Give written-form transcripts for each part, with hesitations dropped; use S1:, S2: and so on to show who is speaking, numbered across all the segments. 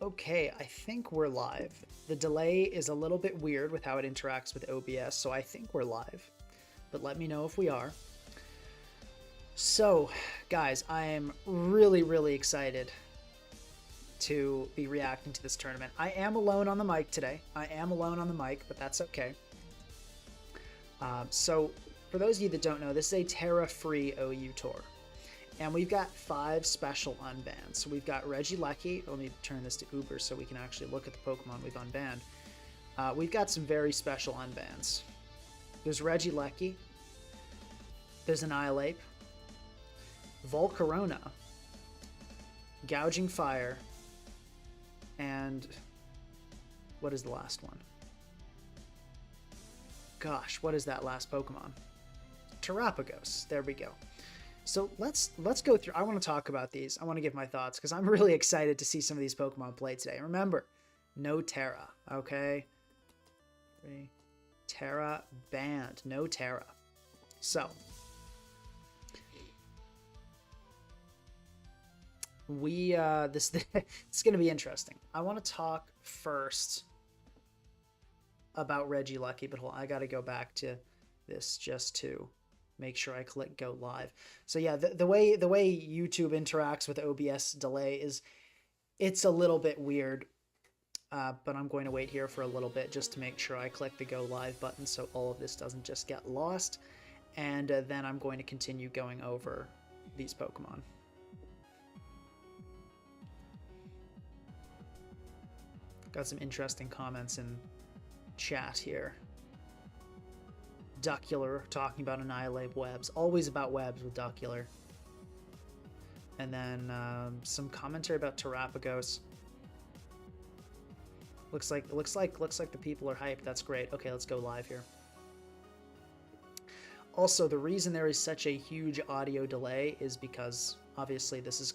S1: Okay, I think we're live. The delay is a little bit weird with how it interacts with OBS, so I think we're live. But let me know if we are. So, guys, I am really excited to be reacting to this tournament. I am alone on the mic today. I am alone on the mic, but that's okay. So, for those of you that don't know, this is a Tera free OU tour. And we've got 5 special unbans. So we've got Regieleki. Let me turn this to Uber so we can actually look at the Pokemon we've unbanned. We've got some very special unbans. There's Regieleki. There's Annihilape. Volcarona. Gouging Fire. And what is the last one? Gosh, what is that last Pokemon? Terapagos. There we go. So let's go through. I want to talk about these. I want to give my thoughts because I'm really excited to see some of these Pokemon play today. Remember, no Tera, okay? Tera banned. No Tera. So we this it's going to be interesting. I want to talk first about Regieleki, but hold on, I got to go back to this just to make sure I click go live. So yeah, the way YouTube interacts with OBS delay is it's a little bit weird, but I'm going to wait here for a little bit just to make sure I click the go live button so all of this doesn't just get lost, and then I'm going to continue going over these Pokemon. Got some interesting comments in chat here. Duckular talking about Annihilape webs. Always about webs with Duckular. And then some commentary about Terapagos. Looks like the people are hyped. That's great. Okay, let's go live here. Also, the reason there is such a huge audio delay is because obviously this is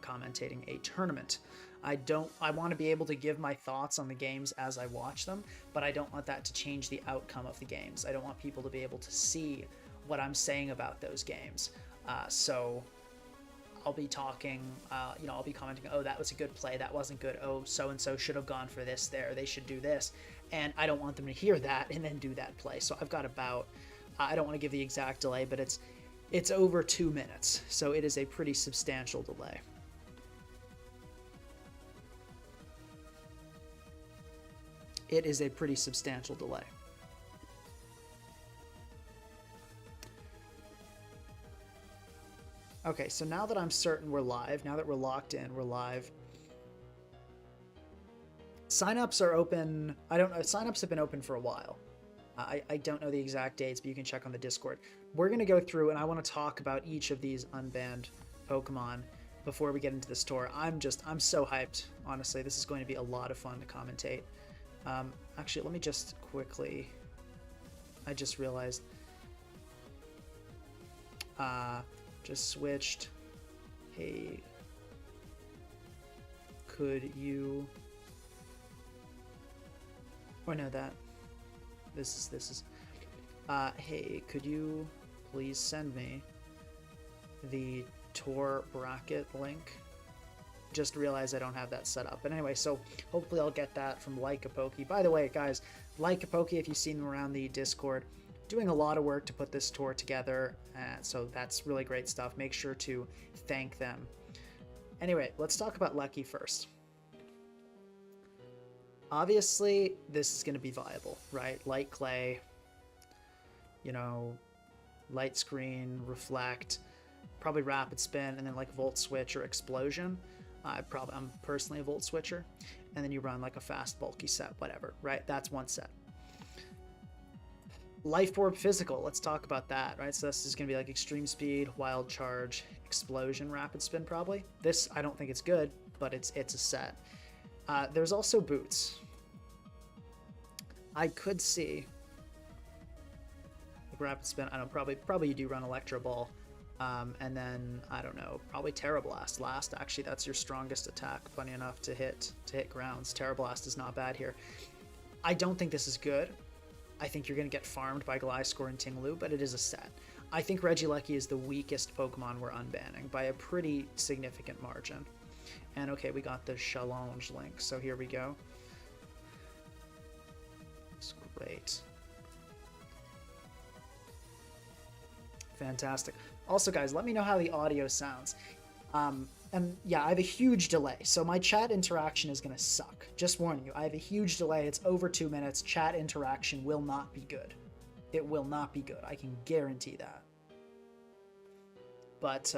S1: commentating a tournament. I want to be able to give my thoughts on the games as I watch them, but I don't want that to change the outcome of the games. I don't want people to be able to see what I'm saying about those games. So I'll be talking, I'll be commenting, oh, that was a good play, that wasn't good, oh, so-and-so should have gone for this there, they should do this. And I don't want them to hear that and then do that play. So I've got about, I don't want to give the exact delay, but it's over 2 minutes. So it is a pretty substantial delay. It is a pretty substantial delay. Okay, so now that I'm certain we're live, now that we're locked in, we're live. Signups are open. I don't know. Signups have been open for a while. I don't know the exact dates, but you can check on the Discord. We're going to go through and I want to talk about each of these unbanned Pokemon before we get into this tour. I'm so hyped. Honestly, this is going to be a lot of fun to commentate. Actually, let me just quickly, I just realized, just switched. Hey, could you, or no, this is, hey, could you please send me the tour bracket link? Just realized I don't have that set up. But anyway, so hopefully I'll get that from Lycopoke. By the way, guys, Lycopoke, if you've seen them around the Discord, doing a lot of work to put this tour together. So that's really great stuff. Make sure to thank them. Anyway, let's talk about Lecky first. Obviously, this is going to be viable, right? Light Clay, Light Screen, Reflect, probably Rapid Spin, and then like Volt Switch or Explosion. I'm personally a Volt Switcher, and then you run like a fast bulky set, whatever, right? That's one set. Life Orb Physical, let's talk about that, right? So this is going to be like Extreme Speed, Wild Charge, Explosion, Rapid Spin probably. This, I don't think it's good, but it's a set. There's also Boots. I could see like Rapid Spin, I don't know, probably you do run Electro Ball. And then, I don't know, probably Tera Blast last. Actually, that's your strongest attack, funny enough, to hit grounds. Tera Blast is not bad here. I don't think this is good. I think you're going to get farmed by Gliscor and Tinglu, but it is a set. I think Regieleki is the weakest Pokemon we're unbanning by a pretty significant margin. And okay, we got the challenge link, so here we go. It's great. Fantastic. Also, guys, let me know how the audio sounds. And yeah, I have a huge delay, so my chat interaction is going to suck. Just warning you, I have a huge delay. It's over 2 minutes. Chat interaction will not be good. It will not be good. I can guarantee that. But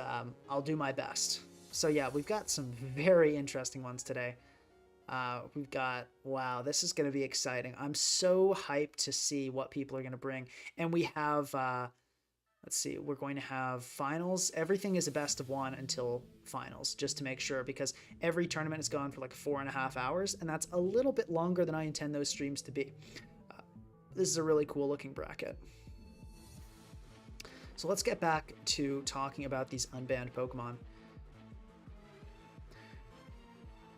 S1: I'll do my best. So yeah, we've got some very interesting ones today. We've got, wow, this is going to be exciting. I'm so hyped to see what people are going to bring. And we have... let's see, we're going to have finals. Everything is a best of one until finals, just to make sure, because every tournament is going for like 4.5 hours, and that's a little bit longer than I intend those streams to be. This is a really cool looking bracket. So let's get back to talking about these unbanned Pokemon.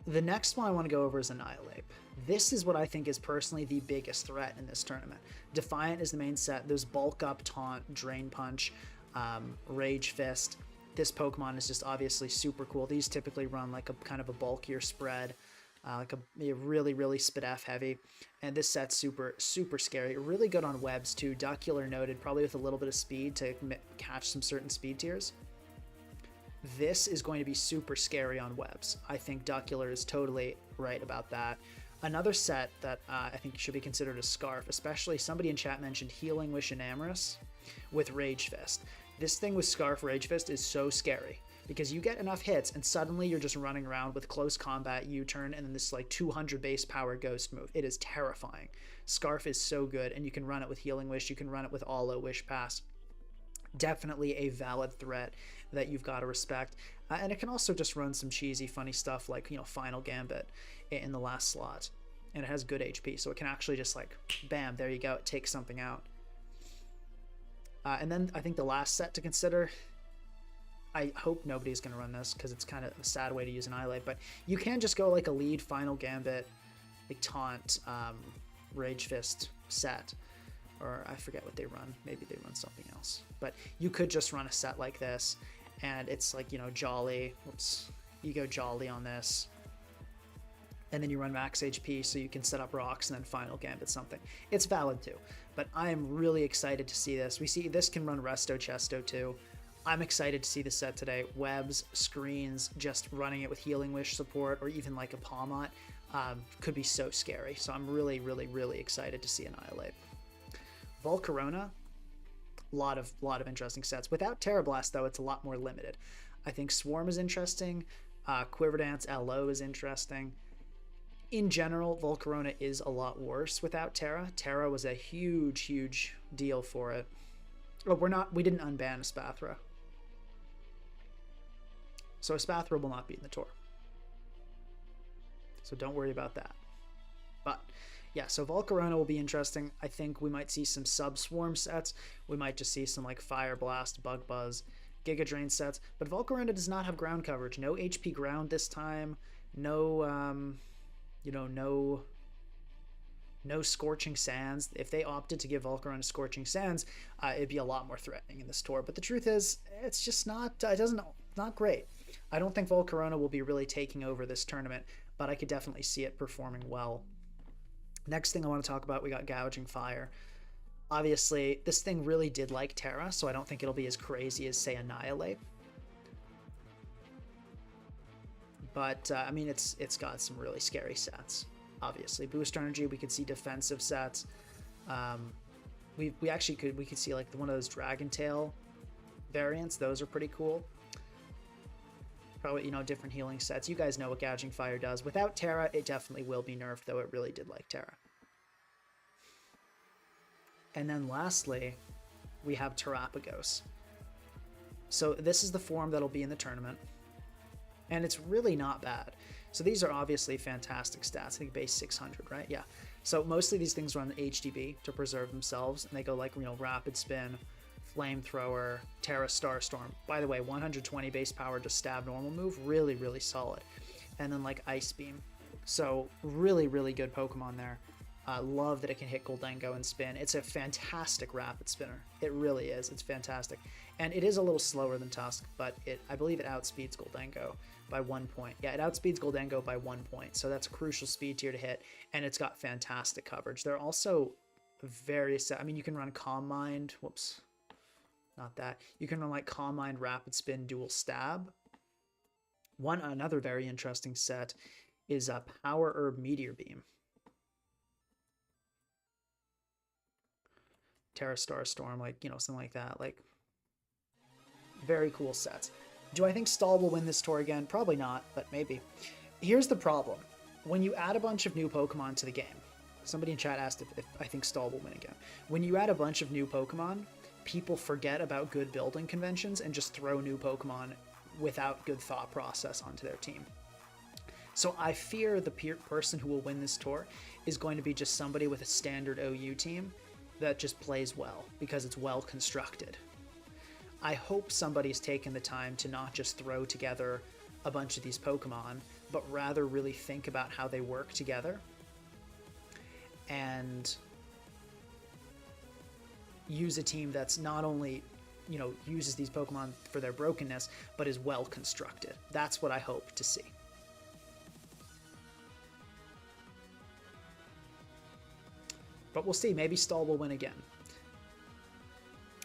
S1: The next one I want to go over is Annihilape. This is what I think is personally the biggest threat in this tournament. Defiant is the main set. There's Bulk Up, Taunt, Drain Punch, Rage Fist. This Pokemon is just obviously super cool. These typically run like a kind of a bulkier spread, like a really, really Spadef heavy. And this set's super, super scary. Really good on webs too. Duckular noted, probably with a little bit of speed to catch some certain speed tiers. This is going to be super scary on webs. I think Duckular is totally right about that. Another set that I think should be considered a Scarf, especially somebody in chat mentioned Healing Wish Enamorous with Rage Fist. This thing with Scarf Rage Fist is so scary because you get enough hits and suddenly you're just running around with close combat U-turn and then this like 200 base power ghost move. It is terrifying. Scarf is so good, and you can run it with Healing Wish, you can run it with Allo Wish Pass. Definitely a valid threat that you've got to respect. And it can also just run some cheesy, funny stuff like, you know, Final Gambit in the last slot. And it has good HP, so it can actually just like, bam, there you go, it takes something out. And then I think the last set to consider, I hope nobody's going to run this because it's kind of a sad way to use an Annihilape, but you can just go like a lead Final Gambit, like Taunt, Rage Fist set. Or I forget what they run. Maybe they run something else. But you could just run a set like this, and it's like, you know, Jolly. Oops. You go Jolly on this. And then you run max HP so you can set up rocks and then Final Gambit something. It's valid too. But I am really excited to see this. We see this can run Resto Chesto too. I'm excited to see the set today. Webs, screens, just running it with Healing Wish support, or even like a Palmot, could be so scary. So I'm really, really, really excited to see Annihilape. Volcarona, a lot of interesting sets. Without Tera Blast, though, it's a lot more limited. I think Swarm is interesting. Quiver Dance LO is interesting. In general, Volcarona is a lot worse without Tera. Tera was a huge, huge deal for it. Oh, we didn't unban Espathra. So Espathra will not be in the tour. So don't worry about that. But yeah, so Volcarona will be interesting. I think we might see some sub-swarm sets. We might just see some like Fire Blast, Bug Buzz, Giga Drain sets. But Volcarona does not have ground coverage. No HP ground this time. No, you know, no Scorching Sands. If they opted to give Volcarona Scorching Sands, it'd be a lot more threatening in this tour. But the truth is, it's just not, not great. I don't think Volcarona will be really taking over this tournament, but I could definitely see it performing well. Next thing I want to talk about, we got Gouging Fire. Obviously, this thing really did like Tera, so I don't think it'll be as crazy as, say, Annihilape. But, I mean, it's got some really scary sets, obviously. Boost Energy, we could see defensive sets. We could see, like, one of those Dragon Tail variants. Those are pretty cool. Probably, you know, different healing sets. You guys know what Gouging Fire does. Without Tera, it definitely will be nerfed, though it really did like Tera. And then lastly, we have Terapagos. So this is the form that'll be in the tournament. And it's really not bad. So these are obviously fantastic stats. I think base 600, right? Yeah. So mostly these things run HDB to preserve themselves. And they go like, you know, Rapid Spin, Flamethrower, Tera Starstorm. By the way, 120 base power to stab normal move. Really, really solid. And then like Ice Beam. So really, really good Pokemon there. Love that it can hit Goldengo and spin. It's a fantastic rapid spinner. It really is. It's fantastic. And it is a little slower than Tusk, but I believe it outspeeds Goldengo by 1 point. Yeah, it outspeeds Goldengo by 1 point. So that's a crucial speed tier to hit, and it's got fantastic coverage. There are also various, I mean, you can run Calm Mind. Whoops. Not that. You can run like Calm Mind, Rapid Spin, Dual Stab. Another very interesting set is a Power Herb Meteor Beam. Tera Star Storm, like, you know, something like that. Like, very cool sets. Do I think Stall will win this tour again? Probably not, but maybe. Here's the problem. When you add a bunch of new Pokemon to the game, somebody in chat asked if I think Stall will win again. When you add a bunch of new Pokemon, people forget about good building conventions and just throw new Pokemon without good thought process onto their team. So I fear the person who will win this tour is going to be just somebody with a standard OU team that just plays well because it's well constructed. I hope somebody's taken the time to not just throw together a bunch of these Pokemon, but rather really think about how they work together and use a team that's not only, you know, uses these Pokemon for their brokenness, but is well constructed. That's what I hope to see. But we'll see. Maybe Stall will win again.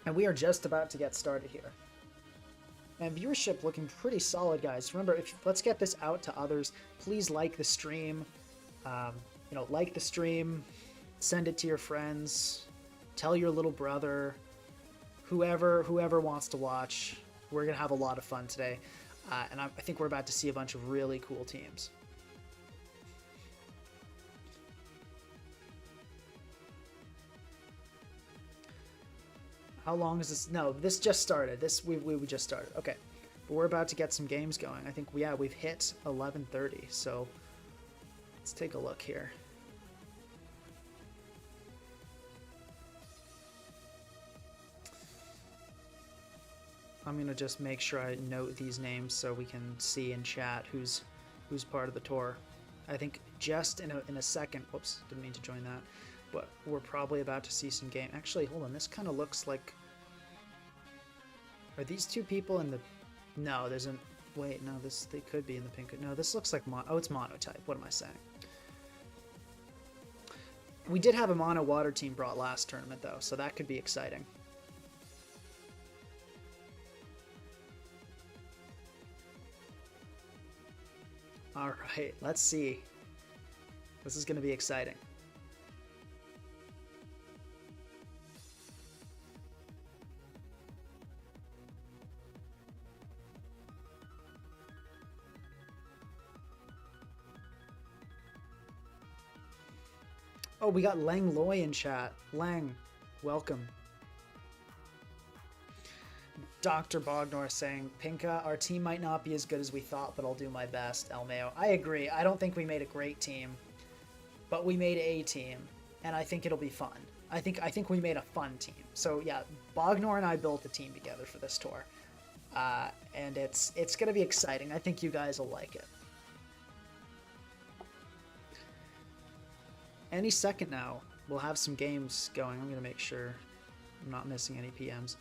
S1: And we are just about to get started here. And viewership looking pretty solid, guys. Remember, let's get this out to others. Please like the stream. You know, like the stream. Send it to your friends. Tell your little brother. Whoever wants to watch. We're gonna have a lot of fun today, and I think we're about to see a bunch of really cool teams. How long is this? No, this just started. We just started. Okay, but we're about to get some games going. I think we've hit 11:30. So let's take a look here. I'm gonna just make sure I note these names so we can see in chat who's part of the tour. I think just in a second. Whoops, didn't mean to join that. But we're probably about to see some game. Actually, hold on. This kind of looks like. Are these two people in the? No, there's an. Wait, no. They could be in the pink. No, this looks like oh, it's monotype. What am I saying? We did have a mono water team brought last tournament though, so that could be exciting. All right, let's see. This is going to be exciting. Oh, we got Lang Loy in chat. Lang, welcome. Dr. Bognor saying, Pinka, our team might not be as good as we thought, but I'll do my best, Elmeo. I agree. I don't think we made a great team, but we made a team, and I think it'll be fun. I think we made a fun team. So yeah, Bognor and I built a team together for this tour, and it's going to be exciting. I think you guys will like it. Any second now, we'll have some games going. I'm going to make sure I'm not missing any PMs.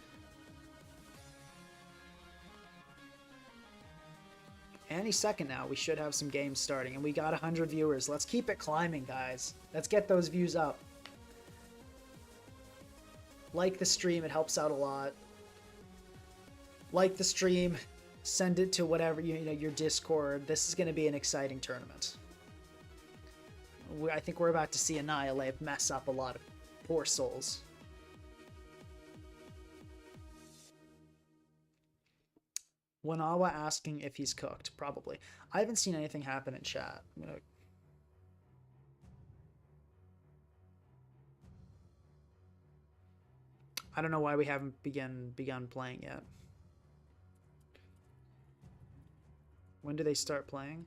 S1: Any second now, we should have some games starting, and we got 100 viewers. Let's keep it climbing, guys. Let's get those views up. Like the stream, it helps out a lot. Like the stream, send it to whatever, you know, your Discord. This is going to be an exciting tournament. I think we're about to see Annihilape mess up a lot of poor souls. Wanawa asking if he's cooked. Probably. I haven't seen anything happen in chat. I don't know why we haven't begun playing yet. When do they start playing?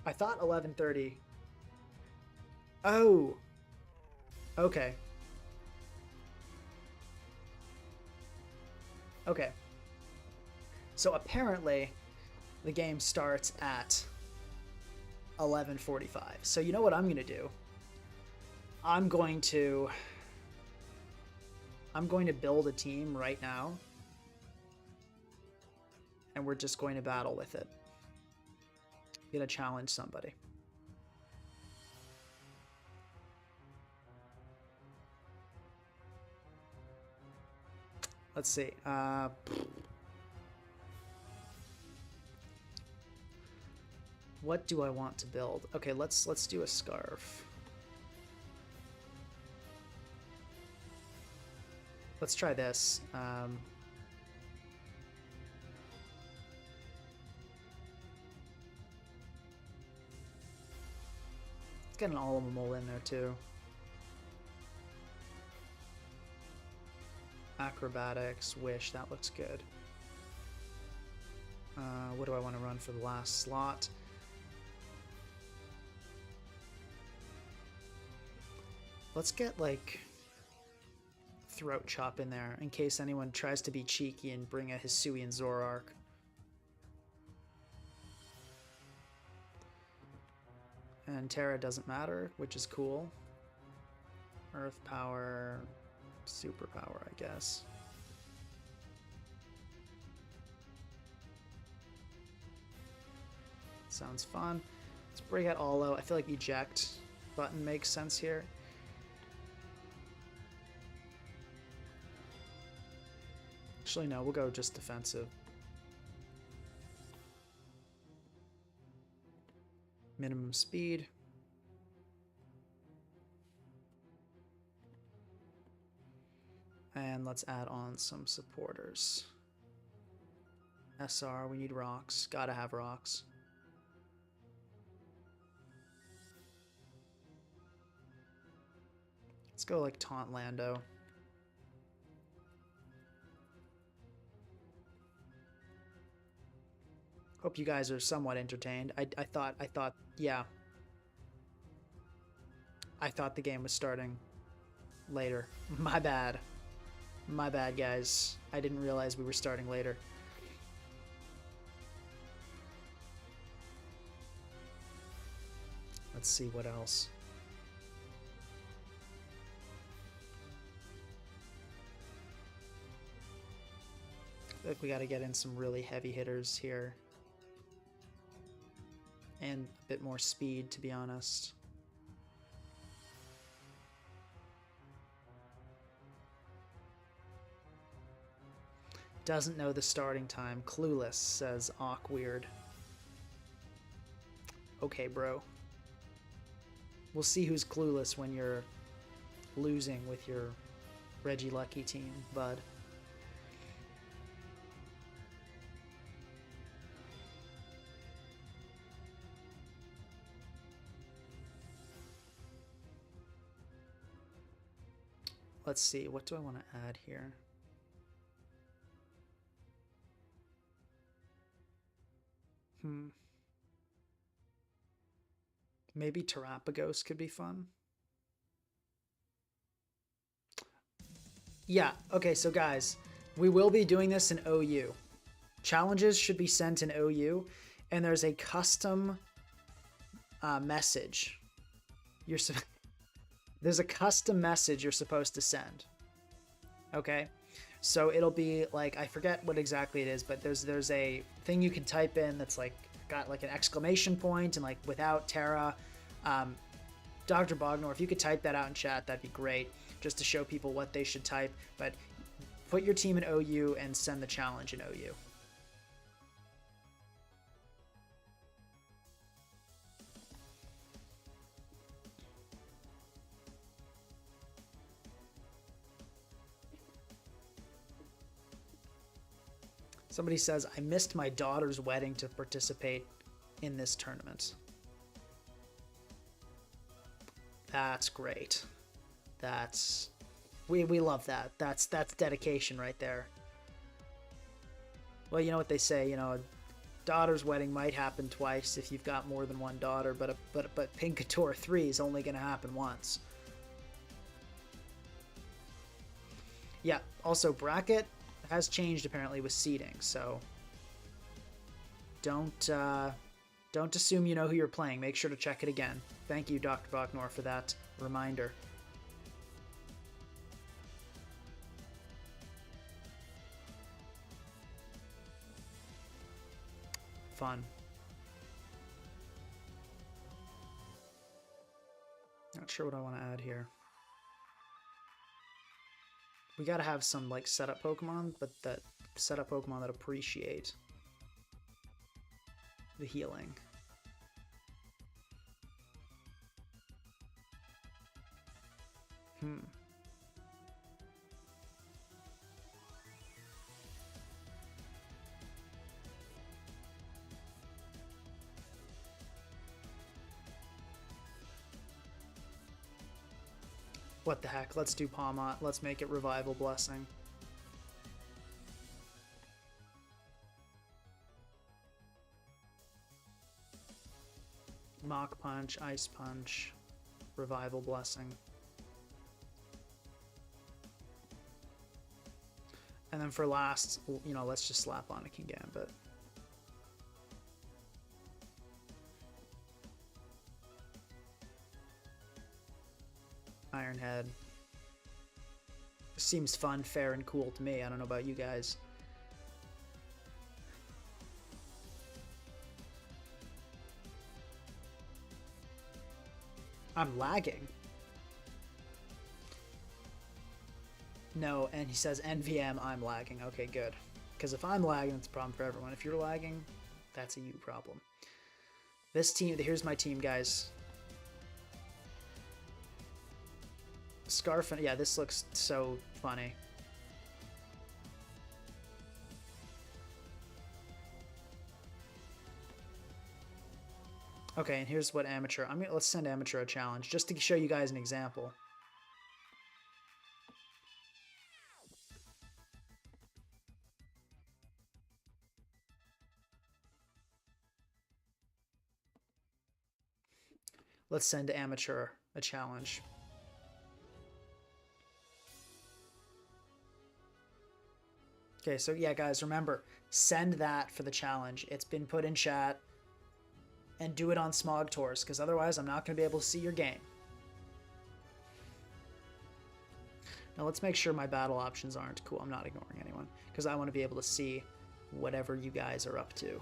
S1: I thought 11:30. Oh. Okay. Okay. So apparently, the game starts at 11:45. So you know what I'm going to do? I'm going to build a team right now, and we're just going to battle with it. I'm going to challenge somebody. Let's see. What do I want to build? Okay, let's do a scarf. Let's try this. Let's get an all-of-them in there too. Acrobatics, wish, that looks good. What do I want to run for the last slot? Let's get like throat chop in there in case anyone tries to be cheeky and bring a Hisuian Zoroark. And Tera doesn't matter, which is cool. Earth power, superpower, I guess. Sounds fun. Let's bring out Olo. I feel like eject button makes sense here. Actually, no, we'll go just defensive. Minimum speed. And let's add on some supporters. SR, we need rocks. Gotta have rocks. Let's go like taunt Lando. Hope you guys are somewhat entertained. I thought, yeah. I thought the game was starting later. My bad. My bad, guys. I didn't realize we were starting later. Let's see what else. I feel like we got to get in some really heavy hitters here. And a bit more speed, to be honest. Doesn't know the starting time. Clueless, says Awkward. Okay, bro. We'll see who's clueless when you're losing with your Regieleki team, bud. Let's see, what do I want to add here? Maybe Terapagos could be fun. Yeah, okay, so guys, we will be doing this in OU. Challenges should be sent in OU, and there's a custom message. There's a custom message you're supposed to send. Okay? So it'll be like, I forget what exactly it is, but there's a thing you can type in that's like got like an exclamation point and like without Tera. Dr. Bognor, if you could type that out in chat, that'd be great, just to show people what they should type. But put your team in OU and send the challenge in OU. Somebody says, I missed my daughter's wedding to participate in this tournament. That's great. That's... We love that. That's dedication right there. Well, you know what they say, you know, a daughter's wedding might happen twice if you've got more than one daughter, but Pinkator 3 is only going to happen once. Yeah, also bracket has changed apparently with seeding, so Don't assume you know who you're playing. Make sure to check it again. Thank you, Dr. Bachner, for that reminder. Fun. Not sure what I want to add here. We gotta have some like setup Pokemon, but that setup Pokemon that appreciate the healing. What the heck? Let's do Palmot. Let's make it Revival Blessing. Mach Punch, Ice Punch, Revival Blessing. And then for last, you know, let's just slap on a King Gambit. Iron Head. Seems fun, fair, and cool to me. I don't know about you guys. I'm lagging. No, and he says NVM, I'm lagging. Okay, good. Because if I'm lagging, it's a problem for everyone. If you're lagging, that's a you problem. This team, here's my team, guys. Scarf, yeah, this looks so funny. Okay, and here's what Amateur. Let's send Amateur a challenge just to show you guys an example. Let's send Amateur a challenge. Okay, so yeah, guys, remember, send that for the challenge. It's been put in chat. And do it on Smog Tours, because otherwise I'm not going to be able to see your game. Now let's make sure my battle options aren't cool. I'm not ignoring anyone, because I want to be able to see whatever you guys are up to.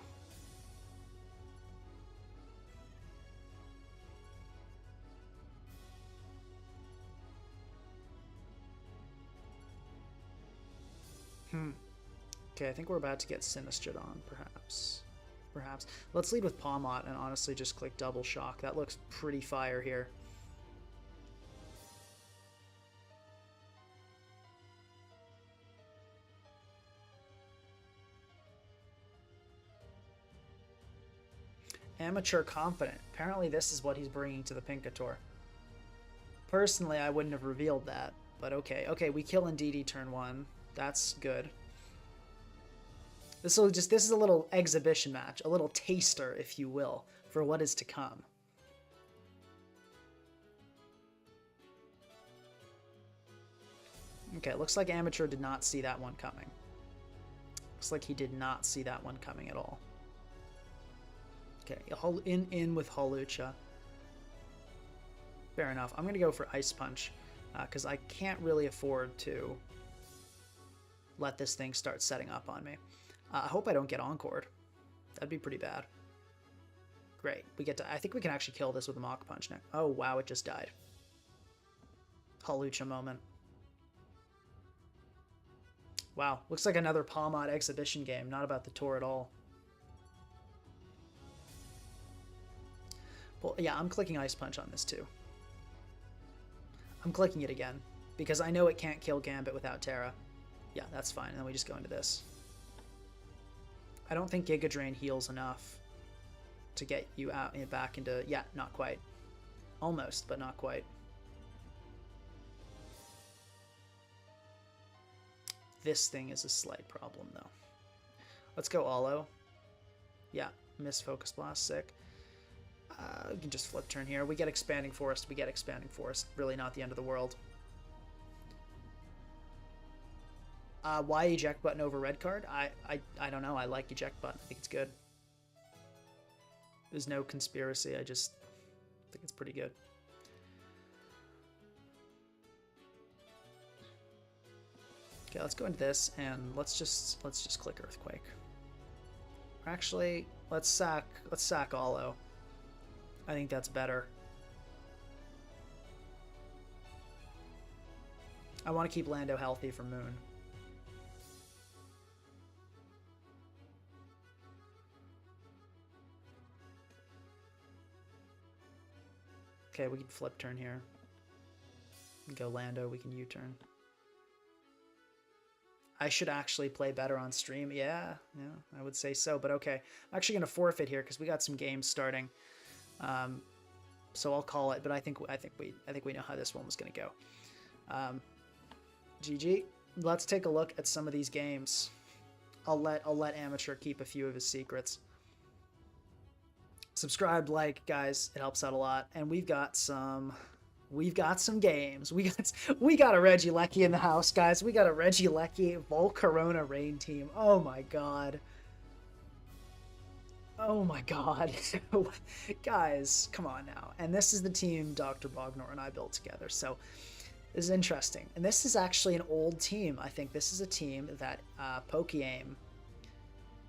S1: Okay, I think we're about to get Sinistrodon, perhaps. Let's lead with Palmot and honestly just click Double Shock. That looks pretty fire here. Amateur Confident. Apparently this is what he's bringing to the Pinkator. Personally, I wouldn't have revealed that, but okay. Okay, we kill Indeedee turn 1. That's good. This is a little exhibition match, a little taster, if you will, for what is to come. Okay, looks like Amateur did not see that one coming. Looks like he did not see that one coming at all. Okay, in with Hawlucha. Fair enough. I'm going to go for Ice Punch, because I can't really afford to let this thing start setting up on me. I hope I don't get encored. That'd be pretty bad. Great. I think we can actually kill this with a Mach Punch now. Oh, wow, it just died. Hawlucha moment. Wow, looks like another Palmot exhibition game. Not about the tour at all. Well, yeah, I'm clicking Ice Punch on this too. I'm clicking it again, because I know it can't kill Gambit without Tera. Yeah, that's fine, and then we just go into this. I don't think Giga Drain heals enough to get you out and back into... Yeah, not quite. Almost, but not quite. This thing is a slight problem, though. Let's go Alo. Yeah, miss Focus Blast, sick. We can just flip turn here. We get Expanding Forest. Really not the end of the world. Why eject button over red card? I don't know. I like eject button. I think it's good. There's no conspiracy. I just think it's pretty good. Okay, let's go into this and let's just click Earthquake. Or actually, let's sack Alo. I think that's better. I want to keep Lando healthy for Moon. Okay, we can flip turn here. We can go Lando, we can U-turn. I should actually play better on stream. Yeah, I would say so, but okay. I'm actually going to forfeit here because we got some games starting. So I'll call it, but I think we know how this one was going to go. GG. Let's take a look at some of these games. I'll let Amateur keep a few of his secrets. Subscribe, like, guys, it helps out a lot. And we've got some games. We got a Regieleki in the house, guys. We got a Regieleki Volcarona rain team. Oh my god. Oh my god. Guys, come on now. And this is the team Dr. Bognor and I built together. So this is interesting. And this is actually an old team. I think this is a team that PokeAim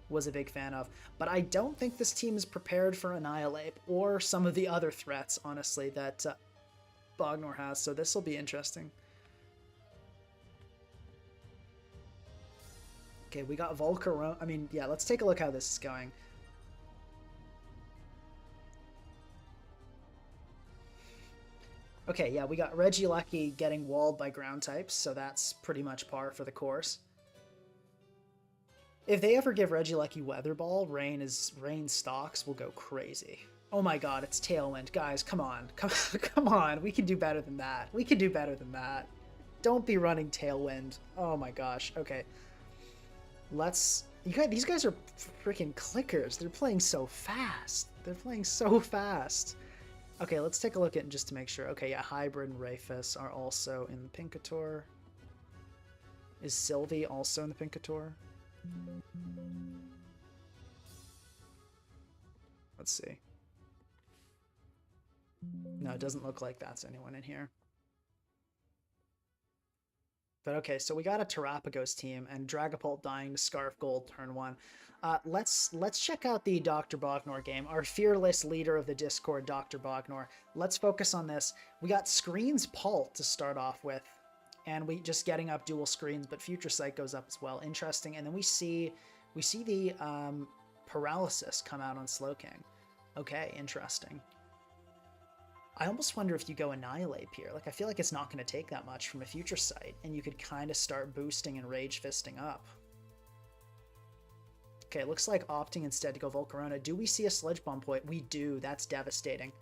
S1: was a big fan of. But I don't think this team is prepared for Annihilape or some of the other threats, honestly, that Bognor has. So this will be interesting. Okay, we got Volcarona. I mean, yeah, let's take a look how this is going. Okay, yeah, we got Regieleki getting walled by ground types, so that's pretty much par for the course. If they ever give Regieleki Weather Ball, Rain stocks will go crazy. Oh my god, it's Tailwind. Guys, come on. Come on. We can do better than that. We can do better than that. Don't be running Tailwind. Oh my gosh. Okay. These guys are freaking clickers. They're playing so fast. They're playing so fast. Okay, let's take a look at it just to make sure. Okay, yeah, Hybrid and Rayfus are also in the Pinkator. Is Sylvie also in the Pinkator? Let's see. No, it doesn't look like that's anyone in here. But okay, so we got a Terapagos team and Dragapult dying to Scarf Gold turn 1. Let's check out the Dr. Bognor game. Our fearless leader of the Discord, Dr. Bognor. Let's focus on this. We got Screens Pult to start off with. And we just getting up dual screens, but Future Sight goes up as well. Interesting. And then we see the Paralysis come out on Slowking. Okay, interesting. I almost wonder if you go Annihilape here. Like, I feel like it's not going to take that much from a Future Sight, and you could kind of start boosting and Rage Fisting up. Okay, it looks like opting instead to go Volcarona. Do we see a Sludge Bomb point? We do. That's devastating.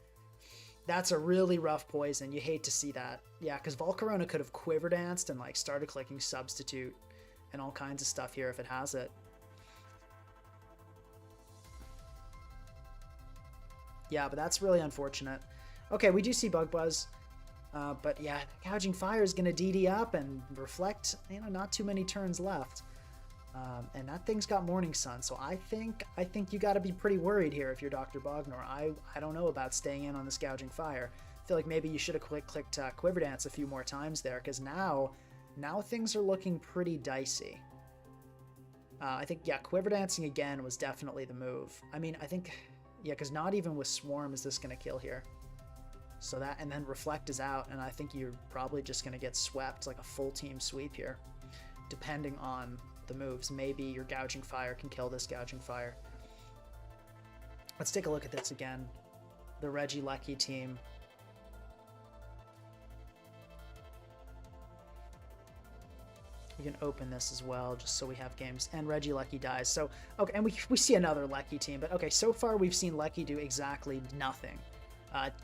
S1: That's a really rough poison. You hate to see that. Yeah, because Volcarona could have Quiver Danced and like started clicking Substitute and all kinds of stuff here if it has it. Yeah, but that's really unfortunate. Okay, we do see Bug Buzz. But yeah, Gouging Fire is going to DD up and Reflect, not too many turns left. And that thing's got Morning Sun, so I think you got to be pretty worried here if you're Dr. Bognor. I don't know about staying in on this Gouging Fire. I feel like maybe you should have clicked Quiver Dance a few more times there, because now things are looking pretty dicey. I think, yeah, Quiver Dancing again was definitely the move. I mean, I think, yeah, because not even with Swarm is this going to kill here. So that, and then Reflect is out, and I think you're probably just going to get swept, like a full team sweep here, depending on the moves. Maybe your Gouging Fire can kill this Gouging Fire. Let's take a look at this again. The Regieleki team. We can open this as well, just so we have games. And Regieleki dies. So, okay, and we see another Lecky team, but okay, so far we've seen Lecky do exactly nothing.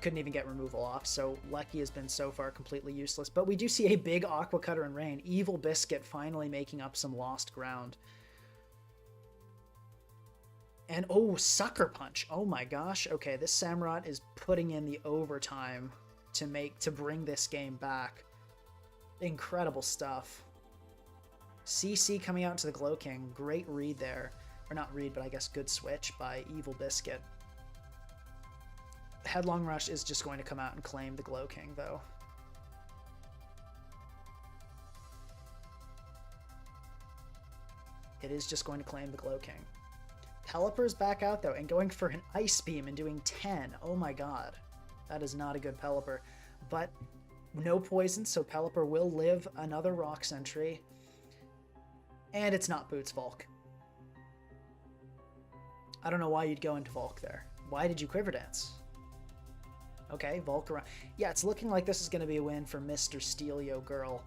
S1: Couldn't even get removal off, so Lecky has been so far completely useless. But we do see a big Aqua Cutter and Rain. Evil Biscuit finally making up some lost ground. And oh, Sucker Punch. Oh my gosh. Okay, this Samurott is putting in the overtime to bring this game back. Incredible stuff. CC coming out into the Glow King. Great read there. Or not read, but I guess good switch by Evil Biscuit. Headlong Rush is just going to come out and claim the Glow King, though. It is just going to claim the Glow King. Pelipper's back out, though, and going for an Ice Beam and doing 10. Oh my god. That is not a good Pelipper. But no poison, so Pelipper will live another Rock Sentry. And it's not Boots Volk. I don't know why you'd go into Volk there. Why did you Quiver Dance? Okay, Volcarona. Yeah, it's looking like this is going to be a win for Mr. Steelio Girl.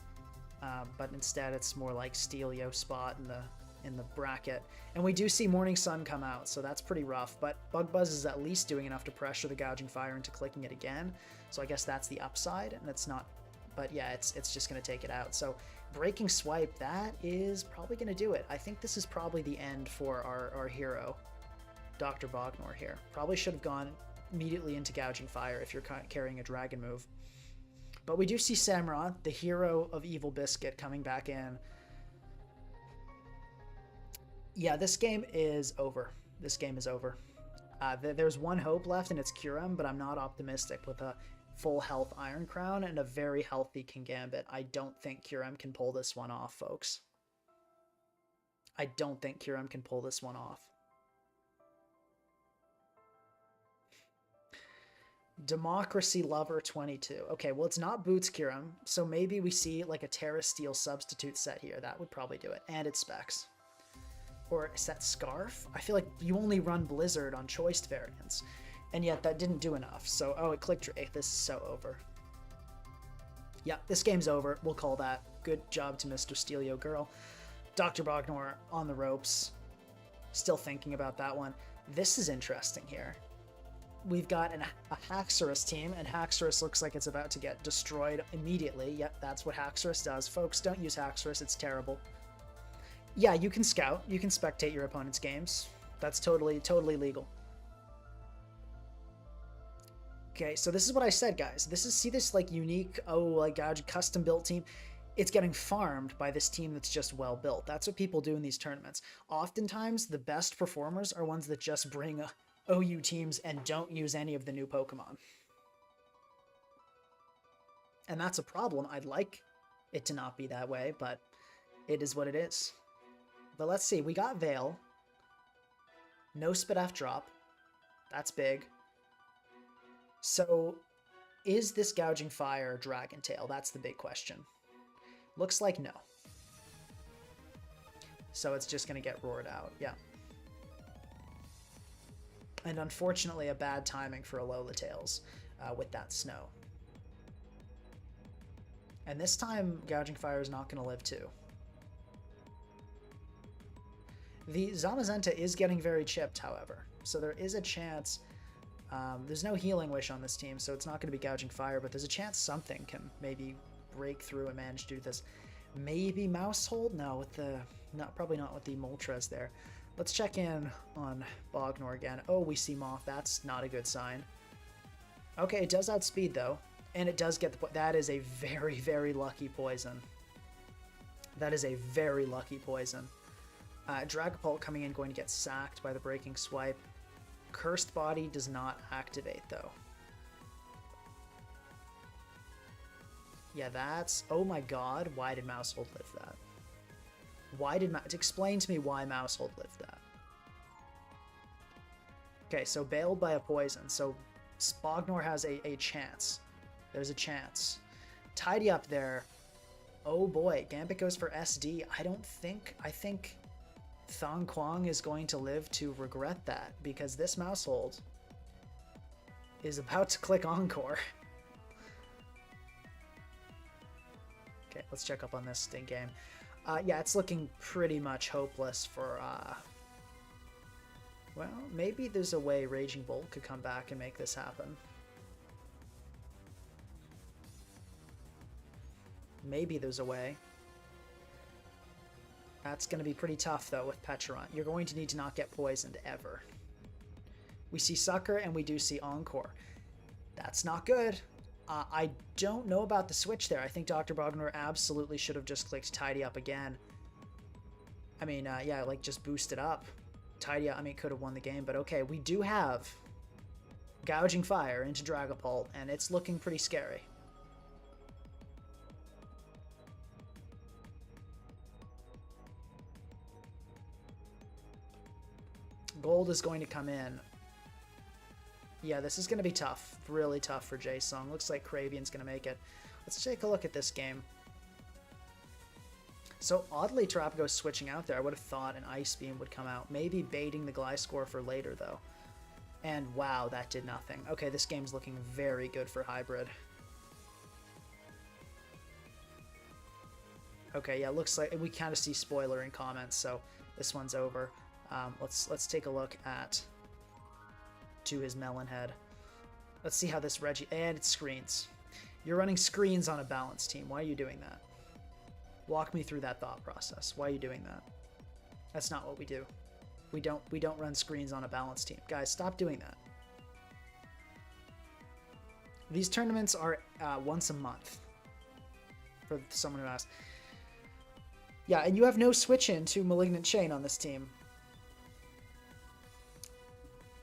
S1: But instead it's more like Steelio Spot in the bracket. And we do see Morning Sun come out, so that's pretty rough. But Bug Buzz is at least doing enough to pressure the Gouging Fire into clicking it again. So I guess that's the upside, and it's not... But yeah, it's just going to take it out. So Breaking Swipe, that is probably going to do it. I think this is probably the end for our hero, Dr. Bognor here. Probably should have gone immediately into Gouging Fire if you're carrying a Dragon move. But we do see Samurott, the hero of Evil Biscuit, coming back in. Yeah, this game is over. This game is over. There's one hope left, and it's Kyurem, but I'm not optimistic with a full health Iron Crown and a very healthy Kingambit. I don't think Kyurem can pull this one off, folks. I don't think Kyurem can pull this one off. Democracy Lover 22. Okay, well, it's not Boots Kyurem, so maybe we see like a Tera Steel substitute set here. That would probably do it. And it's Specs. Or is that Scarf? I feel like you only run Blizzard on choiced variants. And yet that didn't do enough. So, oh, it clicked. This is so over. Yeah, this game's over. We'll call that. Good job to Mr. Steelio Girl. Dr. Bognor on the ropes. Still thinking about that one. This is interesting here. We've got a Haxorus team, and Haxorus looks like it's about to get destroyed immediately. Yep, that's what Haxorus does. Folks, don't use Haxorus. It's terrible. Yeah, you can scout. You can spectate your opponent's games. That's totally legal. Okay, so this is what I said, guys. See this like unique, custom built team. It's getting farmed by this team that's just well built. That's what people do in these tournaments. Oftentimes, the best performers are ones that just bring OU teams and don't use any of the new Pokemon. And that's a problem. I'd like it to not be that way, but it is what it is. But let's see. We got Veil. No Spadaf drop. That's big. So, is this Gouging Fire Dragon Tail? That's the big question. Looks like no. So it's just going to get roared out. Yeah. And unfortunately, a bad timing for Alola Tails with that snow. And this time, Gouging Fire is not going to live too. The Zamazenta is getting very chipped, however. So there is a chance... there's no Healing Wish on this team, so it's not going to be Gouging Fire, but there's a chance something can maybe break through and manage to do this. Maybe Mouse Hold? No, with the... probably not with the Moltres there. Let's check in on Bognor again. Oh, we see Moth. That's not a good sign. Okay, it does outspeed, though. And it does get the... That is a very, very lucky poison. That is a very lucky poison. Dragapult coming in, going to get sacked by the Breaking Swipe. Cursed Body does not activate, though. Yeah, that's... Oh my god, why did Mousehold live that? Why did... Explain to me why Mousehold lived that. Okay, so bailed by a poison. So Bognor has a chance. There's a chance. Tidy Up there. Oh boy, Gambit goes for SD. I think Thong Kwong is going to live to regret that, because this Mousehold is about to click Encore. Okay, let's check up on this Sting game. Yeah, it's looking pretty much hopeless for, well, maybe there's a way Raging Bolt could come back and make this happen. Maybe there's a way. That's going to be pretty tough, though, with Pecharunt. You're going to need to not get poisoned, ever. We see Sucker, and we do see Encore. That's not good. I don't know about the switch there. I think Dr. Bognor absolutely should have just clicked Tidy Up again. I mean, yeah, like, just boost it up. Tidy Up, I mean, could have won the game, but okay, we do have Gouging Fire into Dragapult, and it's looking pretty scary. Gold is going to come in. Yeah, this is going to be tough. Really tough for Jason. Looks like Cravian's going to make it. Let's take a look at this game. So oddly, Terapagos switching out there. I would have thought an Ice Beam would come out. Maybe baiting the Gliscor for later, though. And wow, that did nothing. Okay, this game's looking very good for Hybrid. Okay, yeah, looks like we kind of see spoiler in comments, so this one's over. Let's take a look at to his Melon Head. Let's see how this and it's screens. You're running screens on a balanced team. Why are you doing that? Walk me through that thought process. Why are you doing that? That's not what we do. We don't run screens on a balanced team. Guys, stop doing that. These tournaments are once a month. For someone who asked. Yeah, and you have no switch in to Malignant Chain on this team.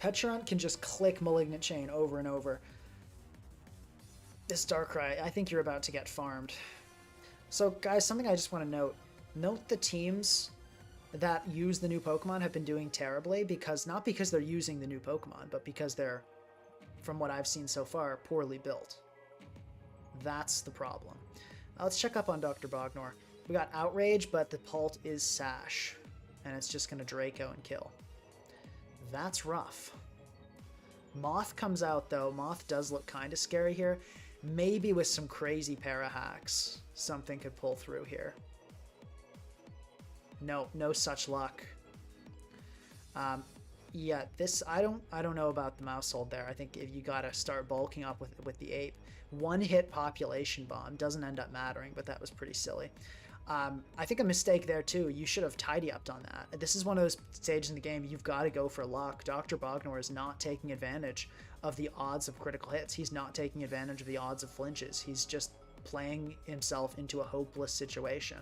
S1: Pecharunt can just click Malignant Chain over and over. This Darkrai, I think you're about to get farmed. So, guys, something I just want to note. Note the teams that use the new Pokemon have been doing terribly, because not because they're using the new Pokemon, but because they're, from what I've seen so far, poorly built. That's the problem. Let's check up on Dr. Bognor. We got Outrage, but the Pult is Sash, and it's just going to Draco and kill. That's rough. Moth comes out, though. Moth does look kind of scary here. Maybe with some crazy para hacks, something could pull through here. No, no such luck. Yeah, this I don't know about the Mousehold there. I think if you gotta start bulking up with the ape. One hit population bomb doesn't end up mattering, but that was pretty silly. I think a mistake there too. You should have tidy upped on that. This is one of those stages in the game you've got to go for luck. Dr. Bognor is not taking advantage of the odds of critical hits. He's not taking advantage of the odds of flinches. He's just playing himself into a hopeless situation.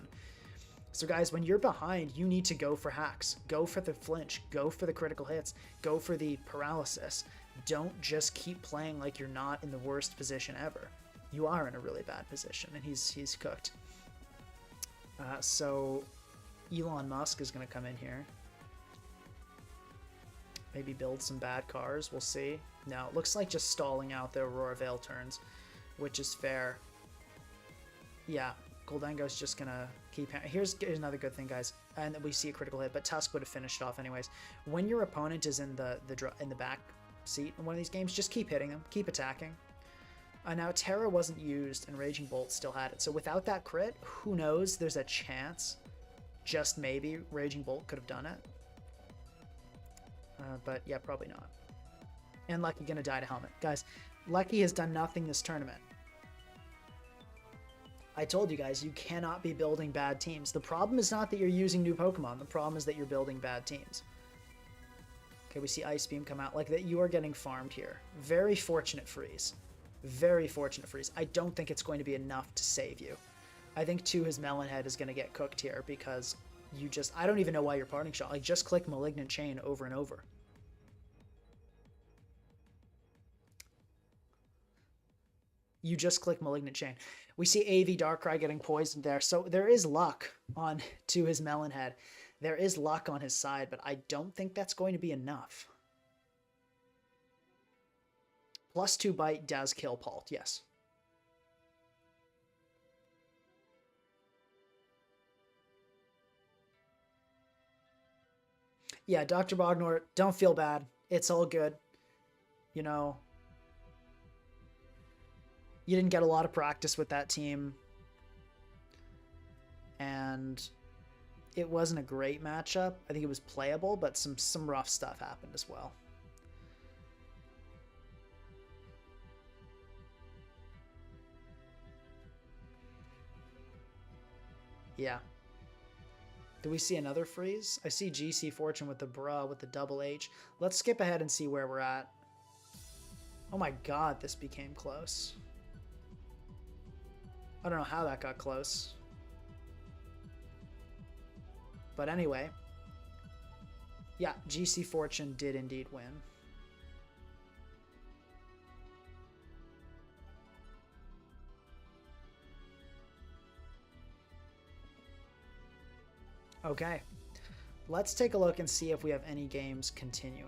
S1: So guys, when you're behind, you need to go for hacks. Go for the flinch. Go for the critical hits. Go for the paralysis. Don't just keep playing like you're not in the worst position ever. You are in a really bad position, and he's cooked. So Elon Musk is going to come in here. Maybe build some bad cars. We'll see. No, it looks like just stalling out the Aurora Veil turns, which is fair. Yeah, Goldengo's just going to keep... Here's another good thing, guys. And we see a critical hit, but Tusk would have finished off anyways. When your opponent is in the back seat in one of these games, just keep hitting them. Keep attacking. Now, Tera wasn't used, and Raging Bolt still had it. So without that crit, who knows? There's a chance, just maybe, Raging Bolt could have done it. But yeah, probably not. And Lucky gonna die to Helmet. Guys, Lucky has done nothing this tournament. I told you guys, you cannot be building bad teams. The problem is not that you're using new Pokemon. The problem is that you're building bad teams. Okay, we see Ice Beam come out. Like that, you are getting farmed here. Very fortunate freeze. Very fortunate freeze. I don't think it's going to be enough to save you. I think too his Melon Head is going to get cooked here because you just... I don't even know why you're parting shot. Like, just click Malignant Chain over and over. You just click Malignant Chain. We see AV Darkrai getting poisoned there. So there is luck on to his Melon Head. There is luck on his side, but I don't think that's going to be enough. +2 bite does kill Pult, yes. Yeah, Dr. Bognor, don't feel bad. It's all good. You know, you didn't get a lot of practice with that team. And it wasn't a great matchup. I think it was playable, but some rough stuff happened as well. Yeah. Do we see another freeze? I see GC Fortune with the bra with the double H. Let's skip ahead and see where we're at. Oh my god, this became close. I don't know how that got close. But anyway. Yeah, GC Fortune did indeed win. Okay, let's take a look and see if we have any games continuing.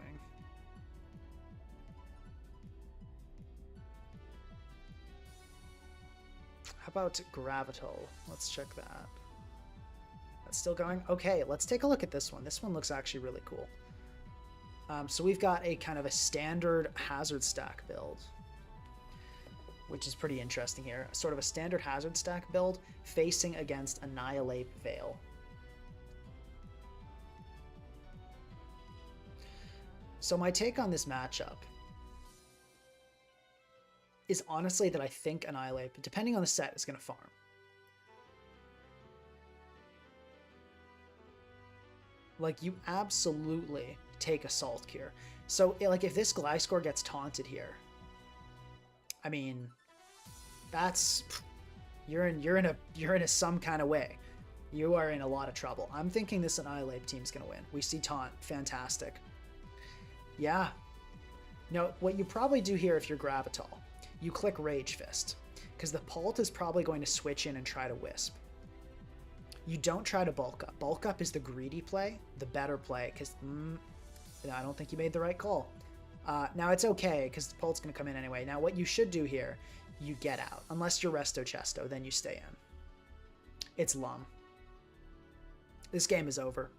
S1: How about Gravital? Let's check that. That's still going? Okay, let's take a look at this one. This one looks actually really cool. So we've got a kind of a standard hazard stack build, which is pretty interesting here. Sort of a standard hazard stack build facing against Annihilape Veil. So my take on this matchup is honestly that I think Annihilape, depending on the set, is going to farm. Like, you absolutely take Assault here. So, like, if this Gliscor gets taunted here, I mean, that's you're in a some kind of way. You are in a lot of trouble. I'm thinking this Annihilape team's gonna win. We see taunt, fantastic. Yeah. No, what you probably do here if you're Gravital, you click Rage Fist, because the Pult is probably going to switch in and try to Wisp. You don't try to bulk up. Bulk up is the greedy play, the better play, because I don't think you made the right call. Now it's okay, because the Pult's going to come in anyway. Now what you should do here, you get out. Unless you're Resto Chesto, then you stay in. It's Lum. This game is over.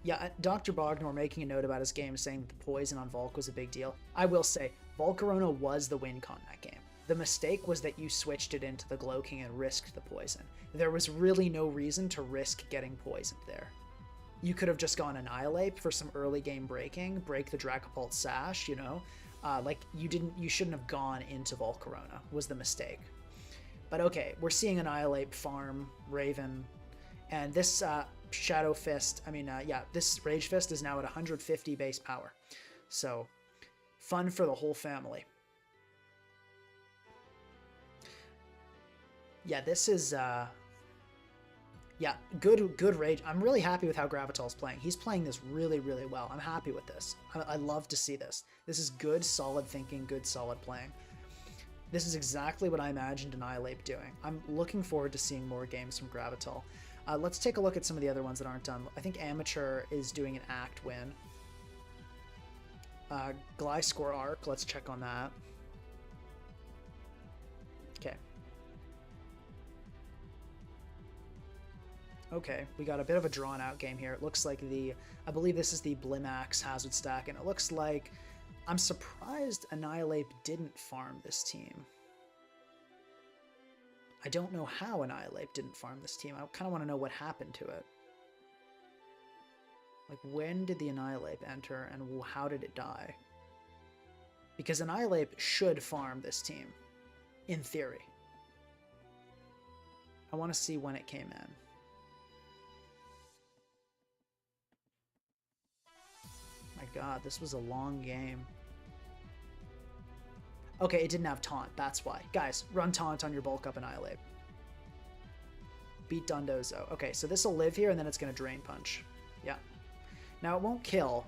S1: Yeah, Dr. Bogner making a note about his game saying that the poison on Volk was a big deal. I will say, Volcarona was the win con that game. The mistake was that you switched it into the Glowking and risked the poison. There was really no reason to risk getting poisoned there. You could have just gone Annihilape for some early game breaking, break the Dracopult Sash, you know? Like, you shouldn't have gone into Volcarona, was the mistake. But okay, we're seeing Annihilape farm, Raven, and this Shadow Fist, this Rage Fist is now at 150 base power. So, fun for the whole family. Yeah, this is, good Rage. I'm really happy with how Gravital's playing. He's playing this really, really well. I'm happy with this. I love to see this. This is good, solid thinking, good, solid playing. This is exactly what I imagined Annihilape doing. I'm looking forward to seeing more games from Gravital. Let's take a look at some of the other ones that aren't done. I think Amateur is doing an Act win. Gliscor Arc, let's check on that. Okay. Okay, we got a bit of a drawn-out game here. It looks like I believe this is the Blimax Hazard Stack, and it looks like, I'm surprised Annihilape didn't farm this team. I don't know how Annihilape didn't farm this team. I kind of want to know what happened to it. Like, when did the Annihilape enter, and how did it die? Because Annihilape should farm this team, in theory. I want to see when it came in. My god, this was a long game. Okay, it didn't have taunt, that's why. Guys, run taunt on your bulk up Annihilape. Beat Dundozo. Okay, so this will live here, and then it's going to Drain Punch. Yeah. Now, it won't kill,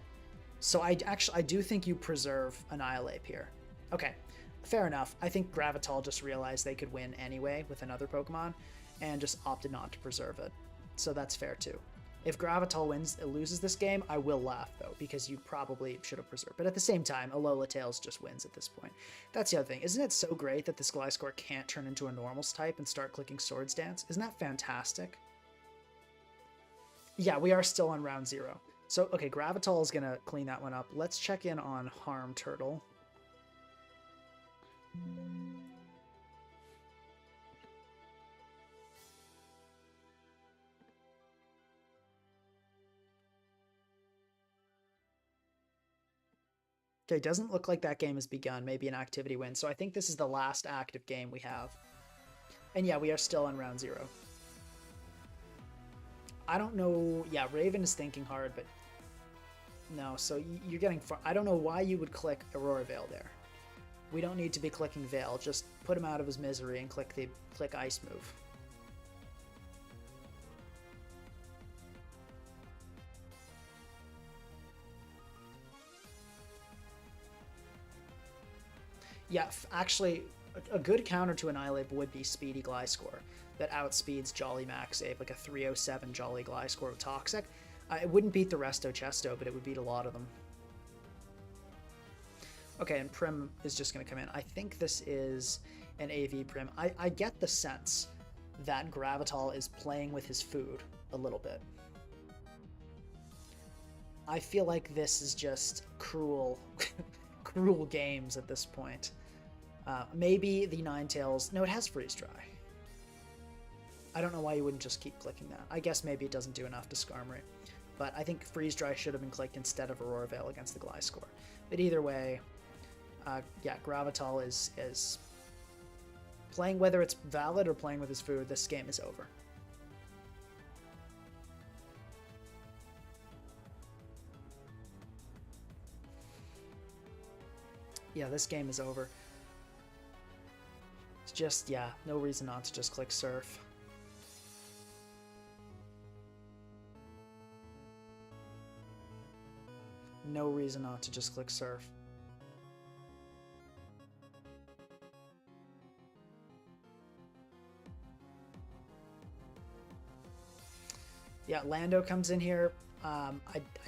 S1: so I do think you preserve Annihilape here. Okay, fair enough. I think Gravital just realized they could win anyway with another Pokemon, and just opted not to preserve it. So that's fair, too. If Gravital loses this game, I will laugh, though, because you probably should have preserved. But at the same time, Alola Tails just wins at this point. That's the other thing. Isn't it so great that this Gliscor can't turn into a Normals type and start clicking Swords Dance? Isn't that fantastic? Yeah, we are still on round 0. So, okay, Gravital is going to clean that one up. Let's check in on Harm Turtle. Okay, doesn't look like that game has begun. Maybe an activity win. So I think this is the last active game we have. And yeah, we are still on round 0. I don't know. Yeah, Raven is thinking hard, but no. So you're getting far. I don't know why you would click Aurora Veil there. We don't need to be clicking Veil. Just put him out of his misery and click Ice move. Yeah, actually, a good counter to Annihilape would be Speedy Gliscor that outspeeds Jolly Max Ape, like a 307 Jolly Gliscor with Toxic. It wouldn't beat the Resto Chesto, but it would beat a lot of them. Okay, and Prim is just going to come in. I think this is an AV Prim. I get the sense that Gravital is playing with his food a little bit. I feel like this is just cruel, cruel games at this point. Maybe the Ninetales... No, it has Freeze Dry. I don't know why you wouldn't just keep clicking that. I guess maybe it doesn't do enough to Skarmory. But I think Freeze Dry should have been clicked instead of Aurora Veil against the Gliscor. But either way, yeah, Gravital is playing, whether it's valid or playing with his food, this game is over. Yeah, this game is over. It's just, yeah, no reason not to just click Surf. No reason not to just click Surf. Yeah, Lando comes in here. I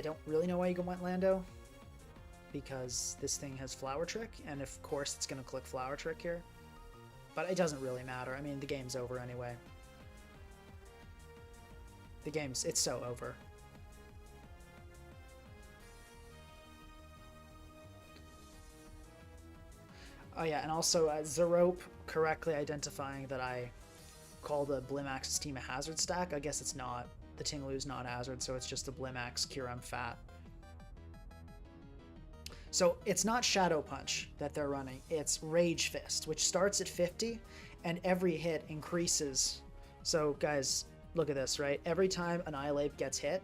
S1: don't really know why you went Lando, because this thing has Flower Trick, and of course it's going to click Flower Trick here. But it doesn't really matter. I mean, the game's over anyway. It's so over. Oh yeah, and also Zerope correctly identifying that I called the Blimax's team a hazard stack. I guess it's not. The Tinglu's not hazard, so it's just a Blimax Kyurem Fat. So it's not Shadow Punch that they're running, it's Rage Fist, which starts at 50, and every hit increases. So guys, look at this, right? Every time Annihilape gets hit,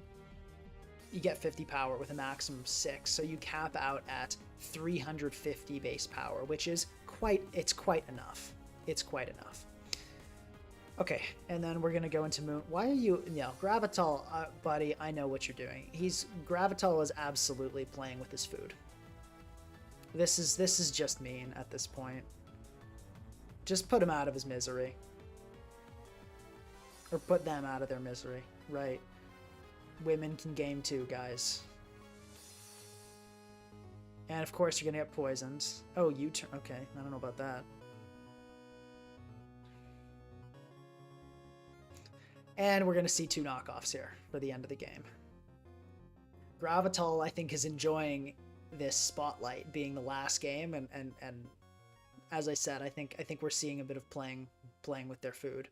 S1: you get 50 power with a maximum of 6, so you cap out at 350 base power, which is quite enough. It's quite enough. Okay, and then we're gonna go into Moon. Why are you, Gravital, buddy, I know what you're doing. Gravital is absolutely playing with his food. This is just mean at this point. Just put him out of his misery. Or put them out of their misery, right? Women can game too, guys. And of course you're gonna get poisoned. Oh, U-turn, okay, I don't know about that. And we're gonna see 2 knockoffs here for the end of the game. Gravital, I think, is enjoying this spotlight being the last game, and as I said, I think we're seeing a bit of playing with their food.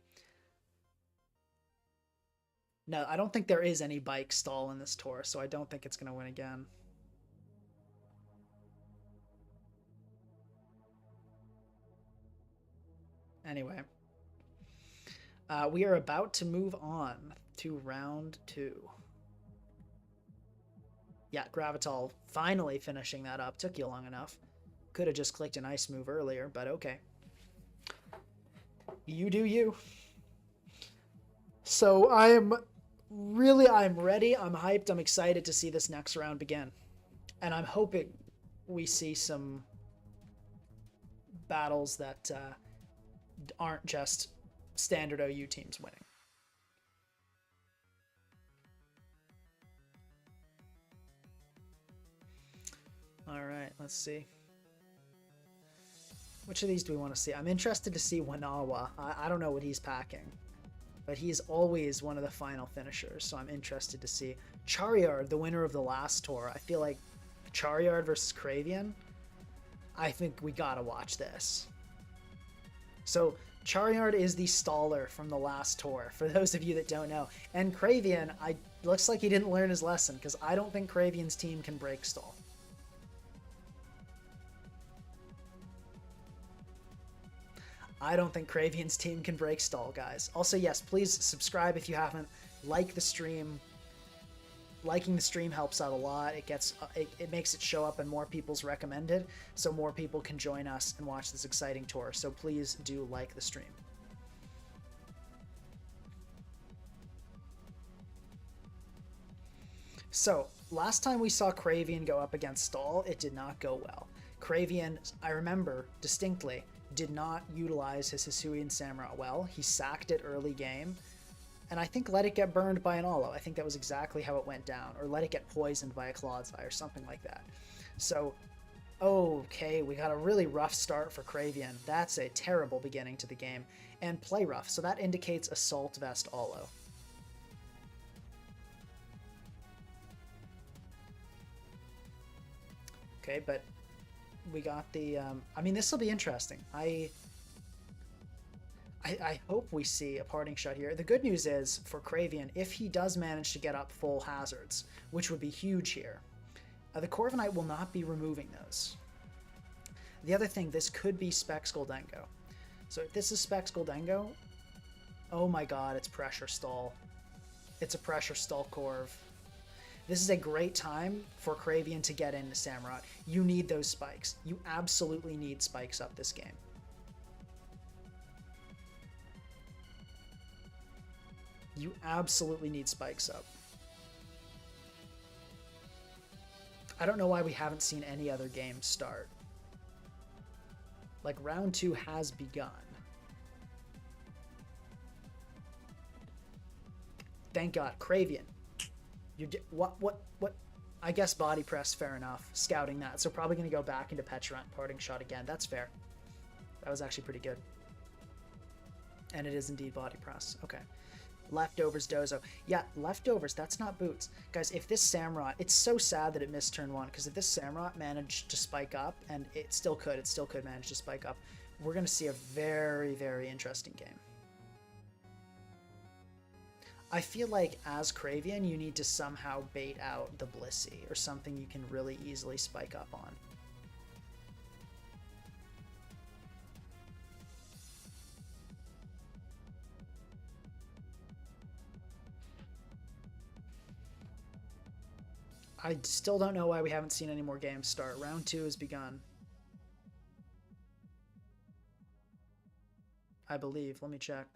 S1: No, I don't think there is any bike stall in this tour, so I don't think it's gonna win again. Anyway, we are about to move on to round 2. Yeah, Gravital finally finishing that up. Took you long enough. Could have just clicked an ice move earlier, but okay. You do you. So I'm ready. I'm hyped. I'm excited to see this next round begin. And I'm hoping we see some battles that aren't just standard OU teams winning. All right, let's see. Which of these do we want to see? I'm interested to see Wanawa. I don't know what he's packing, but he's always one of the final finishers, so I'm interested to see. Charizard, the winner of the last tour. I feel like Charizard versus Cravian. I think we gotta watch this. So Charizard is the staller from the last tour, for those of you that don't know. And Cravian, looks like he didn't learn his lesson, because I don't think Cravian's team can break stall. I don't think Cravian's team can break stall, guys. Also, yes, please subscribe if you haven't. Like the stream. Liking the stream helps out a lot. It makes it show up in more people's recommended, so more people can join us and watch this exciting tour. So please do like the stream. So last time we saw Cravian go up against stall, it did not go well. Cravian, I remember distinctly, did not utilize his Hisuian Samurott well. He sacked it early game, and I think let it get burned by an Olo. I think that was exactly how it went down, or let it get poisoned by a Clodseye or something like that. So, okay, we got a really rough start for Cravian. That's a terrible beginning to the game. And play rough, so that indicates Assault Vest Olo. Okay, but we got the... I mean, this will be interesting. I hope we see a parting shot here. The good news is, for Cravian, if he does manage to get up full hazards, which would be huge here, the Corviknight will not be removing those. The other thing, this could be Specs Goldengo. So if this is Specs Goldengo, oh my god, it's Pressure Stall. It's a Pressure Stall Corv. This is a great time for Cravian to get into Samurott. You need those spikes. You absolutely need spikes up this game. You absolutely need spikes up. I don't know why we haven't seen any other games start. Like, round 2 has begun. Thank God. Cravian. What? I guess body press, fair enough. Scouting that. So probably going to go back into Petulant, parting shot again. That's fair. That was actually pretty good. And it is indeed body press. Okay. Leftovers Dozo. Yeah, leftovers, that's not boots. Guys, if this Samurott, it's so sad that it missed turn 1, because if this Samurott managed to spike up, and it still could manage to spike up, we're going to see a very, very interesting game. I feel like as Cravian, you need to somehow bait out the Blissey, or something you can really easily spike up on. I still don't know why we haven't seen any more games start. Round 2 has begun. I believe. Let me check.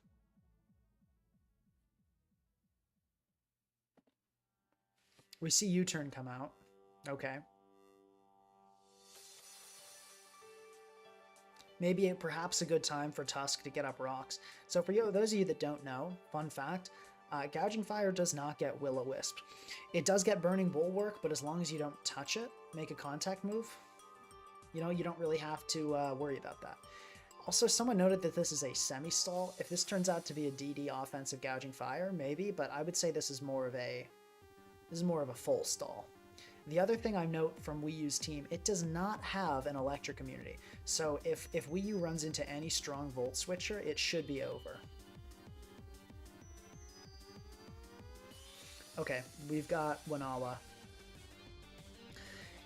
S1: We see U-turn come out. Okay. Maybe perhaps a good time for Tusk to get up rocks. So for you, those of you that don't know, fun fact, Gouging Fire does not get Will-O-Wisp. It does get Burning Bulwark, but as long as you don't touch it, make a contact move, you know, you don't really have to worry about that. Also, someone noted that this is a semi-stall. If this turns out to be a DD offensive Gouging Fire, maybe, but I would say this is more of a full stall. The other thing I note from Wii U's team, it does not have an electric immunity. So if Wii U runs into any strong Volt Switcher, it should be over. Okay, we've got Wanawa.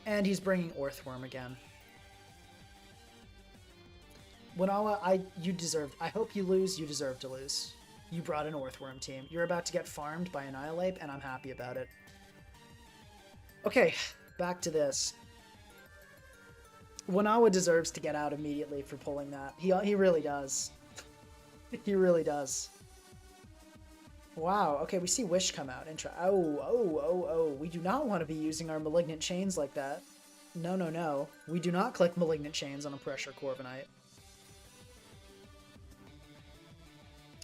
S1: And he's bringing Orthworm again. Wanawa, you deserved. I hope you lose. You deserve to lose. You brought an Orthworm team. You're about to get farmed by Annihilape, and I'm happy about it. Okay, back to this. Wanawa deserves to get out immediately for pulling that. He really does. He really does. Wow, okay, we see Wish come out. Oh. We do not want to be using our Malignant Chains like that. No. We do not click Malignant Chains on a Pressure Corviknight.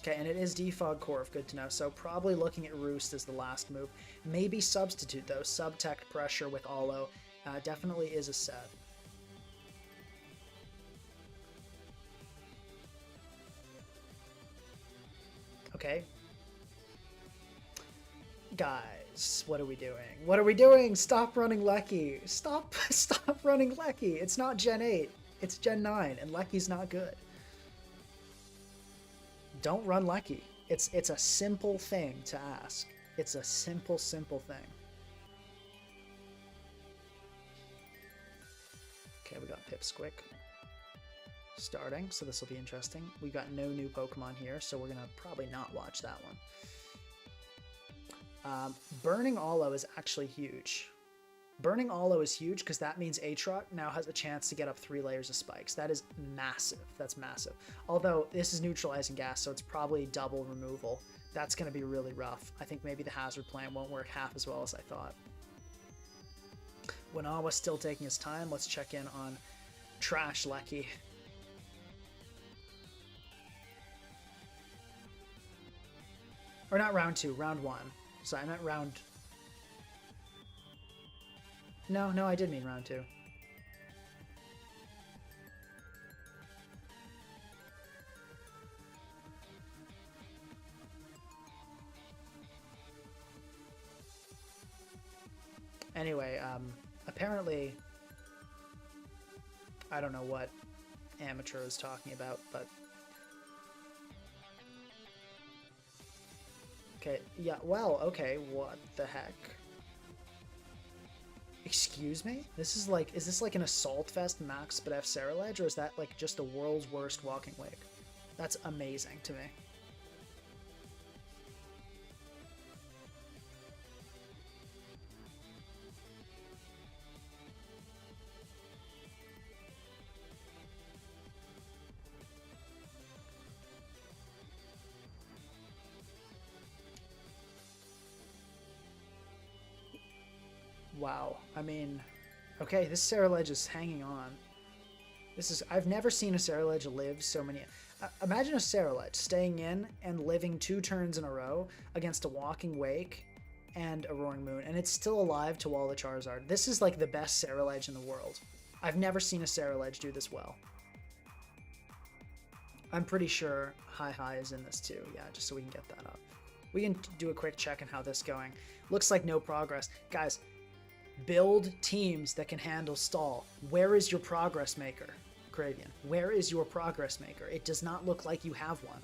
S1: Okay, and it is Defog Corv, good to know. So probably looking at Roost as the last move. Maybe Substitute, though. Subtech Pressure with Olo definitely is a set. Okay. Guys, what are we doing? What are we doing? Stop running Lecky. Stop running Lecky. It's not Gen 8. It's Gen 9, and Lecky's not good. Don't run Lecky. It's a simple thing to ask. It's a simple thing. Okay, we got Pipsqueak starting, so this will be interesting. We got no new Pokemon here, so we're gonna probably not watch that one. Burning Olo is actually huge. Burning Olo is huge because that means Aatrox now has a chance to get up 3 layers of spikes. That is massive. That's massive. Although this is neutralizing gas, so it's probably double removal. That's going to be really rough. I think maybe the Hazard Plant won't work half as well as I thought. Wanawa's still taking his time. Let's check in on Trash Lecky. Or not round 2, round 1. So I meant round... No, I did mean round 2. Anyway, apparently, I don't know what Amateur is talking about, but... Okay, yeah, well, okay, what the heck? Excuse me? This is like, is this like an Assault Fest Max Spadef Cereledge, or is that like just the world's worst walking wake? That's amazing to me. Wow, I mean, okay, this Cereledge is hanging on. This is, I've never seen a Cereledge live so many... imagine a Cereledge staying in and living 2 turns in a row against a Walking Wake and a Roaring Moon, and it's still alive to all the Charizard. This is like the best Cereledge in the world. I've never seen a Cereledge do this well. I'm pretty sure Hi is in this too, yeah, just so we can get that up. We can do a quick check on how this is going. Looks like no progress. Guys, build teams that can handle stall. Where is your progress maker, Cravian? Where is your progress maker? It does not look like you have one.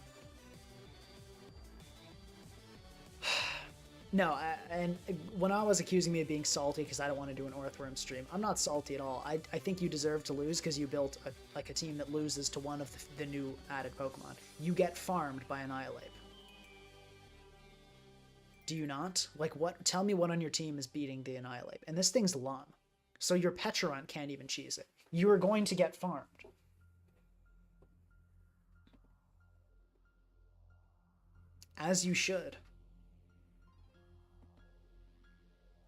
S1: No, and when I was accusing me of being salty because I don't want to do an Earthworm stream, I'm not salty at all. I think you deserve to lose because you built a team that loses to one of the new added Pokemon. You get farmed by Annihilape. Do you not? Like, what? Tell me what on your team is beating the Annihilape. And this thing's Lum. So your Pecharunt can't even cheese it. You are going to get farmed. As you should.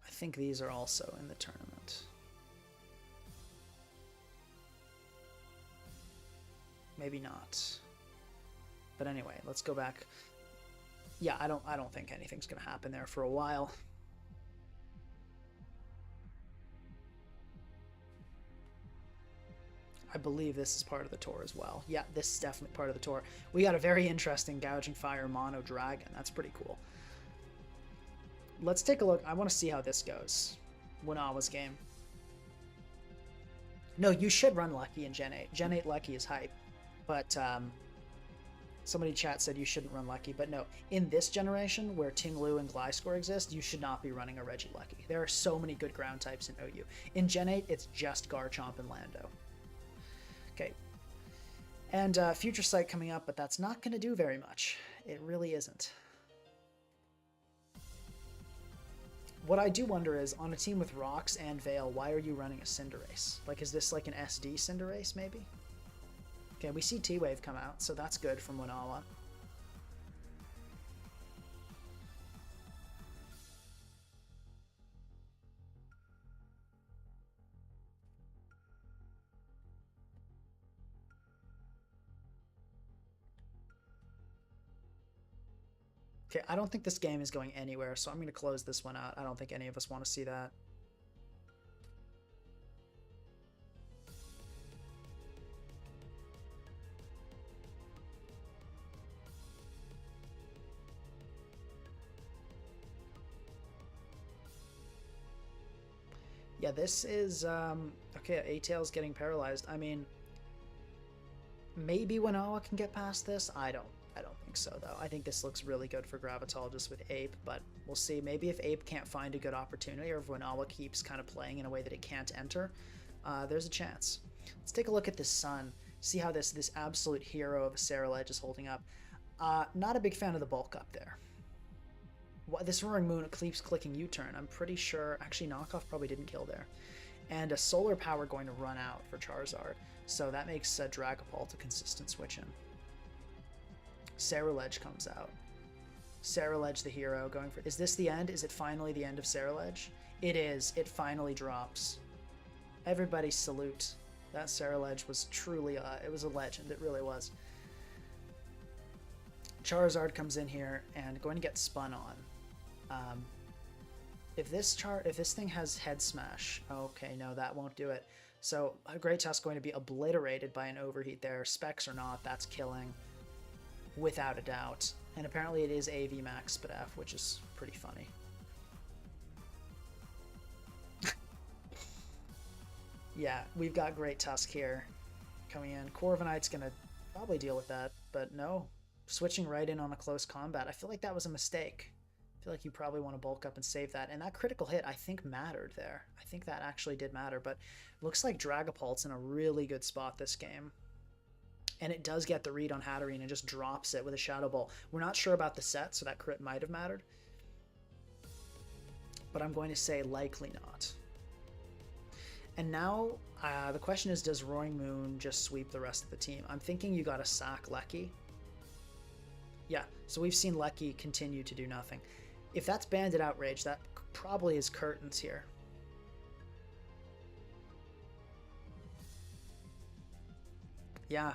S1: I think these are also in the tournament. Maybe not. But anyway, let's go back. Yeah, I don't think anything's going to happen there for a while. I believe this is part of the tour as well. Yeah, this is definitely part of the tour. We got a very interesting Gouging Fire Mono Dragon. That's pretty cool. Let's take a look. I want to see how this goes. Winawa's game. No, you should run Lucky in Gen 8. Gen 8 Lucky is hype. But, somebody in chat said you shouldn't run Lucky, but no. In this generation, where Tinglu and Gliscor exist, you should not be running a Regieleki. There are so many good ground types in OU. In Gen 8, it's just Garchomp and Lando. Okay. And Future Sight coming up, but that's not going to do very much. It really isn't. What I do wonder is, on a team with Rocks and Veil, why are you running a Cinderace? Like, is this like an SD Cinderace, maybe? Okay, we see T-Wave come out, so that's good from Winawa. Okay, I don't think this game is going anywhere, so I'm going to close this one out. I don't think any of us want to see that. Yeah, this is, okay, A-Tail's getting paralyzed. I mean, maybe Winawa can get past this? I don't think so, though. I think this looks really good for Gravital just with Ape, but we'll see. Maybe if Ape can't find a good opportunity, or if Winawa keeps kind of playing in a way that it can't enter, there's a chance. Let's take a look at this Sun, see how this absolute hero of a Cereledge is holding up. Not a big fan of the bulk up there. This Roaring Moon keeps clicking U-turn. I'm pretty sure... Actually, Knockoff probably didn't kill there. And a Solar Power going to run out for Charizard. So that makes Dragapult a consistent switch-in. Cereledge comes out. Cereledge the hero going for... Is this the end? Is it finally the end of Cereledge? It is. It finally drops. Everybody salute. That Sarah Ledge was truly, it was a legend. It really was. Charizard comes in here and going to get spun on. If this thing has Head Smash, okay, no, that won't do it. So a Great Tusk going to be obliterated by an Overheat there. Specs or not, that's killing without a doubt. And apparently it is AV Max Spadef, which is pretty funny. Yeah, we've got Great Tusk here coming in. Corviknight's going to probably deal with that, but no. Switching right in on a close combat. I feel like that was a mistake. I feel like you probably want to bulk up and save that. And that critical hit, I think, mattered there. I think that actually did matter, but looks like Dragapult's in a really good spot this game. And it does get the read on Hatterene and just drops it with a Shadow Ball. We're not sure about the set, so that crit might have mattered. But I'm going to say likely not. And now the question is, does Roaring Moon just sweep the rest of the team? I'm thinking you got to sack Lecky. Yeah, so we've seen Lecky continue to do nothing. If that's Banded Outrage, that probably is curtains here. Yeah,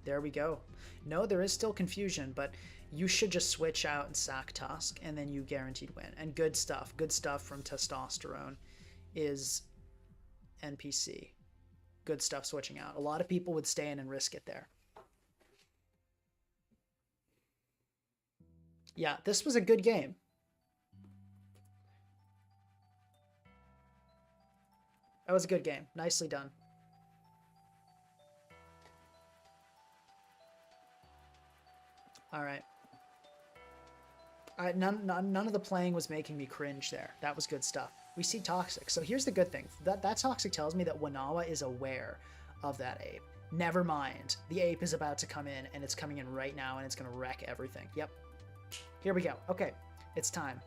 S1: there we go. No, there is still confusion, but you should just switch out and sack Tusk, and then you guaranteed win. And good stuff from Testosterone is NPC. Good stuff switching out. A lot of people would stay in and risk it there. Yeah, this was a good game. That was a good game. Nicely done. All right. None of the playing was making me cringe there. That was good stuff. We see Toxic. So here's the good thing. That Toxic tells me that Wanawa is aware of that ape. Never mind. The ape is about to come in, and it's coming in right now, and it's going to wreck everything. Yep. Here we go. Okay. It's time.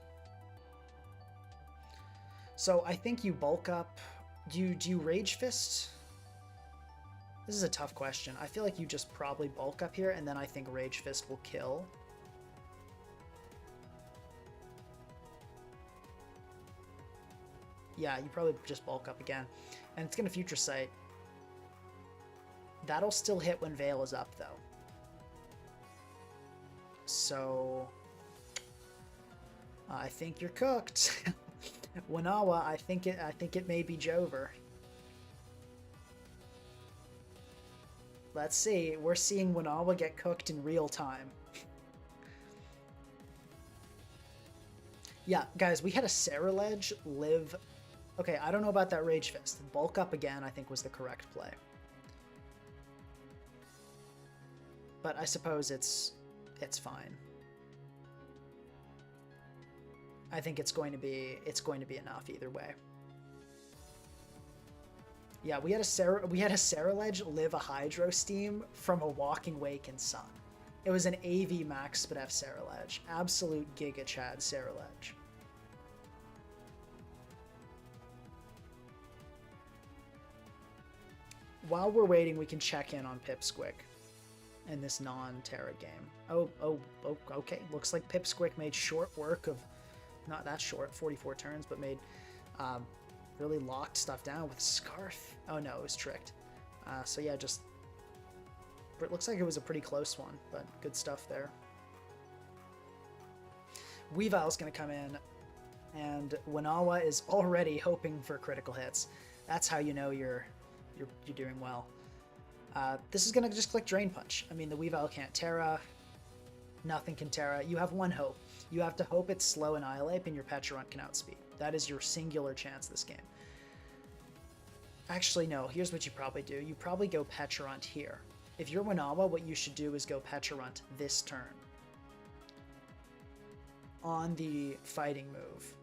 S1: So I think you bulk up. Do you Rage Fist? This is a tough question. I feel like you just probably bulk up here, and then I think Rage Fist will kill. Yeah, you probably just bulk up again. And it's going to Future Sight. That'll still hit when Veil is up, though. So I think you're cooked. Wanawa, I think it may be Jover. Let's see. We're seeing Wanawa get cooked in real time. Yeah, guys, we had a Ceruledge live. Okay, I don't know about that Rage Fist. Bulk up again, I think, was the correct play. But I suppose it's fine. I think it's going to be enough either way. Yeah, we had a Ceruledge live a Hydro Steam from a Walking Wake in Sun. It was an AV Max Spadef Ceruledge. Absolute Giga Chad Ceruledge. While we're waiting, we can check in on Pipsqueak in this non-Tera game. Oh, okay. Looks like Pipsqueak made short work of, not that short, 44 turns, but made really locked stuff down with Scarf. Oh no, it was tricked. So yeah, just, it looks like it was a pretty close one, but good stuff there. Weavile's going to come in, and Wanawa is already hoping for critical hits. That's how you know you're doing well. This is going to just click Drain Punch. I mean, the Weavile can't Tera. Nothing can Tera. You have one hope. You have to hope it's slow Annihilape and your Pecharunt can outspeed. That is your singular chance this game. Actually, no. Here's what you probably do. You probably go Pecharunt here. If you're Wanawa, what you should do is go Pecharunt this turn on the fighting move.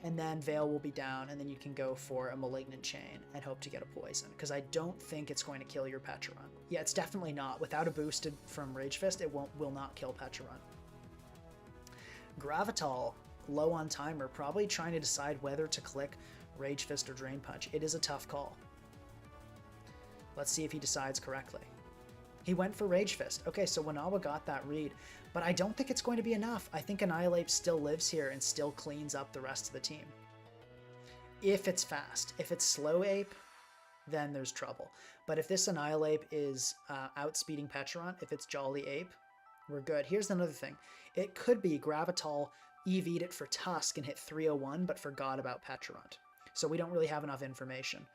S1: And then Veil will be down, and then you can go for a Malignant Chain and hope to get a Poison, because I don't think it's going to kill your Pecharunt. Yeah, it's definitely not. Without a boosted from Rage Fist, it will not kill Pecharunt. Gravital, low on timer, probably trying to decide whether to click Rage Fist or Drain Punch. It is a tough call. Let's see if he decides correctly. He went for Rage Fist. Okay, so Wanawa got that read, but I don't think it's going to be enough. I think Annihilape still lives here and still cleans up the rest of the team. If it's fast. If it's slow Ape, then there's trouble. But if this Annihilape is outspeeding Pecharunt, if it's Jolly Ape, we're good. Here's another thing. It could be Gravital EV'd it for Tusk and hit 301, but forgot about Pecharunt. So we don't really have enough information.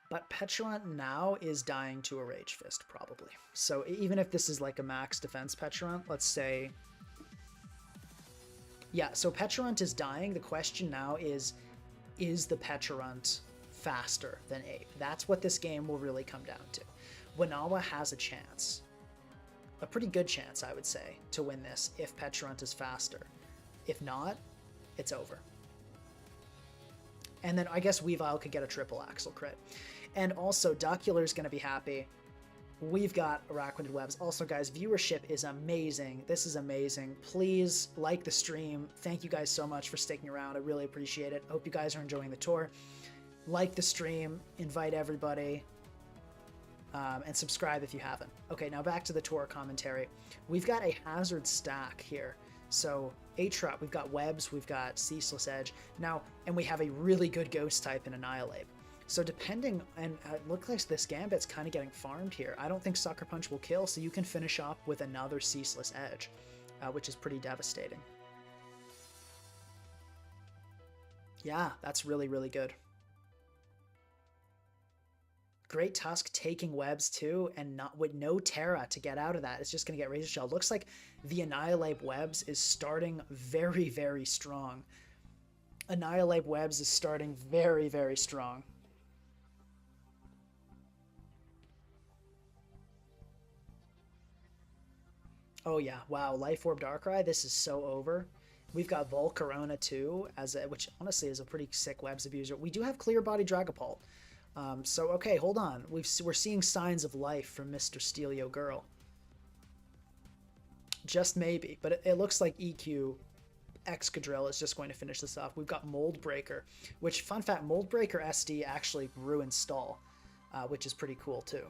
S1: But Pecharunt now is dying to a Rage Fist, probably. So even if this is like a max defense Pecharunt, let's say... Yeah, so Pecharunt is dying. The question now is the Pecharunt faster than Ape? That's what this game will really come down to. Winawa has a chance. A pretty good chance, I would say, to win this if Pecharunt is faster. If not, it's over. And then I guess Weavile could get a triple axle crit. And also, Duckular's going to be happy. We've got Araquanid Webs. Also, guys, viewership is amazing. This is amazing. Please like the stream. Thank you guys so much for sticking around. I really appreciate it. Hope you guys are enjoying the tour. Like the stream. Invite everybody. And subscribe if you haven't. Okay, now back to the tour commentary. We've got a hazard stack here. So, Aatrop, we've got Webs, we've got Ceaseless Edge. Now, and we have a really good Ghost type in Annihilape. So depending, and it looks like this Gambit's kind of getting farmed here. I don't think Sucker Punch will kill, so you can finish off with another Ceaseless Edge, which is pretty devastating. Yeah, that's really, really good. Great Tusk taking Webs too, and not with no Tera to get out of that. It's just going to get Razor Shell. Looks like the Annihilape Webs is starting very, very strong. Annihilape Webs is starting very, very strong. Oh yeah, wow, Life Orb Darkrai, this is so over. We've got Volcarona too, which honestly is a pretty sick Webs abuser. We do have Clear Body Dragapult. So, okay, hold on. We're seeing signs of life from Mr. Steelio Girl. Just maybe, but it looks like EQ Excadrill is just going to finish this off. We've got Mold Breaker, which, fun fact, Mold Breaker SD actually ruins Stall, which is pretty cool too.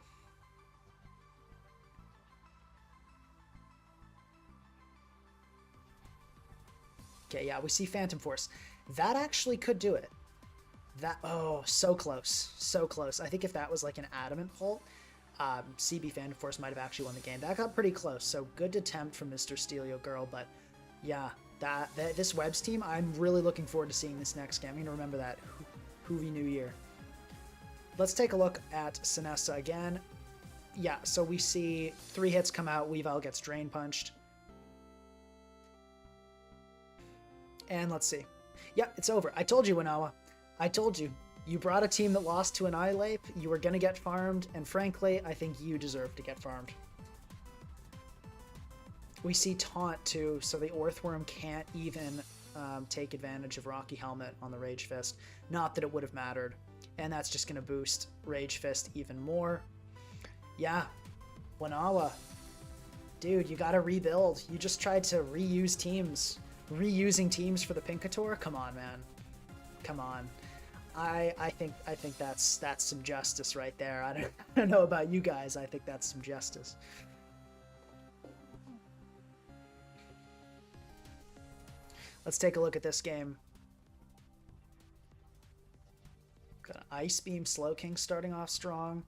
S1: Okay, yeah, we see Phantom Force. That actually could do it. That, oh, so close. So close. I think if that was like an Adamant pull, CB Phantom Force might have actually won the game. That got pretty close, so good attempt from Mr. Steelio Girl, but yeah, this Webs team, I'm really looking forward to seeing this next game. I'm going to remember that. Hoovy New Year. Let's take a look at Sinessa again. Yeah, so we see 3 hits come out, Weavile gets Drain Punched. And let's see. Yeah, it's over. I told you, Winawa. I told you. You brought a team that lost to Annihilape, you were going to get farmed, and frankly, I think you deserve to get farmed. We see Taunt too, so the Orthworm can't even take advantage of Rocky Helmet on the Rage Fist. Not that it would have mattered. And that's just going to boost Rage Fist even more. Yeah, Winawa. Dude, you got to rebuild. You just tried to reuse teams. Reusing teams for the Pinkator? Come on, man. Come on. I think that's some justice right there. I don't know about you guys. I think that's some justice. Let's take a look at this game. Got an Ice Beam Slowking starting off strong.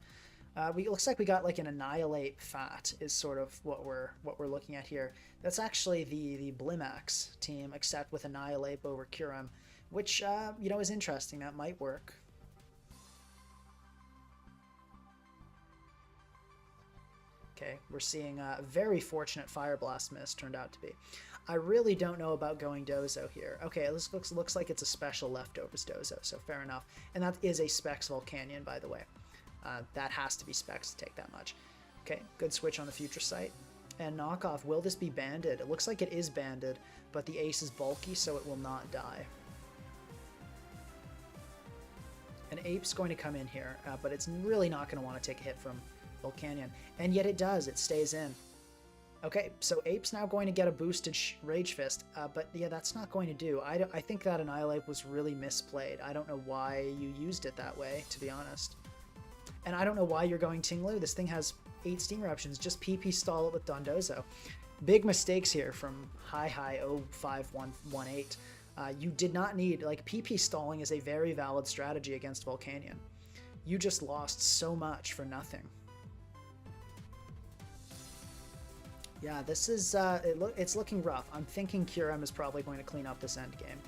S1: Looks like we got like an Annihilape Fat is sort of what we're looking at here. That's actually the Blimax team, except with Annihilape over Kyurem, which you know, is interesting. That might work. Okay, we're seeing a very fortunate Fire Blast miss turned out to be. I really don't know about going Dozo here. Okay, this looks like it's a special leftovers Dozo, so fair enough. And that is a Specs Volcanion, by the way. That has to be Specs to take that much. Okay, good switch on the Future Sight. And Knockoff, will this be banded? It looks like it is banded, but the Ace is bulky, so it will not die. An Ape's going to come in here, but it's really not going to want to take a hit from Volcanion. And yet it does, it stays in. Okay, so Ape's now going to get a boosted Rage Fist, but yeah, that's not going to do. I think that Annihilape was really misplayed. I don't know why you used it that way, to be honest. And I don't know why you're going Tinglu. This thing has 8 Steam Eruptions. Just PP stall it with Dondozo. Big mistakes here from Hi-Hi 05118. You did not need, like, PP stalling is a very valid strategy against Volcanion. You just lost so much for nothing. Yeah, this is, it's looking rough. I'm thinking Kyurem is probably going to clean up this end game.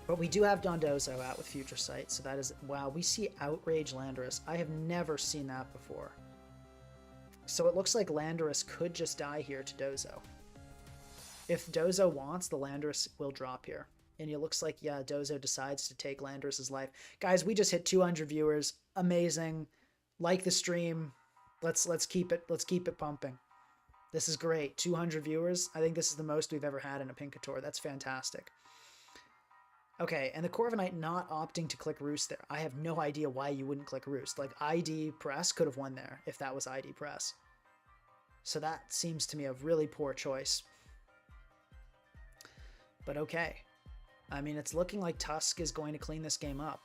S1: But we do have Dondozo out with Future Sight, so that is... Wow, we see Outrage Landorus. I have never seen that before. So it looks like Landorus could just die here to Dozo. If Dozo wants, the Landorus will drop here. And it looks like, yeah, Dozo decides to take Landorus's life. Guys, we just hit 200 viewers. Amazing. Like the stream. Let's keep it pumping. This is great. 200 viewers. I think this is the most we've ever had in a Pinkator. That's fantastic. Okay, and the Corviknight not opting to click Roost there. I have no idea why you wouldn't click Roost. Like, ID Press could have won there if that was ID Press. So that seems to me a really poor choice. But okay. I mean, it's looking like Tusk is going to clean this game up.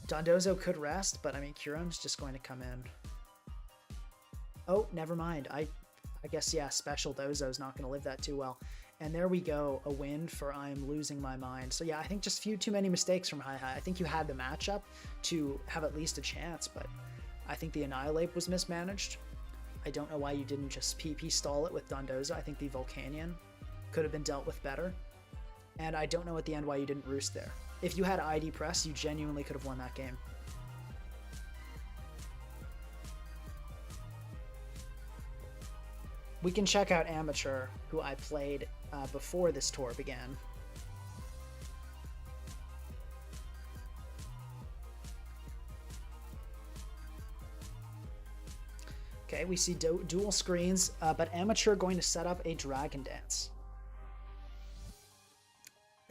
S1: Dondozo could rest, but I mean, Kyurem's just going to come in. Oh, never mind. I guess, yeah, Special Dozo's not going to live that too well. And there we go, a win for I'm Losing My Mind. So yeah, I think just a few too many mistakes from Hi. I think you had the matchup to have at least a chance, but I think the Annihilape was mismanaged. I don't know why you didn't just PP stall it with Dondozo. I think the Volcanion could have been dealt with better. And I don't know at the end why you didn't Roost there. If you had ID Press, you genuinely could have won that game. We can check out Amateur, who I played before this tour began. Okay, we see dual screens, but Amateur going to set up a Dragon Dance.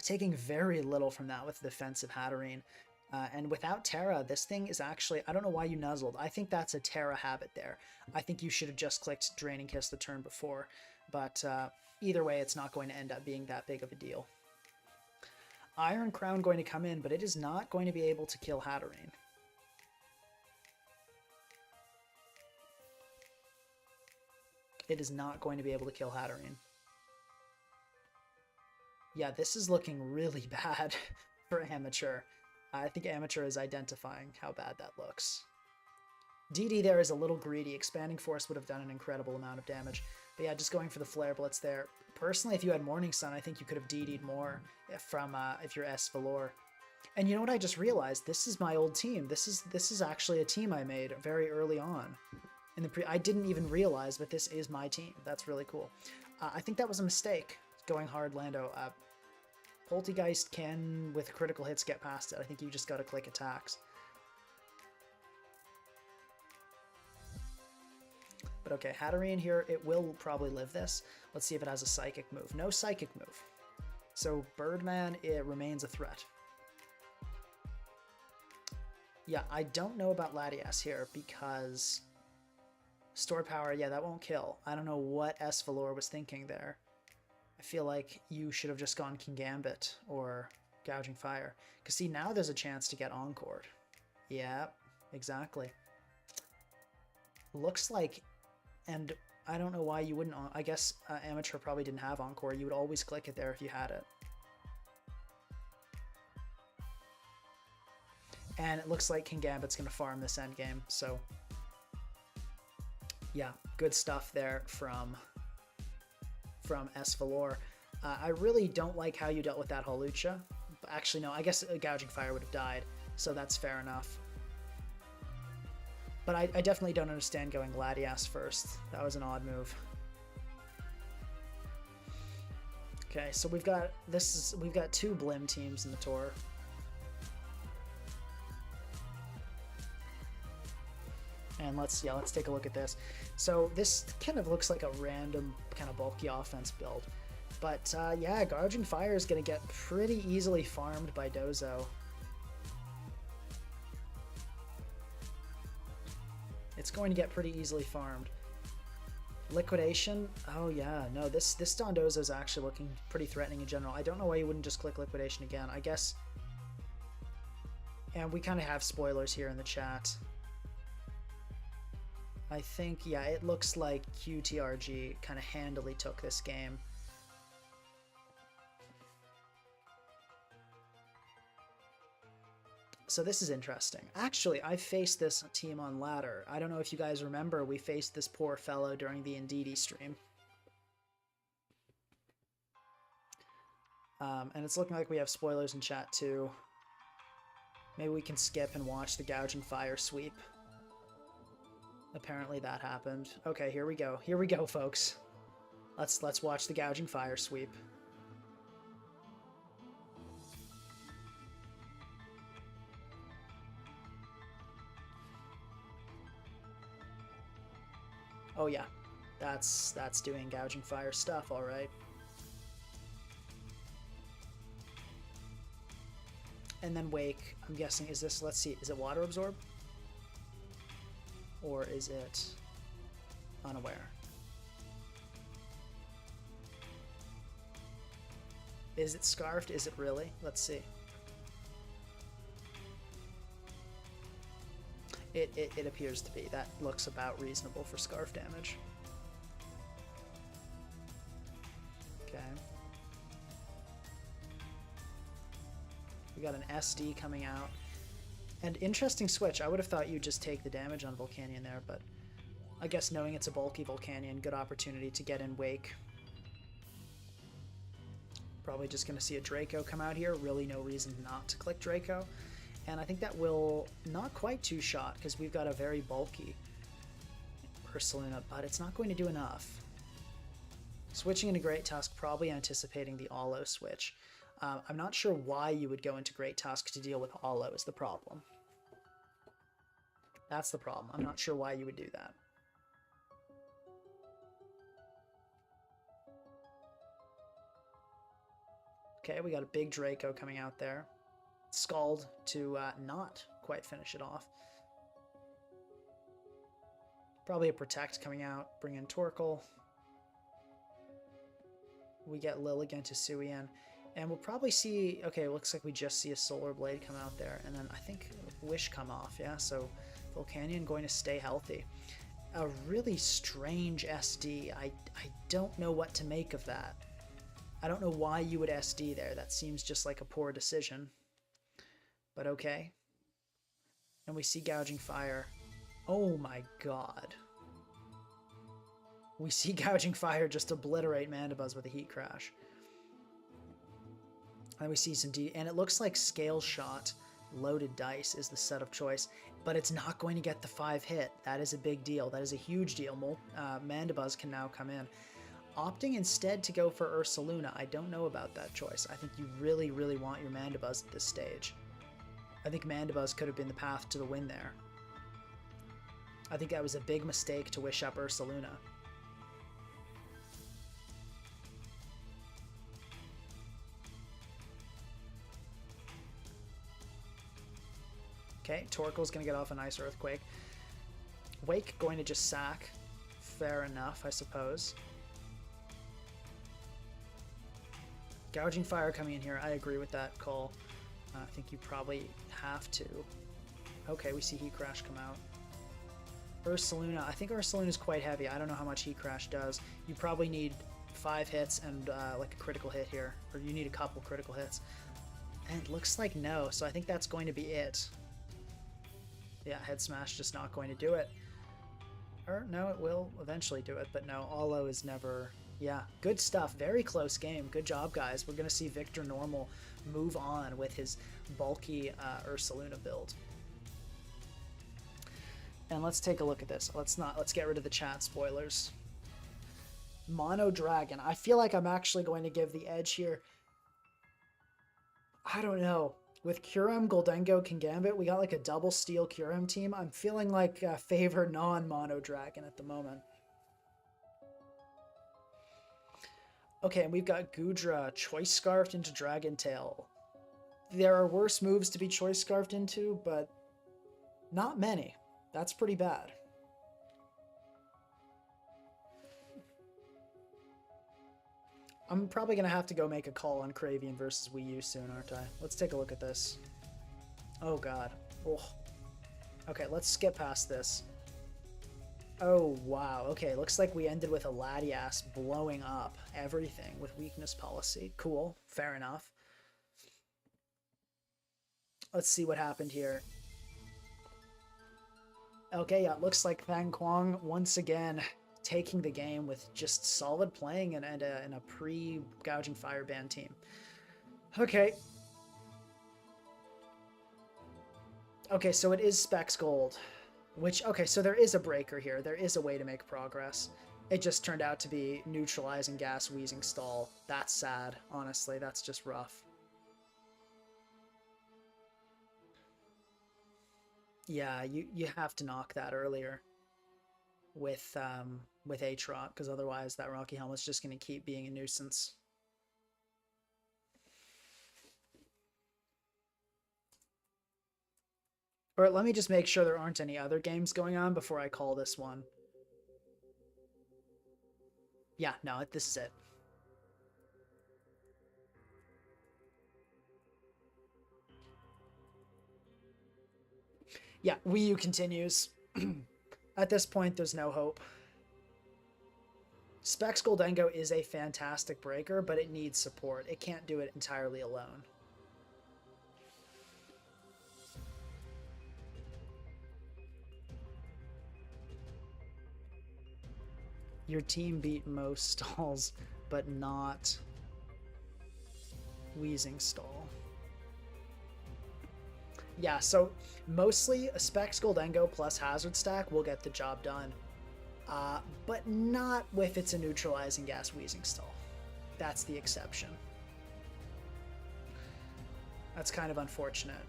S1: Taking very little from that with defensive Hatterene. And without Tera, this thing is actually... I don't know why you nuzzled. I think that's a Tera habit there. I think you should have just clicked Draining Kiss the turn before. But either way, it's not going to end up being that big of a deal. Iron Crown going to come in, but it is not going to be able to kill Hatterene. It is not going to be able to kill Hatterene. Yeah, this is looking really bad for Amateur. I think Amateur is identifying how bad that looks. DD there is a little greedy. Expanding Force would have done an incredible amount of damage. But yeah, just going for the Flare Blitz there. Personally, if you had Morning Sun, I think you could have DD'd more if you're S Valor. And you know what I just realized? This is my old team. This is actually a team I made very early on. I didn't even realize, but this is my team. That's really cool. I think that was a mistake, going hard Lando. Poltegeist can, with critical hits, get past it. I think you just got to click attacks. But okay, Hatterene here, it will probably live this. Let's see if it has a Psychic move. No Psychic move. So Birdman, it remains a threat. Yeah, I don't know about Latias here because Store Power, yeah, that won't kill. I don't know what S Valor was thinking there. I feel like you should have just gone King Gambit or Gouging Fire. Because see, now there's a chance to get Encored. Yeah, exactly. Looks like, and I don't know why you wouldn't, I guess Amateur probably didn't have Encore. You would always click it there if you had it. And it looks like King Gambit's going to farm this endgame, so yeah, good stuff there from S Valor. I really don't like how you dealt with that Hawlucha. Actually, no, I guess a Gouging Fire would have died, so that's fair enough. But I definitely don't understand going Latias first. That was an odd move. Okay, so we've got two Blim teams in the tour. And let's take a look at this. So this kind of looks like a random kind of bulky offense build. But yeah, Gouging Fire is going to get pretty easily farmed by Dozo. It's going to get pretty easily farmed. Liquidation, oh yeah, no, this Dondozo is actually looking pretty threatening in general. I don't know why you wouldn't just click Liquidation again, I guess. And we kind of have spoilers here in the chat. I think, yeah, it looks like QTRG kind of handily took this game. So this is interesting. Actually, I faced this team on ladder. I don't know if you guys remember, we faced this poor fellow during the Indeedee stream. And it's looking like we have spoilers in chat too. Maybe we can skip and watch the gouging fire sweep. Apparently that happened. Okay, here we go. Here we go, folks. Let's watch the gouging fire sweep. Oh yeah, that's doing gouging fire stuff, all right. And then Wake, I'm guessing, is this, let's see, is it water absorb? Or is it unaware? Is it scarfed? Is it really? Let's see. It appears to be. That looks about reasonable for scarf damage. Okay. We got an SD coming out. And interesting switch. I would have thought you'd just take the damage on Volcanion there, but I guess knowing it's a bulky Volcanion, good opportunity to get in Wake. Probably just going to see a Draco come out here. Really no reason not to click Draco. And I think that will not quite two-shot because we've got a very bulky Ursaluna, but it's not going to do enough. Switching into Great Tusk, probably anticipating the Allo switch. I'm not sure why you would go into Great Tusk to deal with Allo is the problem. That's the problem. I'm not sure why you would do that. Okay, we got a big Draco coming out there. Scald to not quite finish it off. Probably a Protect coming out. Bring in Torkoal. We get Lilligant to Suian. And we'll probably see... Okay, it looks like we just see a Solar Blade come out there. And then I think Wish come off, yeah? So Volcanion going to stay healthy. A really strange SD. I don't know what to make of that. I don't know why you would SD there. That seems just like a poor decision. But okay. And we see Gouging Fire. Oh my god. We see Gouging Fire just obliterate Mandibuzz with a Heat Crash. And we see some and it looks like Scale Shot Loaded Dice is the set of choice, but it's not going to get the 5 hit. That is a big deal. That is a huge deal. Mandibuzz can now come in. Opting instead to go for Ursaluna, I don't know about that choice. I think you really, really want your Mandibuzz at this stage. I think Mandibuzz could have been the path to the win there. I think that was a big mistake to wish up Ursaluna. Okay, Torkoal's going to get off an Ice Earthquake. Wake going to just sack. Fair enough, I suppose. Gouging Fire coming in here. I agree with that call. I think you probably have to. Okay, we see Heat Crash come out. Ursaluna. I think Ursaluna is quite heavy. I don't know how much Heat Crash does. You probably need 5 hits and like a critical hit here. Or you need a couple critical hits. And it looks like no, so I think that's going to be it. Yeah, Head Smash just not going to do it. Or no, it will eventually do it, but no, Allo is never... Yeah, good stuff. Very close game. Good job, guys. We're going to see Victor Normal move on with his bulky Ursaluna build. And let's take a look at this. Let's get rid of the chat spoilers. Mono Dragon. I feel like I'm actually going to give the edge here. I don't know. With Kyurem, Goldengo, Kingambit, we got like a double steel Kyurem team. I'm feeling like favor non-Mono Dragon at the moment. Okay, and we've got Goodra Choice Scarfed into Dragon Tail. There are worse moves to be Choice Scarfed into, but not many. That's pretty bad. I'm probably going to have to go make a call on Cravian versus Wii U soon, aren't I? Let's take a look at this. Oh, God. Oh. Okay, let's skip past this. Oh, wow. Okay, looks like we ended with a Latias blowing up everything with weakness policy. Cool. Fair enough. Let's see what happened here. Okay, yeah, it looks like Fang Kuang once again taking the game with just solid playing and a pre-gouging fireband team. Okay. Okay, so it is Specs Gold. Which, okay, so there is a breaker here. There is a way to make progress. It just turned out to be neutralizing gas, wheezing stall. That's sad, honestly. That's just rough. Yeah, you have to knock that earlier with Aatrox, because otherwise that Rocky Helmet's just going to keep being a nuisance. Or let me just make sure there aren't any other games going on before I call this one. Yeah, no, this is it. Yeah, Wii U continues. At this point, there's no hope. Specs Goldengo is a fantastic breaker, but it needs support. It can't do it entirely alone. Your team beat most stalls, but not wheezing stall. Yeah, so mostly a Specs Goldengo plus Hazard Stack will get the job done. But not if it's a neutralizing gas wheezing stall. That's the exception. That's kind of unfortunate.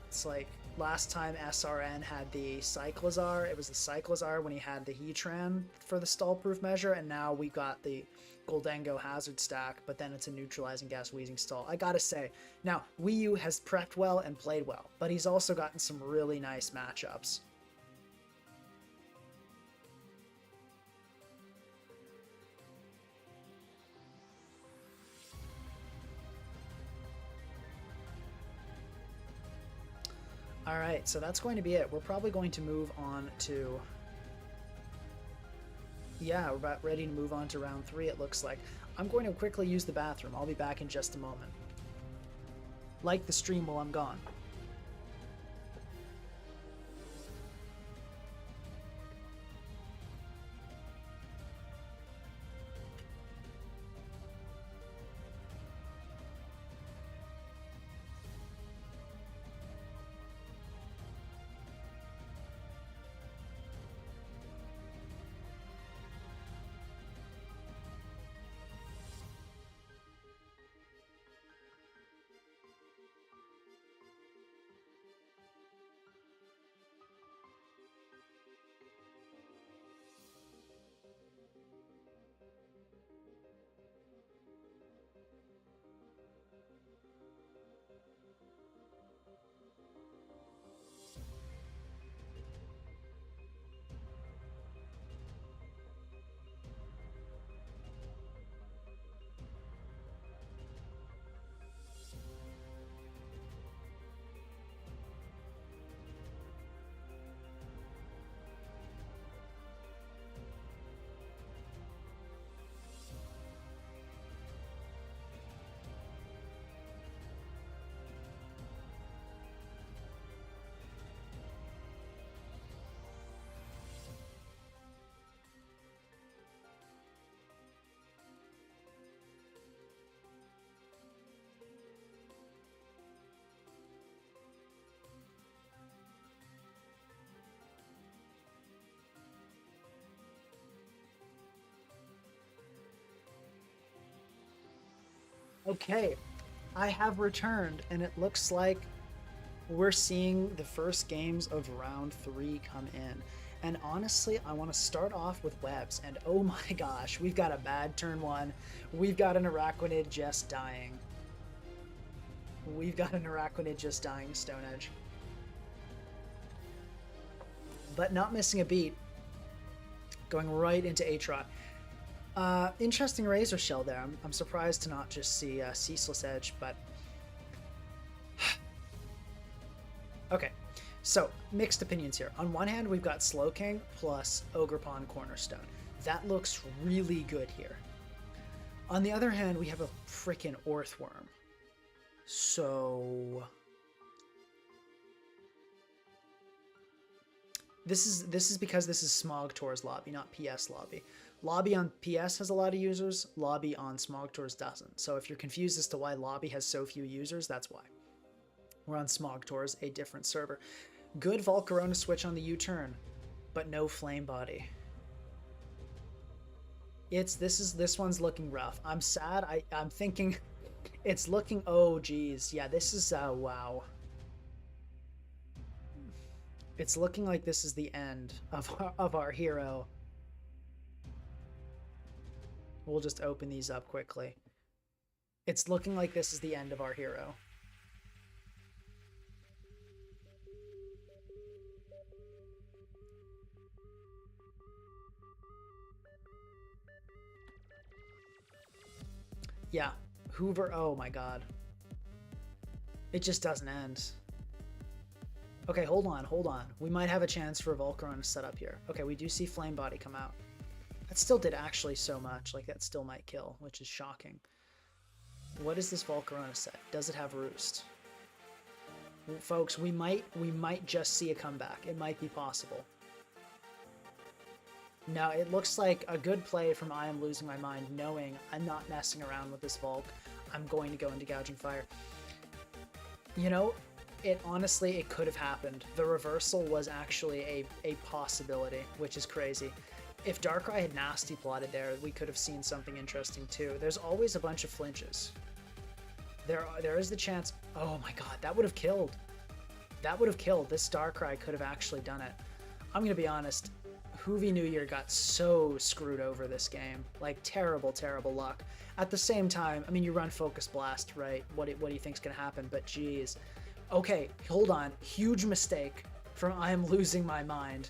S1: It's like last time SRN had the Cyclizar, it was the Cyclizar when he had the Heatran for the stall proof measure, and now we got the Goldengo Hazard Stack, but then it's a neutralizing gas wheezing stall. I gotta say, now Wii U has prepped well and played well, but he's also gotten some really nice matchups. All right, so that's going to be it. We're probably going to move on to... Yeah, we're about ready to move on to round 3, it looks like. I'm going to quickly use the bathroom. I'll be back in just a moment. Like the stream while I'm gone. Okay, I have returned, and it looks like we're seeing the first games of round 3 come in. And honestly, I want to start off with webs, and oh my gosh, we've got a bad turn 1. We've got an Araquanid just dying. We've got an Araquanid just dying, Stone Edge. But not missing a beat. Going right into Aatrox. Interesting Razor Shell there. I'm surprised to not just see Ceaseless Edge, but... Okay, so mixed opinions here. On one hand, we've got Slowking plus Ogerpon Cornerstone. That looks really good here. On the other hand, we have a freaking Orthworm. So... This is because this is Smog Tour's lobby, not PS lobby. Lobby on PS has a lot of users, lobby on Smog Tours doesn't. So if you're confused as to why lobby has so few users, that's why. We're on Smog Tours, a different server. Good Volcarona switch on the U-turn, but no flame body. This one's looking rough. I'm sad. I'm thinking it's looking, oh geez. Yeah, this is wow. It's looking like this is the end of our hero. We'll just open these up quickly. It's looking like this is the end of our hero. Yeah, Hoover, oh my god. It just doesn't end. Okay, hold on. We might have a chance for Volcarona set up here. Okay, we do see Flame Body come out. That still did actually so much. Like, that still might kill, which is shocking. What is this Volcarona set? Does it have Roost? Well, folks, we might just see a comeback. It might be possible. No, it looks like a good play from I Am Losing My Mind, knowing I'm not messing around with this Volk. I'm going to go into Gouging Fire. You know, it honestly, it could have happened. The reversal was actually a possibility, which is crazy. If Darkrai had Nasty plotted there, we could have seen something interesting too. There's always a bunch of flinches. There is the chance. Oh my god, that would have killed. That would have killed. This Darkrai could have actually done it. I'm gonna be honest. Hoovy New Year got so screwed over this game. Like, terrible, terrible luck. At the same time, I mean, you run Focus Blast, right? What do you think's gonna happen? But geez. Okay, hold on. Huge mistake from I Am Losing My Mind.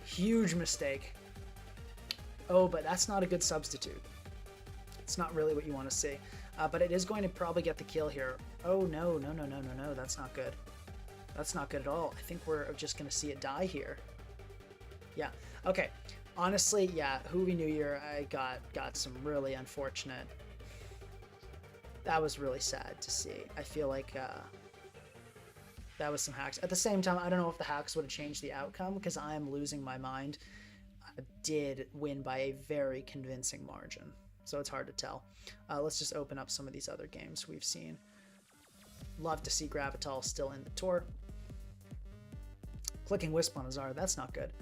S1: Huge mistake. Oh, but that's not a good substitute. It's not really what you want to see. But it is going to probably get the kill here. Oh, no. That's not good. That's not good at all. I think we're just going to see it die here. Yeah. Okay. Honestly, yeah, Hoovy New Year, I got some really unfortunate... That was really sad to see. I feel like that was some hacks. At the same time, I don't know if the hacks would have changed the outcome, because I Am Losing My Mind did win by a very convincing margin. So it's hard to tell. Let's just open up some of these other games we've seen. Love to see Gravital still in the tour. Clicking Wisp on Azar, that's not good.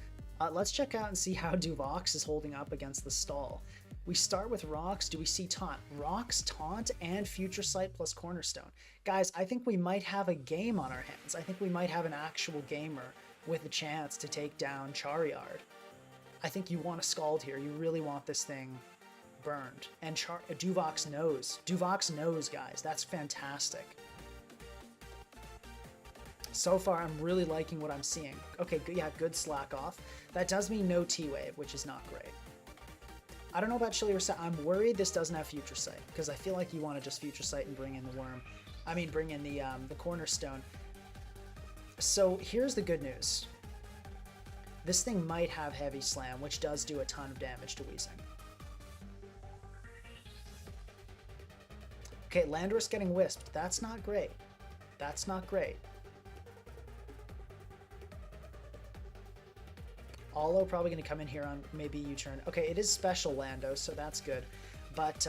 S1: Let's check out and see how Duvox is holding up against the stall. We start with Rocks. Do we see Taunt? Rocks, Taunt, and Future Sight plus Cornerstone. Guys, I think we might have a game on our hands. I think we might have an actual gamer with a chance to take down Charizard. I think you want a Scald here. You really want this thing burned. And Duvox knows. Duvox knows, guys. That's fantastic. So far, I'm really liking what I'm seeing. Okay, yeah, good Slack Off. That does mean no T-Wave, which is not great. I don't know about Chili Reset. I'm worried this doesn't have Future Sight, because I feel like you want to just Future Sight and bring in the Worm. I mean, bring in the Cornerstone. So here's the good news. This thing might have Heavy Slam, which does do a ton of damage to Weezing. Okay, Landorus getting Wisped. That's not great. That's not great. Olo probably going to come in here on maybe U-turn. Okay, it is special Lando, so that's good. But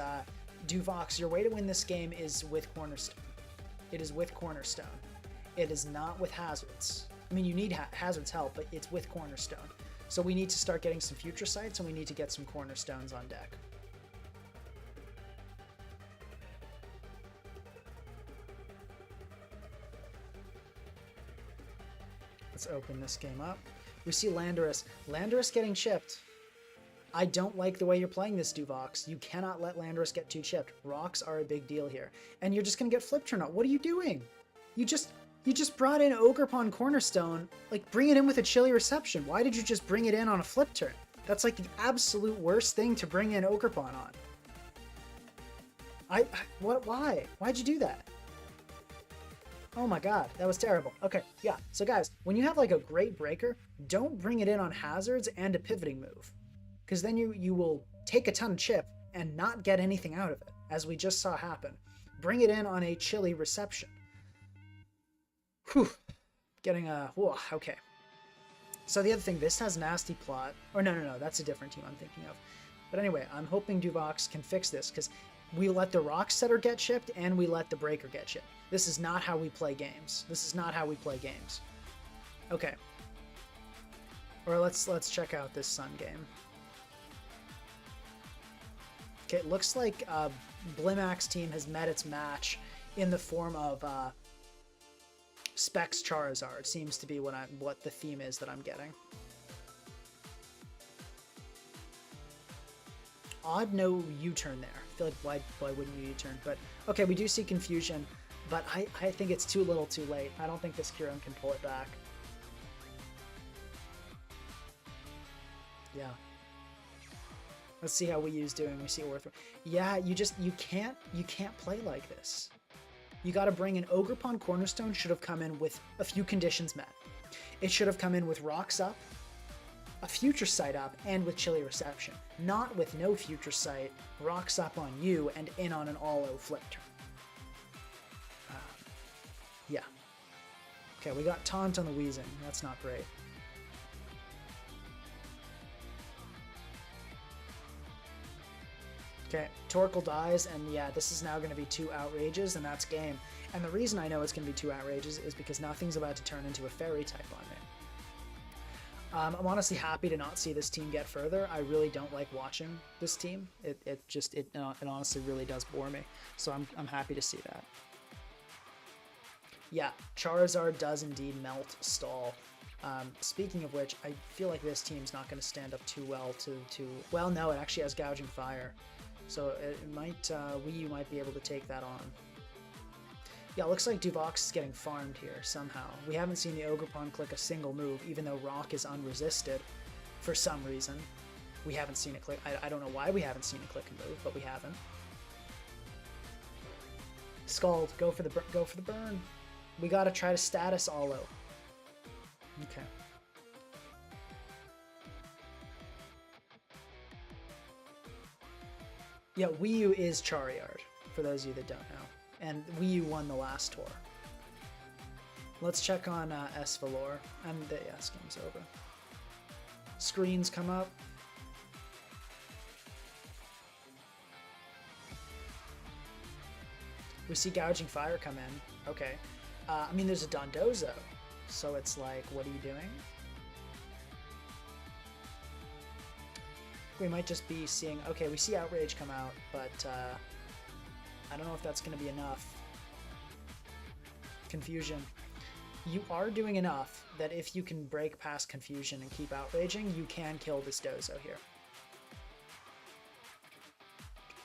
S1: Duvox, your way to win this game is with Cornerstone. It is with Cornerstone. It is not with Hazards. I mean, you need Hazard's help, but it's with Cornerstone. So we need to start getting some Future Sights, and we need to get some Cornerstones on deck. Let's open this game up. We see Landorus. Landorus getting chipped. I don't like the way you're playing this, Duvox. You cannot let Landorus get too chipped. Rocks are a big deal here. And you're just going to get Flip Turn out. What are you doing? You just brought in Ogerpon Cornerstone. Like, bring it in with a Chilly Reception. Why did you just bring it in on a Flip Turn? That's like the absolute worst thing to bring in Ogerpon on. Why? Why'd you do that? Oh my god, that was terrible. Okay, yeah. So guys, when you have like a great breaker, don't bring it in on Hazards and a pivoting move. Because then you will take a ton of chip and not get anything out of it, as we just saw happen. Bring it in on a Chilly Reception. Whew. Getting a... Whoa, okay. So the other thing, this has nasty plot. Or no, that's a different team I'm thinking of. But anyway, I'm hoping Duvox can fix this, because we let the Rock Setter get shipped and we let the Breaker get shipped. This is not how we play games. This is not how we play games. Okay. Or let's check out this Sun game. Okay, it looks like Blimac's team has met its match in the form of Specs Charizard. Seems to be what the theme is that I'm getting. Odd no U-turn there. I feel like why wouldn't you U-turn? But okay, we do see confusion, but I think it's too little too late. I don't think this Kieran can pull it back. Yeah. Let's see how Wii U's doing. We see Orthro. Yeah, you can't play like this. You got to bring in Ogerpon Cornerstone. Should have come in with a few conditions met. It should have come in with Rocks Up, a Future Sight up, and with Chilly Reception. Not with no Future Sight, Rocks Up on you, and in on an all-o flip turn. Yeah. Okay, we got Taunt on the Weezing. That's not great. Okay, Torkoal dies, and yeah, this is now going to be 2 Outrages, and that's game. And the reason I know it's going to be 2 Outrages is because nothing's about to turn into a Fairy type on me. I'm honestly happy to not see this team get further. I really don't like watching this team. It honestly really does bore me. So I'm happy to see that. Yeah, Charizard does indeed melt stall. Speaking of which, I feel like this team's not going to stand up too well to... Well, no, it actually has Gouging Fire. So it might, Wii U might be able to take that on. Yeah, it looks like Duvox is getting farmed here somehow. We haven't seen the Ogerpon click a single move, even though Rock is unresisted for some reason. We haven't seen it click. I don't know why we haven't seen it click a move, but we haven't. Scald, go for the burn. We gotta try to status Allo. Okay. Yeah, Wii U is Charizard, for those of you that don't know. And Wii U won the last tour. Let's check on Esvalor. And yes, game's over. Screens come up. We see Gouging Fire come in. Okay. I mean, there's a Dondozo. So it's like, what are you doing? We might just be seeing... Okay, we see Outrage come out, but I don't know if that's going to be enough. Confusion. You are doing enough that if you can break past Confusion and keep outraging, you can kill this Dozo here.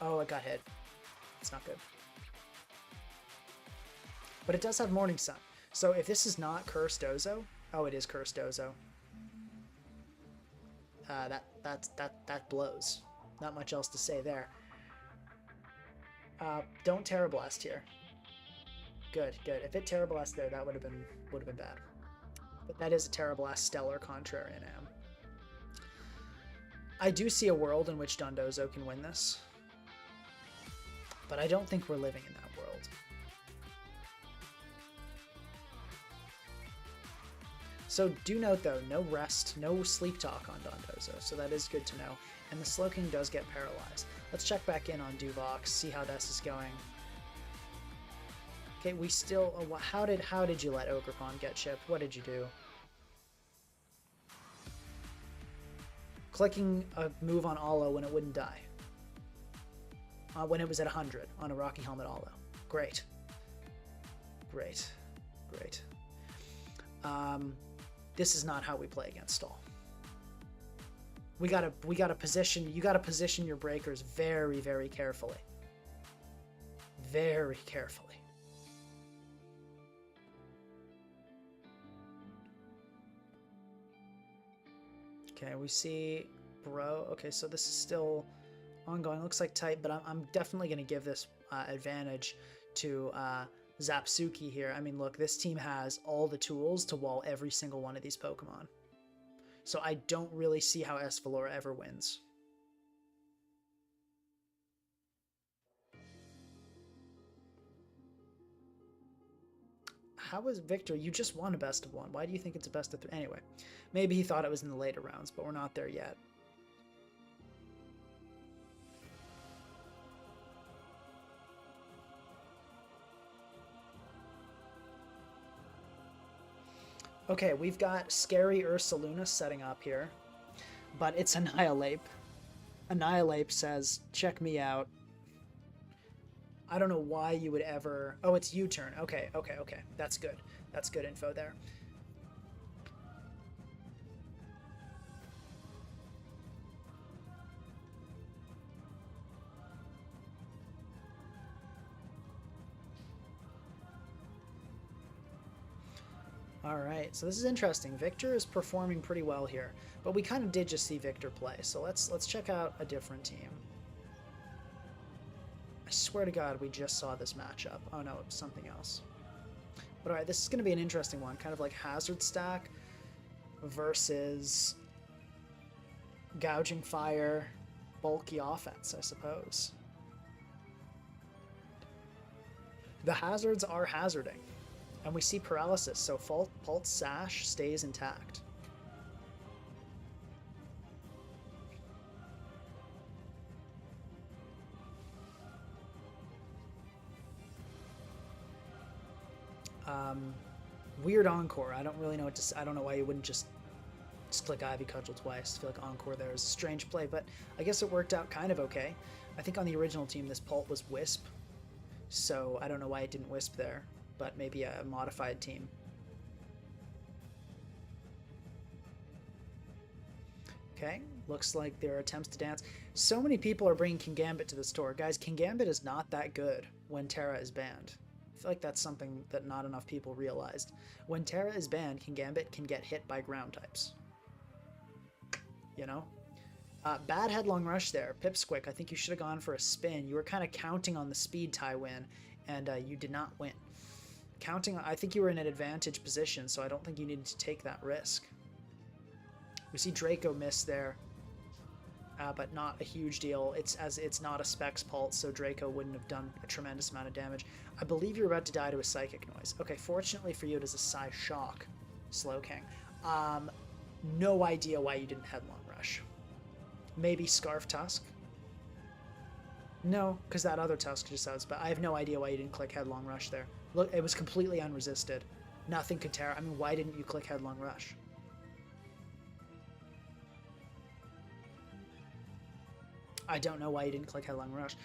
S1: Oh, it got hit. It's not good. But it does have Morning Sun. So if this is not Cursed Dozo... Oh, it is Cursed Dozo. That blows. Not much else to say there. Don't Tera Blast here. Good, good. If it Tera Blast there, that would have been bad. But that is a Tera Blast Stellar Contrarian Am. I do see a world in which Dondozo can win this, but I don't think we're living in that world. So do note though, no rest, no sleep talk on Dondozo, so that is good to know. And the Slowking does get paralyzed. Let's check back in on Duvox, see how this is going. Okay, we still... How did you let Ogerpon get shipped? What did you do? Clicking a move on Allo when it wouldn't die. When it was at 100 on a Rocky Helmet Allo. Great. Great. Great. This is not how we play against Stall. We gotta position... You gotta position your breakers very, very carefully. Very carefully. Okay, we see Bro. Okay, so this is still ongoing. Looks like tight, but I'm definitely going to give this advantage to Zapsuki here. I mean, look, this team has all the tools to wall every single one of these Pokemon. So I don't really see how Esvalor ever wins. how was Victor? You just won a best of 1. Why do you think it's a best of 3? Anyway, maybe he thought it was in the later rounds, but we're not there yet. Okay, we've got Scary Ursaluna setting up here, but it's Annihilape. Annihilape says, check me out. I don't know why you would ever... Oh, it's U-turn. Okay. That's good. That's good info there. Alright, so this is interesting. Victor is performing pretty well here, but we kind of did just see Victor play, so let's check out a different team. I swear to God, we just saw this matchup. Oh no, it was something else. But alright, this is going to be an interesting one, kind of like Hazard Stack versus Gouging Fire, bulky offense, I suppose. The hazards are hazarding. And we see paralysis, so Pulse Sash stays intact. Weird Encore. I don't really know what to say. I don't know why you wouldn't just click Ivy Cudgel twice. I feel like Encore there is a strange play, but I guess it worked out kind of okay. I think on the original team this Pult was Wisp, so I don't know why it didn't Wisp there. But maybe a modified team. Okay, looks like there are attempts to dance. So many people are bringing Kingambit to the store. Guys, Kingambit is not that good when Tera is banned. I feel like that's something that not enough people realized. When Tera is banned, Kingambit can get hit by ground types. You know? Bad Headlong Rush there. Pipsquick, I think you should have gone for a spin. You were kind of counting on the speed tie win, and you did not win. I think you were in an advantage position, so I don't think you needed to take that risk. We see Draco miss there, but not a huge deal. It's not a Specs Pulse, so Draco wouldn't have done a tremendous amount of damage. I believe you're about to die to a Psychic Noise. Okay, fortunately for you, it is a Psy Shock, Slowking. No idea why you didn't Headlong Rush. Maybe Scarf Tusk? No, because that other Tusk just outs, but I have no idea why you didn't click Headlong Rush there. Look, it was completely unresisted. Nothing could tear. I mean, why didn't you click Headlong Rush? I don't know why you didn't click Headlong Rush.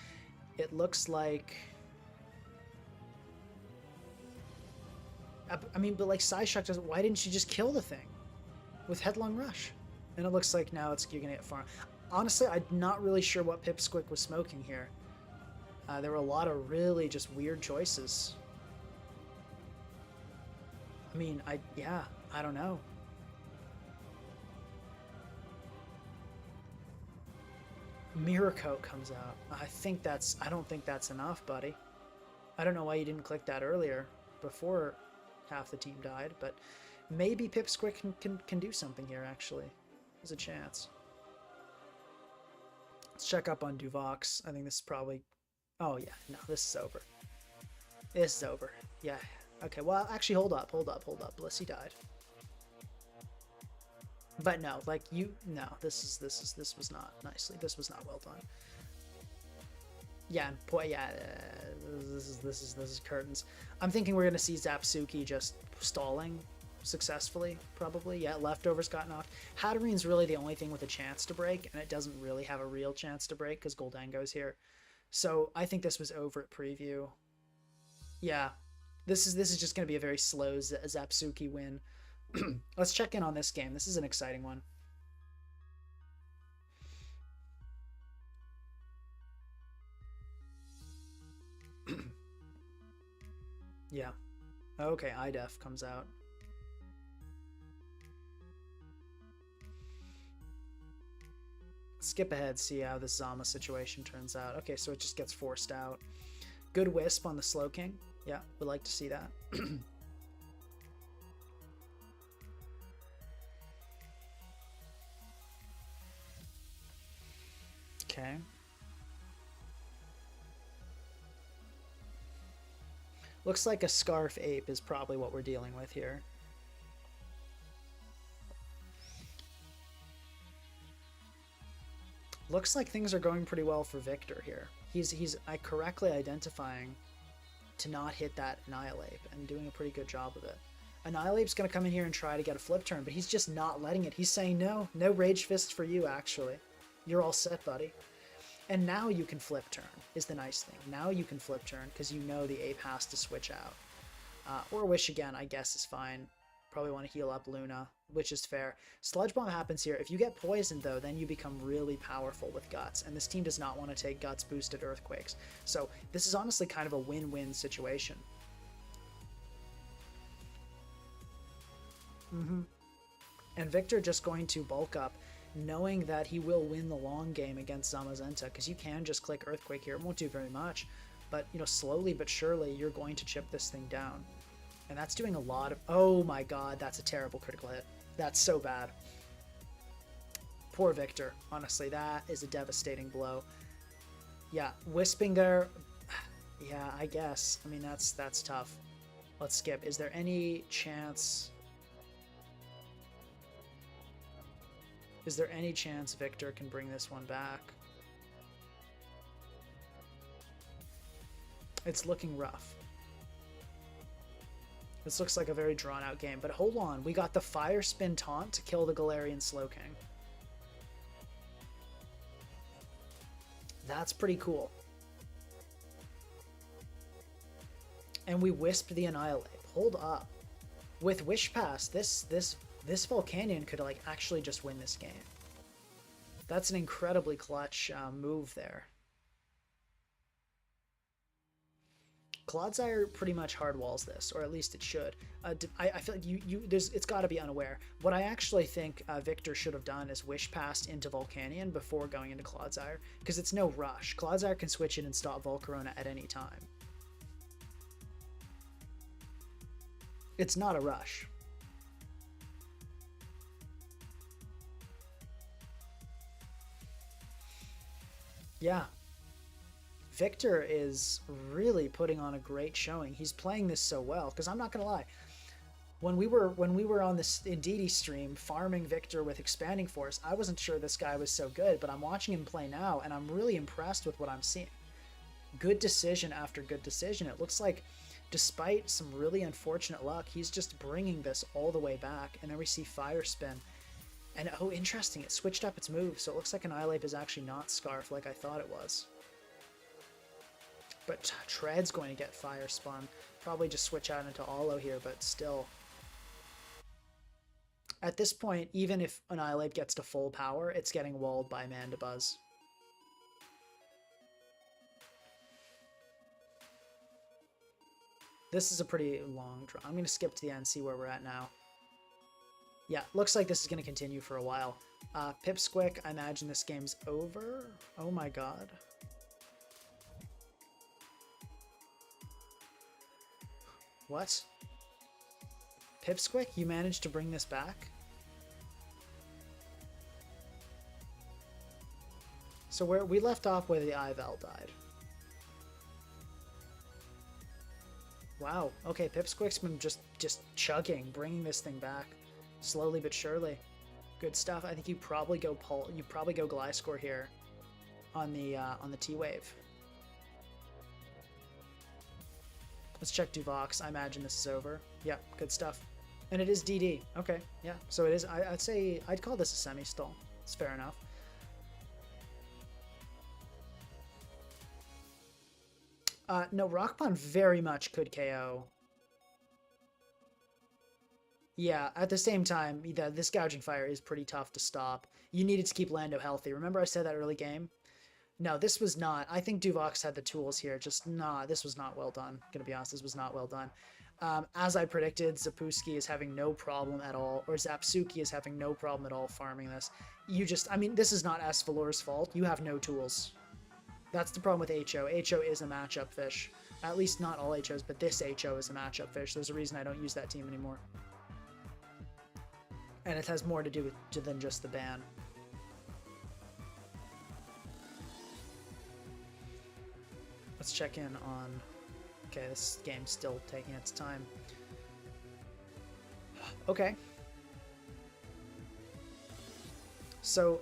S1: It looks like... I mean, but like Psyshock doesn't... Why didn't you just kill the thing with Headlong Rush? And it looks like now you're going to get far. Honestly, I'm not really sure what Pipsquick was smoking here. There were a lot of really just weird choices. I mean, I don't know. Mirror Coat comes out. I don't think that's enough, buddy. I don't know why you didn't click that earlier, before half the team died, but maybe Pipsquick can do something here, actually. There's a chance. Let's check up on Duvox. I think this is probably... Oh, yeah. No, this is over. This is over. Yeah. Okay, well, actually, hold up. Blissey died. But no, like, no, this was not nicely. This was not well done. Yeah, this is curtains. I'm thinking we're gonna see Zapsuki just stalling successfully, probably. Yeah, Leftovers got knocked. Hatterene's really the only thing with a chance to break, and it doesn't really have a real chance to break because Goldango's here. So I think this was over at preview. Yeah, this is just gonna be a very slow Zapsuki win. Let's check in on this game. This is an exciting one. Yeah. Okay, IDEF comes out. Skip ahead, see how this Zama situation turns out. Okay, so it just gets forced out. Good Wisp on the Slowking. Yeah, would like to see that. Okay. Looks like a Scarf Ape is probably what we're dealing with here. Looks like things are going pretty well for Victor here. He's correctly identifying to not hit that Annihilape and doing a pretty good job of it. Annihilape's going to come in here and try to get a flip turn, but he's just not letting it. He's saying, no Rage Fist for you, actually. You're all set, buddy. And now you can flip turn, is the nice thing. Now you can flip turn, because you know the ape has to switch out. Or Wish again, I guess, is fine. Probably want to heal up Luna, which is fair. Sludge Bomb happens here. If you get poisoned, though, then you become really powerful with Guts, and this team does not want to take Guts boosted Earthquakes. So this is honestly kind of a win-win situation. And Victor just going to bulk up, knowing that he will win the long game against Zamazenta, because you can just click Earthquake here. It won't do very much, but, you know, slowly but surely, you're going to chip this thing down. And that's doing a lot of... Oh my god, that's a terrible critical hit. That's so bad. Poor Victor. Honestly, that is a devastating blow. Yeah, Wisping there... Yeah, I guess. I mean, that's tough. Let's skip. Is there any chance... Is there any chance Victor can bring this one back? It's looking rough. This looks like a very drawn-out game, but hold on. We got the Fire Spin Taunt to kill the Galarian Slowking. That's pretty cool. And we Wisp the Annihilape. Hold up. With Wish Pass, this Volcanion could like actually just win this game. That's an incredibly clutch move there. Clodsire pretty much hard walls this, or at least it should. I feel like it's got to be unaware. What I actually think Victor should have done is Wish Passed into Volcanion before going into Clodsire, because it's no rush. Clodsire can switch in and stop Volcarona at any time. It's not a rush. Yeah. Victor is really putting on a great showing. He's playing this so well, because I'm not gonna lie, when we were on this Indeedee stream farming Victor with Expanding Force, I wasn't sure this guy was so good, but I'm watching him play now and I'm really impressed with what I'm seeing. Good decision after good decision. It looks like despite some really unfortunate luck, he's just bringing this all the way back. And then we see Fire Spin. And oh, interesting, it switched up its move, so it looks like Annihilape is actually not Scarf like I thought it was. But Tread's going to get Fire Spun. Probably just switch out into Alo here, but still. At this point, even if Annihilape gets to full power, it's getting walled by Mandibuzz. This is a pretty long draw. I'm going to skip to the end, see where we're at now. Yeah, looks like this is going to continue for a while. Pipsqueak, I imagine this game's over. Oh my god. What? Pipsqueak, you managed to bring this back? So we left off where the Ival died. Wow. Okay, Pipsqueak's been just chugging, bringing this thing back slowly but surely. Good stuff. I think you probably go Gliscor here on the T-Wave. Let's check Duvox. I imagine this is over. Yeah, good stuff. And it is DD. Okay, yeah. So it is. I'd call this a semi-stall. It's fair enough. No, Rock Pond very much could KO. Yeah, at the same time, this Gouging Fire is pretty tough to stop. You needed to keep Lando healthy. Remember I said that early game? No, this was not. I think Duvox had the tools here. This was not well done. Gonna be honest, this was not well done. As I predicted, Zapsuki is having no problem at all, or Zapsuki is having no problem at all farming this. I mean, this is not Esvalor's fault. You have no tools. That's the problem with HO. HO is a matchup fish. At least not all HOs, but this HO is a matchup fish. There's a reason I don't use that team anymore. And it has more to do with than just the ban. Let's check in on... Okay, this game's still taking its time. Okay. So,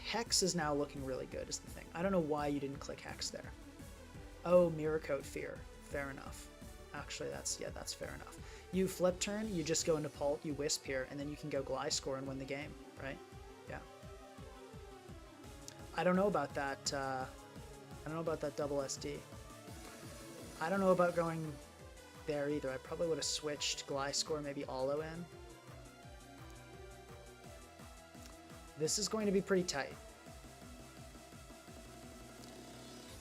S1: Hex is now looking really good is the thing. I don't know why you didn't click Hex there. Oh, Mirror Coat Fear. Fair enough. Actually, that's fair enough. You flip turn, you just go into Pult, you Wisp here, and then you can go Gliscor and win the game, right? Yeah. I don't know about that, I don't know about that double SD. I don't know about going there either. I probably would have switched Gliscor, maybe Olo in. This is going to be pretty tight.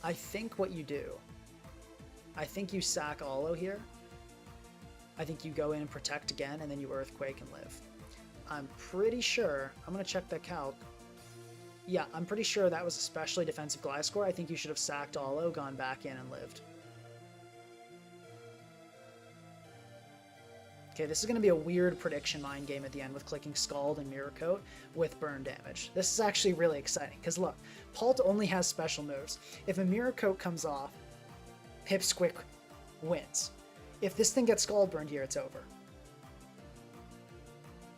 S1: I think what you do, I think you sack Olo here. I think you go in and protect again, and then you Earthquake and live. I'm pretty sure, I'm going to check that calc. Yeah, I'm pretty sure that was especially defensive Gliscor. I think you should have sacked Olo, gone back in, and lived. Okay, this is going to be a weird prediction mind game at the end with clicking Scald and Mirror Coat with burn damage. This is actually really exciting, because look, Pult only has special moves. If a Mirror Coat comes off, Pipsqueak wins. If this thing gets Scald burned here, it's over.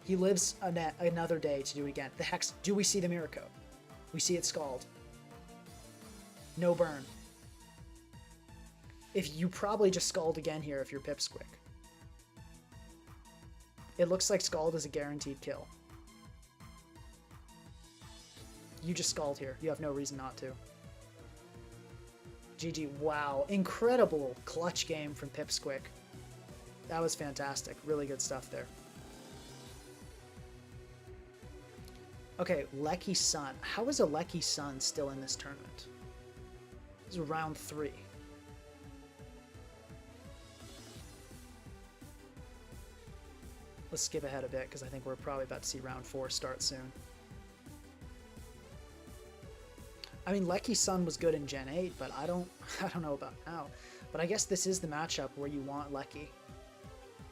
S1: He lives another day to do it again. The Hex, do we see the Mirror Coat? We see it Scald. No burn. If you probably just Scald again here if you're Pipsqueak. It looks like Scald is a guaranteed kill. You just Scald here. You have no reason not to. GG. Wow. Incredible clutch game from Pipsqueak. That was fantastic. Really good stuff there. Okay, Lecky Sun. How is a Lecky Sun still in this tournament? This is round 3. Let's skip ahead a bit because I think we're probably about to see round 4 start soon. I mean, Lecky Sun was good in Gen 8, but I don't know about now. But I guess this is the matchup where you want Lecky.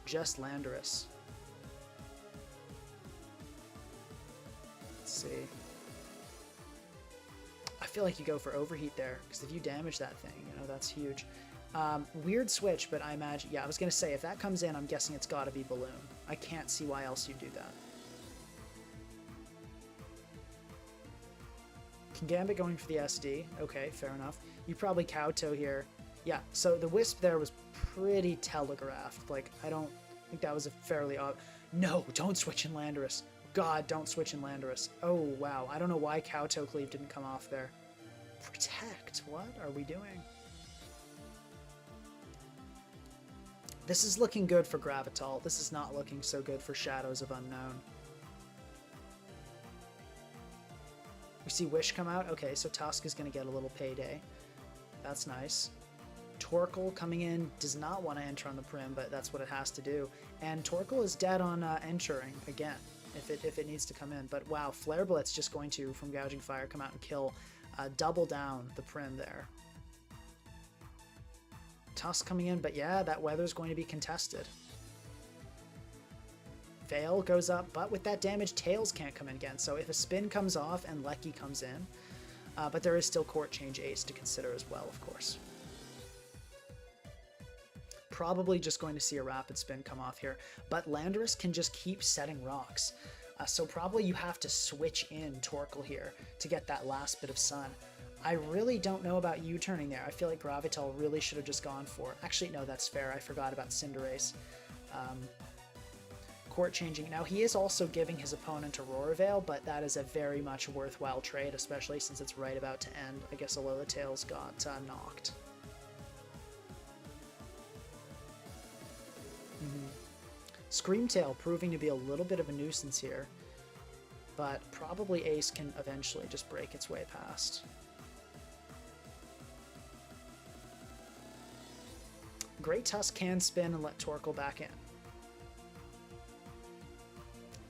S1: Just Landorus. Let's see. I feel like you go for Overheat there, because if you damage that thing, you know, that's huge. Weird switch, but I imagine, yeah, I was going to say, if that comes in, I'm guessing it's got to be Balloon. I can't see why else you'd do that. Gambit going for the SD. Okay, fair enough. You probably Kowtow here. Yeah, so the Wisp there was pretty telegraphed. Like, I don't think that was a fairly odd... No, don't switch in Landorus. God, don't switch in Landorus. Oh, wow. I don't know why Kowtow Cleave didn't come off there. Protect? What are we doing? This is looking good for Gravital. This is not looking so good for Shadows of Unknown. We see Wish come out. Okay, so Tusk is going to get a little payday. That's nice. Torkoal coming in does not want to enter on the Prim, but that's what it has to do. And Torkoal is dead on entering again, if it needs to come in. But wow, Flare Blitz just going to, from Gouging Fire, come out and kill, double down the Prim there. Tusk coming in, but yeah, that weather's going to be contested. Veil goes up, but with that damage, Tails can't come in again. So if a spin comes off and Lecky comes in, but there is still Court Change Ace to consider as well, of course. Probably just going to see a Rapid Spin come off here, but Landorus can just keep setting rocks. So probably you have to switch in Torkoal here to get that last bit of Sun. I really don't know about U-turning there. I feel like Gravital really should have just gone for... Actually, no, that's fair. I forgot about Cinderace. Court changing. Now, he is also giving his opponent Aurora Veil, but that is a very much worthwhile trade, especially since it's right about to end. I guess Alola Tails got knocked. Screamtail proving to be a little bit of a nuisance here, but probably Ace can eventually just break its way past. Great Tusk can spin and let Torkoal back in.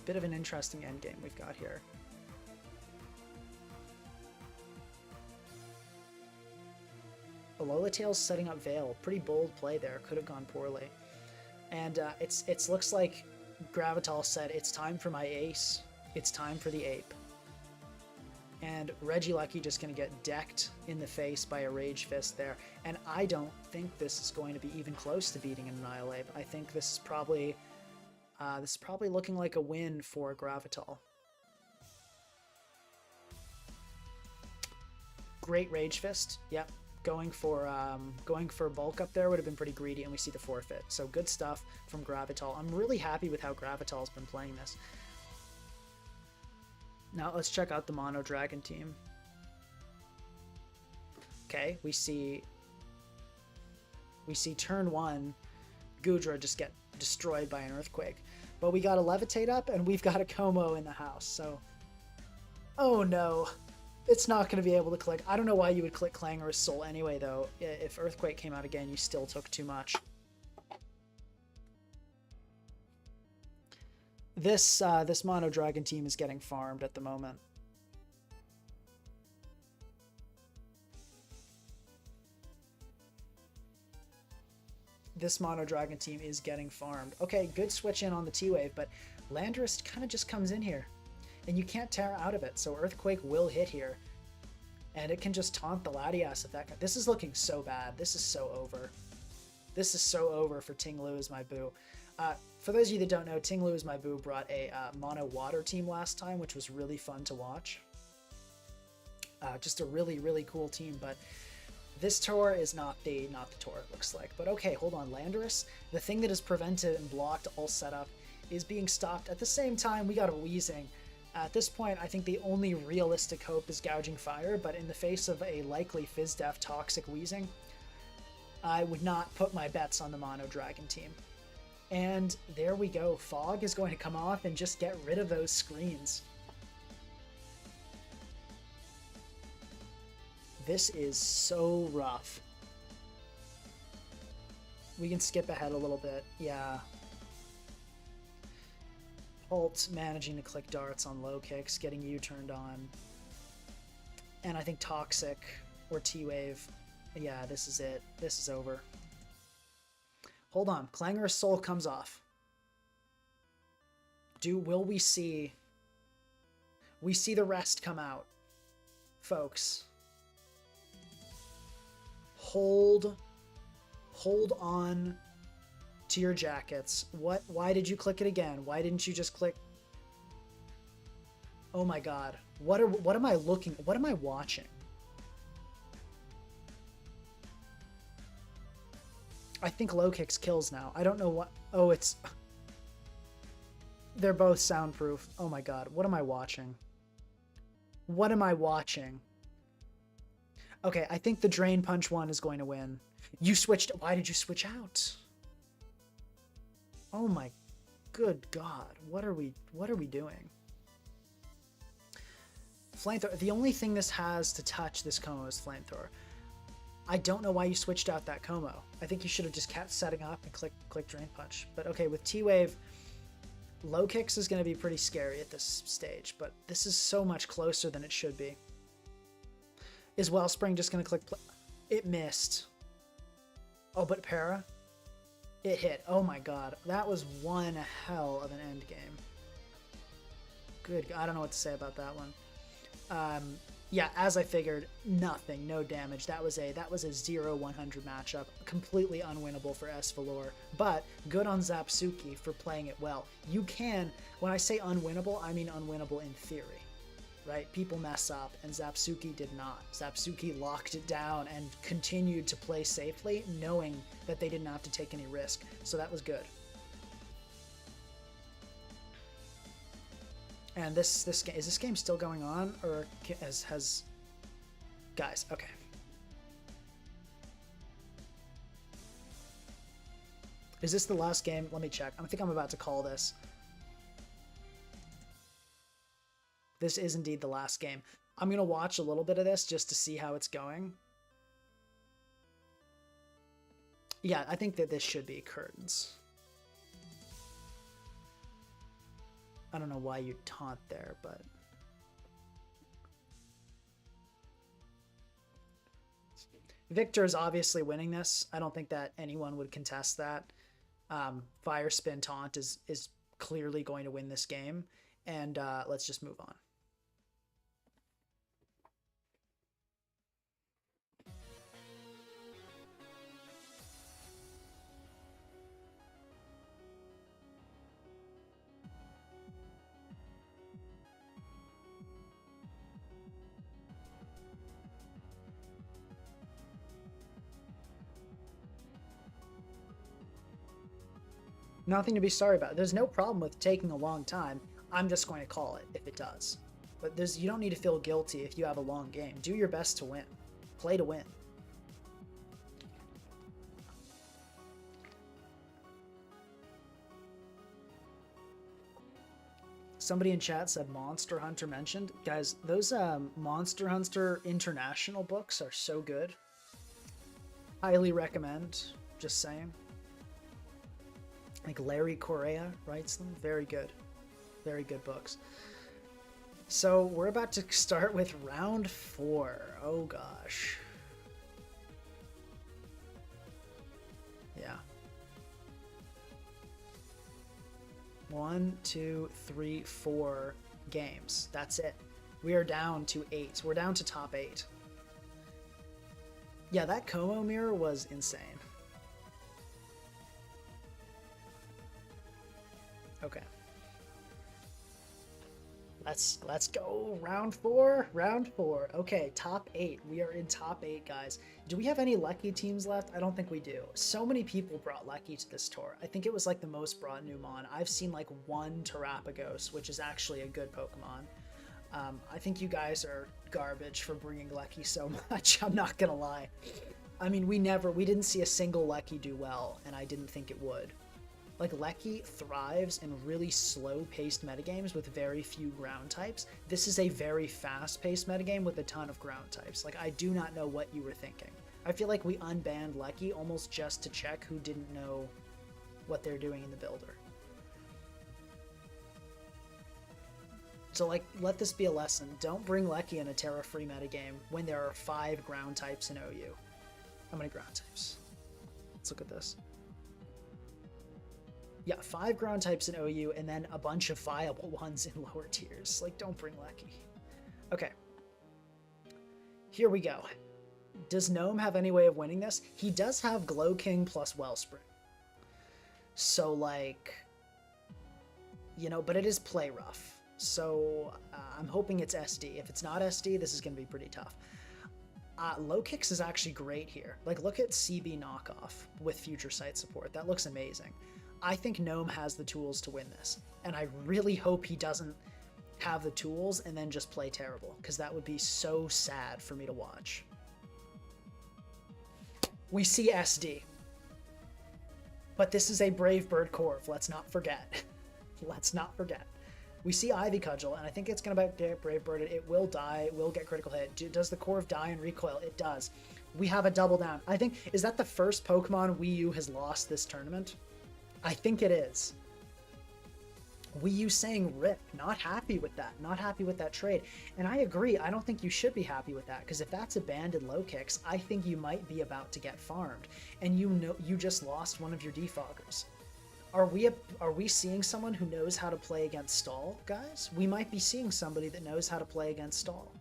S1: Bit of an interesting endgame we've got here. Alola Tails setting up Veil. Pretty bold play there. Could have gone poorly. And it looks like Gravital said, it's time for my ace. It's time for the ape. And Regieleki just going to get decked in the face by a Rage Fist there. And I don't think this is going to be even close to beating an Annihilape. I think this is probably looking like a win for Gravital. Great Rage Fist. Yep. Going for bulk up there would have been pretty greedy, and we see the forfeit. So good stuff from Gravital. I'm really happy with how Gravital's been playing this. Now let's check out the Mono Dragon team. Okay, we see turn 1, Goodra just get destroyed by an Earthquake. But we got a Levitate up, and we've got a Como in the house, so... Oh no! It's not going to be able to click. I don't know why you would click Clangorous Soul anyway, though. If Earthquake came out again, you still took too much. This Mono Dragon team is getting farmed at the moment. This Mono Dragon team is getting farmed. Okay, good switch in on the T-Wave, but Landorus kind of just comes in here. And you can't Tera out of it, so Earthquake will hit here. And it can just taunt the Latias if that can. This is looking so bad. This is so over. This is so over for Ting Lu as my boo. For those of you that don't know, Ting Lu as my boo brought a mono water team last time, which was really fun to watch. Just a really, really cool team, but this tour is not the tour it looks like. But okay, hold on, Landorus. The thing that is prevented and blocked all setup is being stopped. At the same time, we got a Weezing. At this point, I think the only realistic hope is Gouging Fire, but in the face of a likely Fizdef Toxic Weezing, I would not put my bets on the Mono Dragon team. And there we go. Fog is going to come off and just get rid of those screens. This is so rough. We can skip ahead a little bit. Yeah. Holt managing to click darts on low kicks, getting you turned on. And I think Toxic or T-Wave. Yeah, this is it. This is over. Hold on. Clangorous Soul comes off. Will we see... We see the rest come out. Folks. Hold on to your jackets. Why did you click it again? Why didn't you just click? Oh my god. What am I looking? What am I watching? I think low kicks kills now. I don't know what. Oh, it's. They're both soundproof. Oh my god. What am I watching? What am I watching? Okay, I think the Drain Punch one is going to win. You switched. Why did you switch out? Oh my good god. What are we doing? Flamethrower. The only thing this has to touch this Como is Flamethrower. I don't know why you switched out that Como. I think you should have just kept setting up and click Drain Punch. But okay, with T-Wave, low kicks is going to be pretty scary at this stage, but this is so much closer than it should be. Is Wellspring just going to click... It missed. Oh, but Para? It hit. Oh my god. That was one hell of an end game. Good. I don't know what to say about that one. Yeah, as I figured, nothing. No damage. That was a 0-100 matchup. Completely unwinnable for S-Velour. But good on Zapsuki for playing it well. You can... When I say unwinnable, I mean unwinnable in theory. Right? People mess up, and Zapsuki did not. Zapsuki locked it down and continued to play safely, knowing that they didn't have to take any risk. So that was good. And this game, is this game still going on, or has guys? Okay. Is this the last game? Let me check. I think I'm about to call this. This is indeed the last game. I'm going to watch a little bit of this just to see how it's going. Yeah, I think that this should be curtains. I don't know why you taunt there, but... Victor is obviously winning this. I don't think that anyone would contest that. Fire Spin Taunt is clearly going to win this game. And let's just move on. Nothing to be sorry about. There's no problem with taking a long time. I'm just going to call it if it does. But you don't need to feel guilty if you have a long game. Do your best to win. Play to win. Somebody in chat said Monster Hunter mentioned. Guys, those Monster Hunter International books are so good. Highly recommend. Just saying. Like Larry Correa writes them. Very good. Very good books. So we're about to start with round 4. Oh gosh. Yeah. 1, 2, 3, 4 games. That's it. We are down to 8. We're down to top 8. Yeah, that Como mirror was insane. Okay. Let's go. Round 4. Round 4. Okay, top 8. We are in top 8, guys. Do we have any Lucky teams left? I don't think we do. So many people brought Lucky to this tour. I think it was like the most brought new mon. I've seen like 1 Terapagos, which is actually a good Pokemon. I think you guys are garbage for bringing Lucky so much. I'm not gonna lie. I mean, we didn't see a single Lucky do well, and I didn't think it would. Like, Lecky thrives in really slow-paced metagames with very few ground types. This is a very fast-paced metagame with a ton of ground types. Like, I do not know what you were thinking. I feel like we unbanned Lecky almost just to check who didn't know what they're doing in the builder. So, like, let this be a lesson. Don't bring Lecky in a Tera-free metagame when there are 5 ground types in OU. How many ground types? Let's look at this. Yeah, 5 ground types in OU, and then a bunch of viable ones in lower tiers. Like, don't bring Lecky. Okay. Here we go. Does Gnome have any way of winning this? He does have Glow King plus Wellspring. So, like, you know, but it is play rough. So, I'm hoping it's SD. If it's not SD, this is going to be pretty tough. Low Kicks is actually great here. Like, look at CB Knockoff with Future Sight support. That looks amazing. I think Gnome has the tools to win this, and I really hope he doesn't have the tools and then just play terrible, because that would be so sad for me to watch. We see SD. But this is a Brave Bird Corv, let's not forget. Let's not forget. We see Ivy Cudgel, and I think it's going to get Brave Bird. It will die, it will get critical hit. Does the Corv die and recoil? It does. We have a double down. I think, is that the first Pokemon Wii U has lost this tournament? I think it is. Wii U saying rip, not happy with that, not happy with that trade. And I agree, I don't think you should be happy with that, because if that's abandoned Low Kicks, I think you might be about to get farmed, and you know you just lost one of your defoggers. Are we seeing someone who knows how to play against stall, guys? We might be seeing somebody that knows how to play against stall.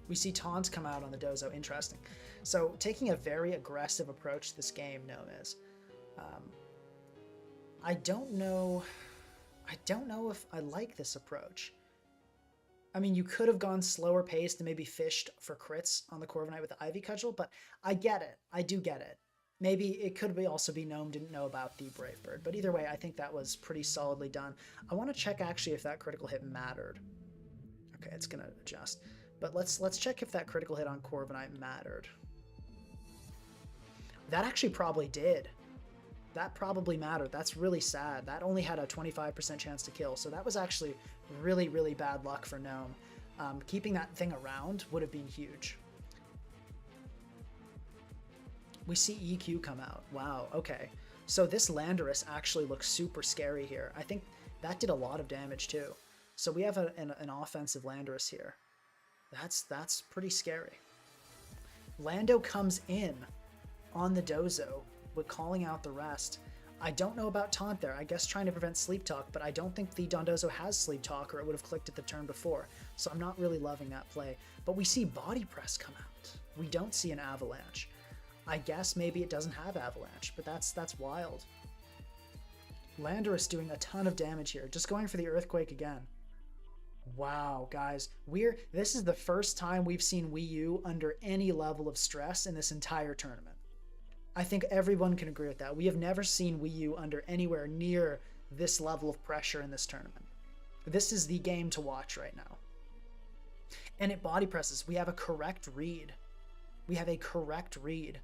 S1: We see taunts come out on the Dozo, interesting. So taking a very aggressive approach to this game, Gnome is. I don't know if I like this approach. I mean, you could have gone slower paced and maybe fished for crits on the Corviknight with the Ivy Cudgel, but I get it. I do get it. Maybe it could also be Gnome didn't know about the Brave Bird, but either way, I think that was pretty solidly done. I want to check actually if that critical hit mattered. Okay, it's gonna adjust. But let's check if that critical hit on Corviknight mattered. That actually probably did. That probably mattered. That's really sad. That only had a 25% chance to kill, so that was actually really, really bad luck for Gnome. Keeping that thing around would have been huge. We see EQ come out. Wow, okay. So this Landorus actually looks super scary here. I think that did a lot of damage too. So we have an offensive Landorus here. That's pretty scary. Lando comes in on the Dozo with calling out the rest. I don't know about taunt there. I guess trying to prevent sleep talk, but I don't think the Dondozo has sleep talk or it would have clicked it the turn before. So I'm not really loving that play. But we see body press come out. We don't see an avalanche. I guess maybe it doesn't have avalanche, but that's wild. Landorus doing a ton of damage here, just going for the earthquake again. Wow, guys, this is the first time we've seen Wii U under any level of stress in this entire tournament. I think everyone can agree with that. We have never seen Wii U under anywhere near this level of pressure in this tournament. This is the game to watch right now. And it body presses. We have a correct read. We have a correct read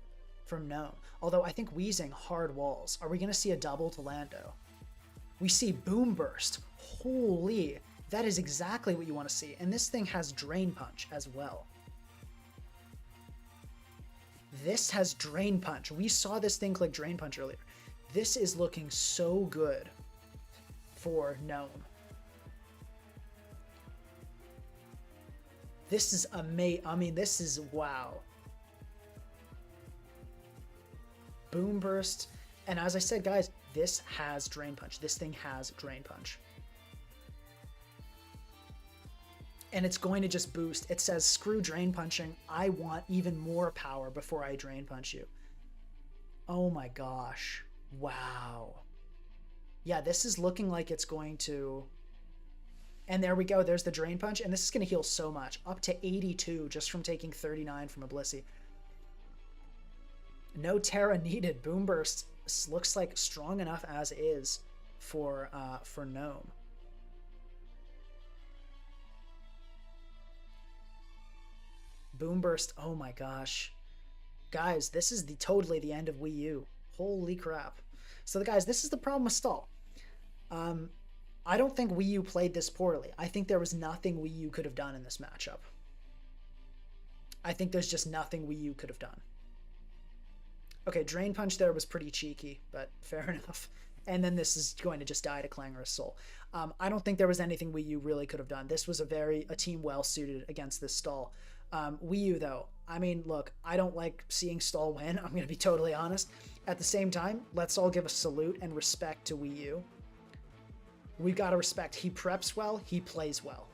S1: from Gnome. Although I think Weezing hard walls. Are we going to see a double to Lando? We see Boom Burst. Holy, that is exactly what you want to see. And this thing has Drain Punch as well. This has Drain Punch. We saw this thing click Drain Punch earlier. This is looking so good for Gnome. This is amazing. I mean, this is wow. Boom Burst. And as I said, guys, this has Drain Punch. This thing has Drain Punch. And it's going to just boost. It says, screw Drain Punching. I want even more power before I Drain Punch you. Oh my gosh. Wow. Yeah, this is looking like it's going to... And there we go. There's the Drain Punch. And this is going to heal so much. Up to 82 just from taking 39 from a Blissey. No Tera needed. Boom Burst looks like strong enough as is for Gnome. Boom Burst. Oh my gosh. Guys, this is totally the end of Wii U. Holy crap. So guys, this is the problem with stall. I don't think Wii U played this poorly. I think there was nothing Wii U could have done in this matchup. I think there's just nothing Wii U could have done. Okay, Drain Punch there was pretty cheeky, but fair enough. And then this is going to just die to Clangorous Soul. I don't think there was anything Wii U really could have done. This was a team well suited against this stall. Wii U though, I mean, look, I don't like seeing stall win. I'm going to be totally honest. At the same time, let's all give a salute and respect to Wii U. We've got to respect. He preps well. He plays well.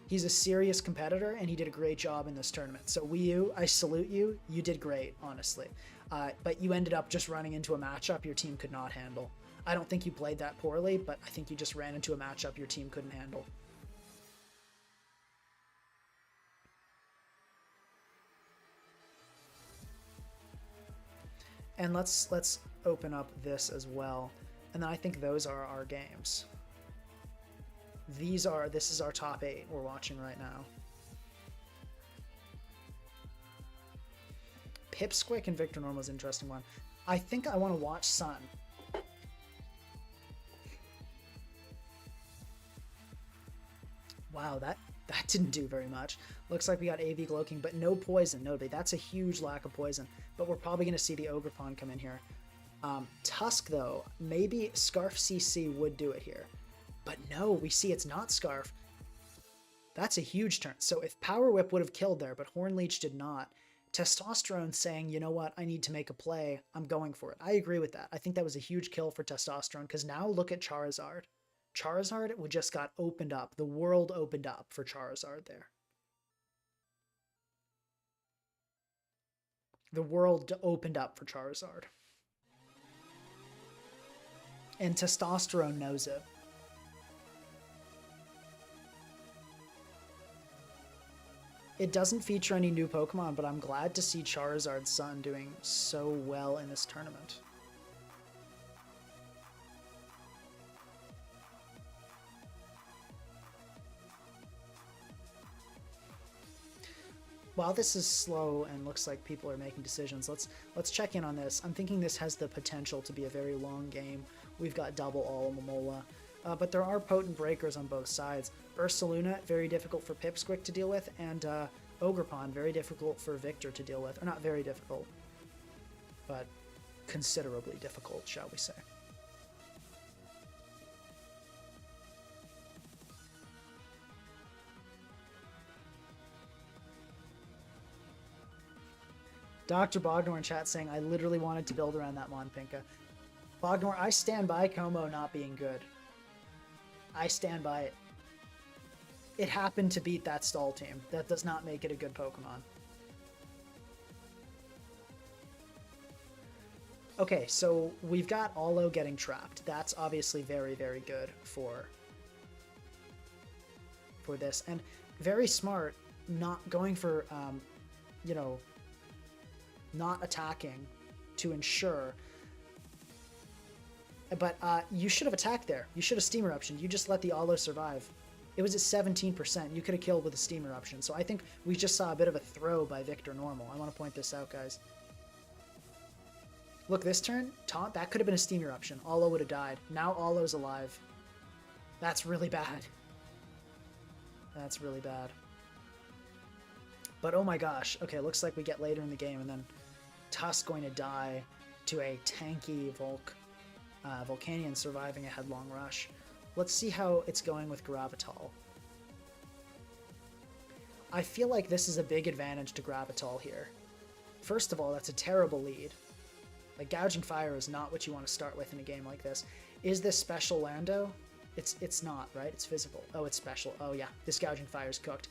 S1: He's a serious competitor, and he did a great job in this tournament. So Wii U, I salute you. You did great, honestly. But you ended up just running into a matchup your team could not handle. I don't think you played that poorly, but I think you just ran into a matchup your team couldn't handle. And let's open up this as well. And then I think those are our games. This is our top 8 we're watching right now. Pipsqueak and Victor Normal is an interesting one. I think I want to watch Sun. Wow, that didn't do very much. Looks like we got AV Gloking, but no poison. Nobody. That's a huge lack of poison. But we're probably going to see the Ogerpon come in here. Tusk, though, maybe Scarf CC would do it here. But no, we see it's not Scarf. That's a huge turn. So if Power Whip would have killed there, but Horn Leech did not, Testosterone saying, you know what, I need to make a play, I'm going for it. I agree with that. I think that was a huge kill for Testosterone, because now look at Charizard. Charizard just got opened up. The world opened up for Charizard there. The world opened up for Charizard. And Testosterone knows it. It doesn't feature any new Pokemon, but I'm glad to see Charizard Sun doing so well in this tournament. While this is slow and looks like people are making decisions, let's check in on this. I'm thinking this has the potential to be a very long game. We've got double Alomomola, but there are potent breakers on both sides. Ursaluna, very difficult for Pipsqueak to deal with, and Ogerpon, very difficult for Victor to deal with. Or not very difficult, but considerably difficult, shall we say. Dr. Bognor in chat saying, I literally wanted to build around that Monpinka. Bognor, I stand by Como not being good. I stand by it. It happened to beat that stall team. That does not make it a good Pokemon. Okay, so we've got Alo getting trapped. That's obviously very, very good for this. And very smart, not going for, you know, not attacking to ensure. But you should have attacked there. You should have Steam Eruption. You just let the Alo survive. It was at 17%. You could have killed with a Steam Eruption. So I think we just saw a bit of a throw by Victor Normal. I want to point this out, guys. Look, this turn, taunt, that could have been a Steam Eruption. Alo would have died. Now Alo's alive. That's really bad. That's really bad. But oh my gosh. Okay, looks like we get later in the game, and then Tusk going to die to a tanky Volcanion surviving a headlong rush. Let's see how it's going with Gravital. I feel like this is a big advantage to Gravital here. First of all, that's a terrible lead. Like, Gouging Fire is not what you want to start with in a game like this. Is this special Lando? It's not, right? It's physical. Oh, it's special. Oh yeah, this Gouging Fire is cooked.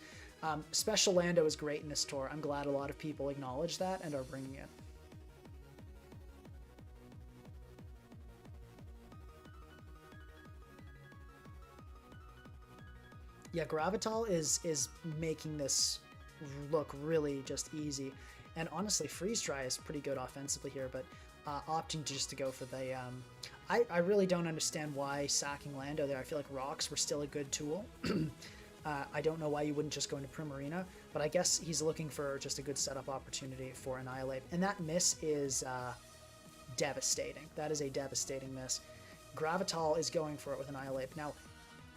S1: Special Lando is great in this tour. I'm glad a lot of people acknowledge that and are bringing it. Yeah, Gravital is making this look really just easy. And honestly, Freeze Dry is pretty good offensively here, but opting just to go for the... I really don't understand why sacking Lando there. I feel like rocks were still a good tool. I don't know why you wouldn't just go into Primarina, but I guess he's looking for just a good setup opportunity for Annihilape. And that miss is devastating. That is a devastating miss. Gravital is going for it with Annihilape. Now,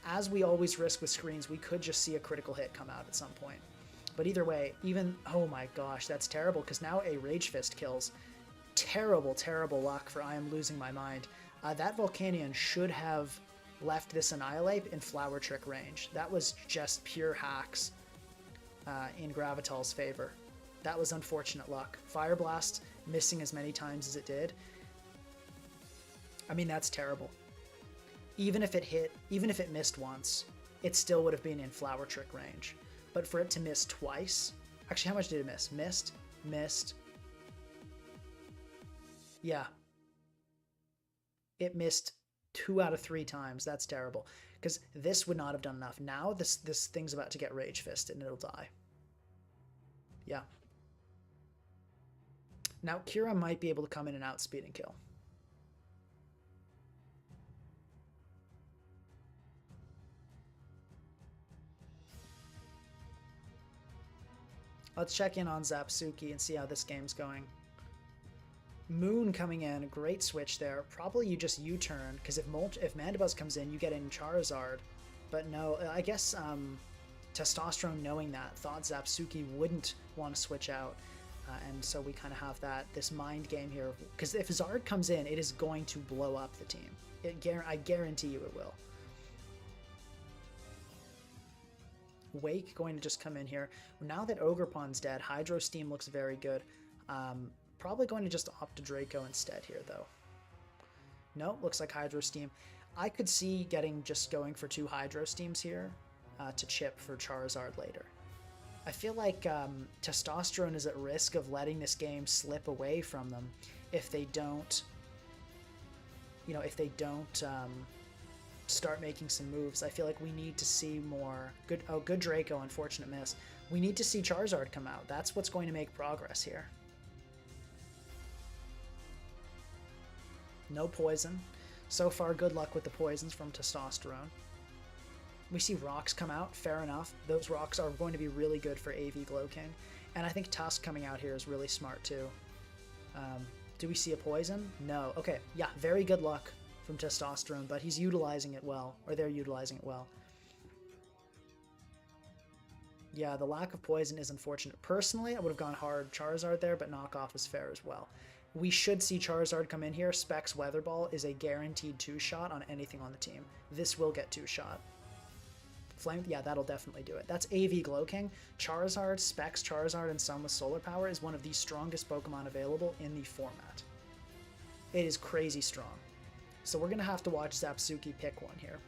S1: as we always risk with screens, we could just see a critical hit come out at some point. But either way, even... Oh my gosh, that's terrible, because now a Rage Fist kills. Terrible, terrible luck for I am losing my mind. That Volcanion should have left this Annihilape in Flower Trick range. That was just pure hacks in Gravital's favor. That was unfortunate luck. Fire Blast missing as many times as it did. I mean, that's terrible. Even if it hit, even if it missed once, it still would have been in Flower Trick range. But for it to miss twice... Actually, how much did it miss? Missed. Yeah. It missed 2 out of 3 times. That's terrible. Because this would not have done enough. Now this thing's about to get Rage Fisted and it'll die. Yeah. Now Kira might be able to come in and outspeed and kill. Let's check in on Zapsuki and see how this game's going. Moon coming in, great switch there. Probably you just U-turn, because if Mandibuzz comes in, you get in Charizard. But no, I guess Testosterone, knowing that, thought Zapsuki wouldn't want to switch out. And so we kind of have this mind game here. Because if Zard comes in, it is going to blow up the team. I guarantee you it will. Wake going to just come in here. Now that Ogerpon's dead, Hydro Steam looks very good. Probably going to just opt to Draco instead here, though. No, looks like Hydro Steam. I could see just going for 2 Hydro Steams here to chip for Charizard later. I feel like Testosterone is at risk of letting this game slip away from them if they don't, start making some moves. I feel like we need to see more good Draco, unfortunate miss. We need to see Charizard come out. That's what's going to make progress here. No poison. So far, good luck with the poisons from Testosterone. We see rocks come out, fair enough. Those rocks are going to be really good for AV Glowking. And I think Tusk coming out here is really smart too. Do we see a poison? No. Okay, yeah, very good luck from Testosterone, but he's utilizing it well, or they're utilizing it well. Yeah, the lack of poison is unfortunate. Personally, I would have gone hard Charizard there, but knockoff is fair as well. We should see Charizard come in here. Specs Weather Ball is a guaranteed 2-shot on anything on the team. This will get 2-shot. Flame, yeah, that'll definitely do it. That's AV Glowking. Charizard, Specs Charizard, and some with Solar Power is one of the strongest Pokemon available in the format. It is crazy strong. So we're going to have to watch Zapsuki pick one here.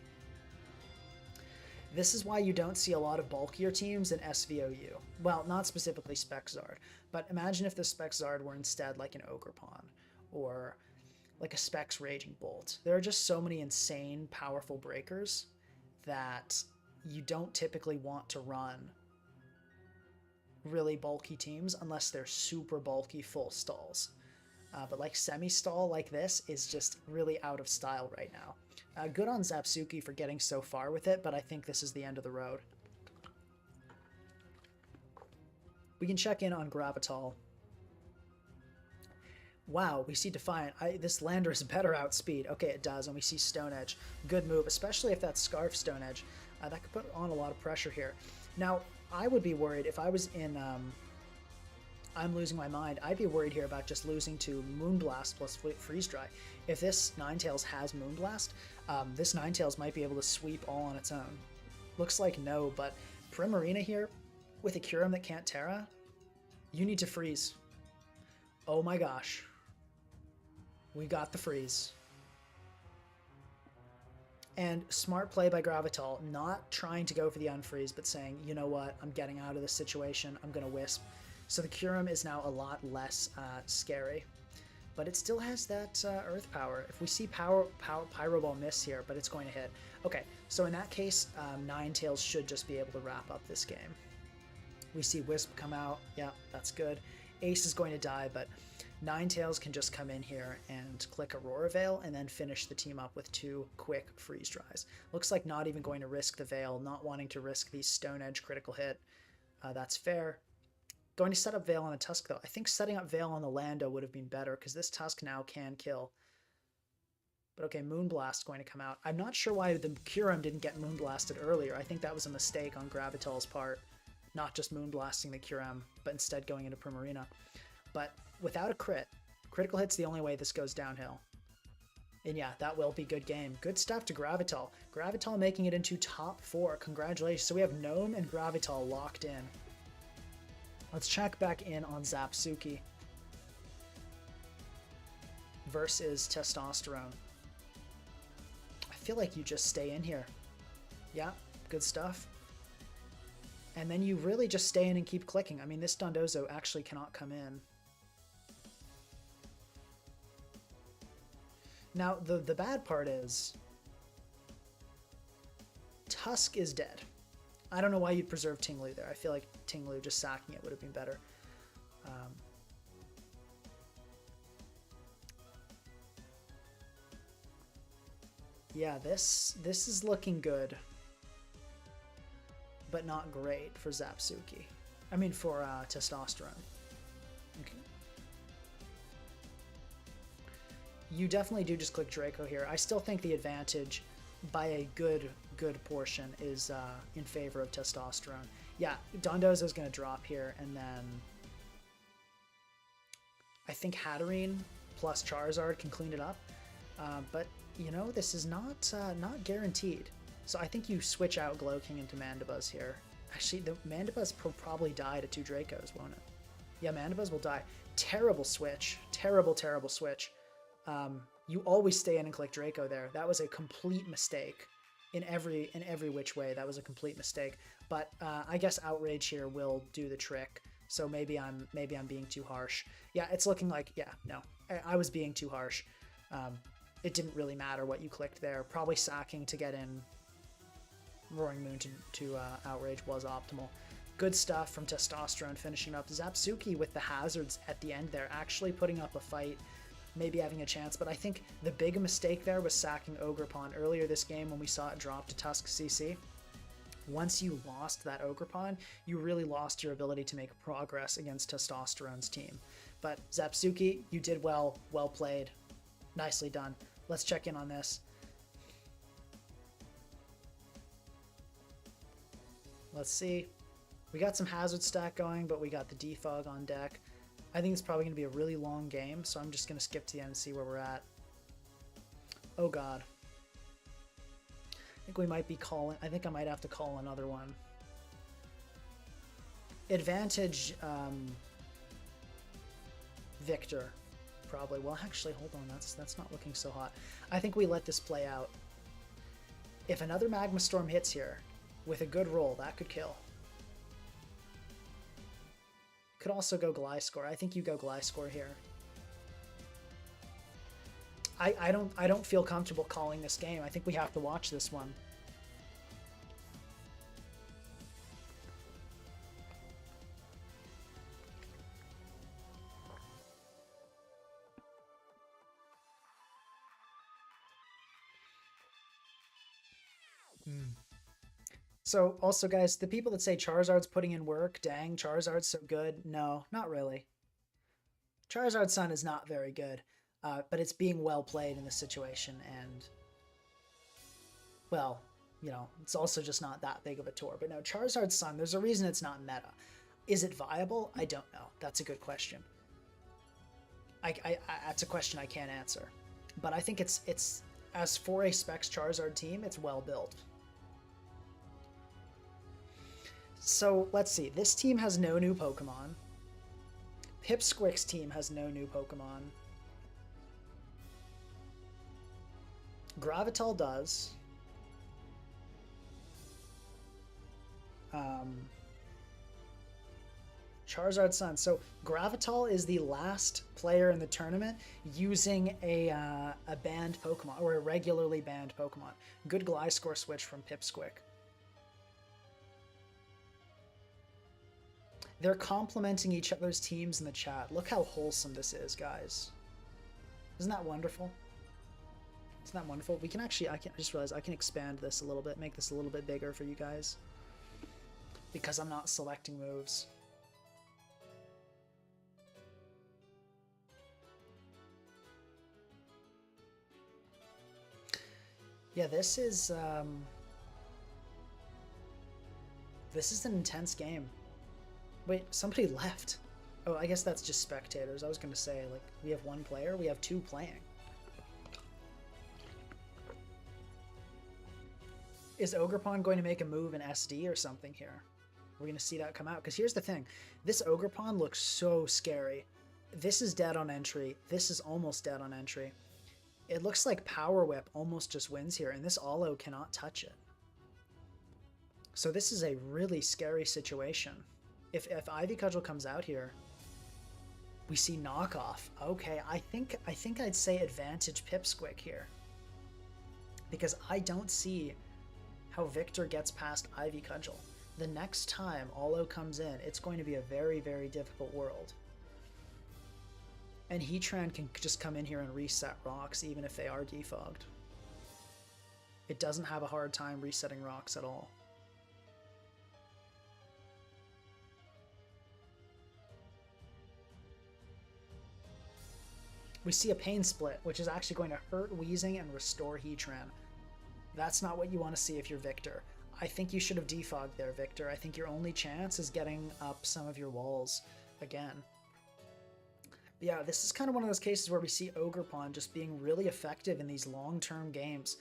S1: This is why you don't see a lot of bulkier teams in SVOU. Well, not specifically Spexzard, but imagine if the Spexzard were instead like an Ogerpon, or like a Specs Raging Bolt. There are just so many insane, powerful breakers that you don't typically want to run really bulky teams unless they're super bulky full stalls. But like semi-stall like this is just really out of style right now. Good on Zapsuki for getting so far with it, but I think this is the end of the road. We can check in on Gravital. Wow, we see Defiant. This lander is better outspeed. Okay, it does, and we see Stone Edge. Good move, especially if that's Scarf Stone Edge. That could put on a lot of pressure here. Now, I would be worried if I was in... I'm losing my mind. I'd be worried here about just losing to Moonblast plus Freeze Dry. If this Ninetales has Moonblast, this Ninetales might be able to sweep all on its own. Looks like no, but Primarina here, with a Kyurem that can't Tera, you need to freeze. Oh my gosh. We got the freeze. And smart play by Gravital, not trying to go for the unfreeze, but saying, you know what, I'm getting out of this situation, I'm going to Wisp. So the Kyurem is now a lot less scary. But it still has that Earth Power. If we see Pyro Ball miss here, but it's going to hit. Okay, so in that case, Ninetales should just be able to wrap up this game. We see Wisp come out. Yeah, that's good. Ace is going to die, but Ninetales can just come in here and click Aurora Veil and then finish the team up with 2 quick freeze dries. Looks like not even going to risk the Veil, not wanting to risk the Stone Edge critical hit. That's fair. Going to set up Veil on a Tusk, though. I think setting up Veil on the Lando would have been better, because this Tusk now can kill. But okay, Moonblast going to come out. I'm not sure why the Kyurem didn't get Moonblasted earlier. I think that was a mistake on Gravital's part. Not just Moonblasting the Kyurem, but instead going into Primarina. But without a crit, critical hit's the only way this goes downhill. And yeah, that will be good game. Good stuff to Gravital. Gravital making it into top 4. Congratulations. So we have Gnome and Gravital locked in. Let's check back in on Zapsuki versus Testosterone. I feel like you just stay in here. Yeah, good stuff. And then you really just stay in and keep clicking. I mean, this Dondozo actually cannot come in. Now, the bad part is Tusk is dead. I don't know why you'd preserve Tinglu there. I feel like Tinglu just sacking it would have been better. Yeah, this is looking good, but not great for Zapsuki. I mean, for Testosterone. Okay. You definitely do just click Draco here. I still think the advantage by a good portion is in favor of Testosterone. Yeah, Dondozo's going to drop here, and then I think Hatterene plus Charizard can clean it up. But, you know, this is not guaranteed. So I think you switch out Glowking into Mandibuzz here. Actually, the Mandibuzz will probably die to 2 Dracos, won't it? Yeah, Mandibuzz will die. Terrible switch. Terrible switch. You always stay in and click Draco there. That was a complete mistake. In every which way, that was a complete mistake. But I guess Outrage here will do the trick. So maybe I'm being too harsh. Yeah, it's looking like, yeah, no, I was being too harsh. It didn't really matter what you clicked there. Probably sacking to get in Roaring Moon to Outrage was optimal. Good stuff from Testosterone finishing up. Zapsuki with the hazards at the end there, actually putting up a fight, maybe having a chance. But I think the big mistake there was sacking Ogerpon earlier this game when we saw it drop to Tusk CC. Once you lost that Ogerpon, you really lost your ability to make progress against Testosterone's team. But Zapsuki, you did well. Well played. Nicely done. Let's check in on this. Let's see. We got some hazard stack going, but we got the defog on deck. I think it's probably going to be a really long game, so I'm just going to skip to the end and see where we're at. Oh god. I think we might be calling... I think I might have to call another one. Advantage Victor, probably. Well, actually, hold on. That's not looking so hot. I think we let this play out. If another Magma Storm hits here with a good roll, that could kill. Could also go Gliscor. I think you go Gliscor here. I don't feel comfortable calling this game. I think we have to watch this one. Mm. So also, guys, the people that say Charizard's putting in work, dang, Charizard's so good. No, not really. Charizard's Sun is not very good, but it's being well played in this situation, and well, you know, it's also just not that big of a tour. But no, Charizard's Sun, there's a reason it's not meta. Is it viable? I don't know. That's a good question. That's a question I can't answer. But I think it's as for a Specs Charizard team, it's well built. So let's see. This team has no new Pokemon. Pipsquick's team has no new Pokemon. Gravital does. Charizard Sun. So Gravital is the last player in the tournament using a banned Pokemon, or a regularly banned Pokemon. Good Gliscor switch from Pipsquick. They're complimenting each other's teams in the chat. Look how wholesome this is, guys. Isn't that wonderful? Isn't that wonderful? We can actually, I just realized I can expand this a little bit, make this a little bit bigger for you guys. Because I'm not selecting moves. Yeah, this is an intense game. Wait, somebody left. Oh, I guess that's just spectators. I was going to say, like, we have one player, we have two playing. Is Ogerpon going to make a move in SD or something here? We're going to see that come out. Because here's the thing. This Ogerpon looks so scary. This is dead on entry. This is almost dead on entry. It looks like Power Whip almost just wins here, and this Olo cannot touch it. So this is a really scary situation. If Ivy Cudgel comes out here, we see knockoff. Okay, I think I'd say advantage Pipsquick here. Because I don't see how Victor gets past Ivy Cudgel. The next time Olo comes in, it's going to be a very, very difficult world. And Heatran can just come in here and reset rocks even if they are defogged. It doesn't have a hard time resetting rocks at all. We see a Pain Split, which is actually going to hurt Wheezing and restore Heatran. That's not what you want to see if you're Victor. I think you should have defogged there, Victor. I think your only chance is getting up some of your walls again. But yeah, this is kind of one of those cases where we see Ogerpon just being really effective in these long-term games.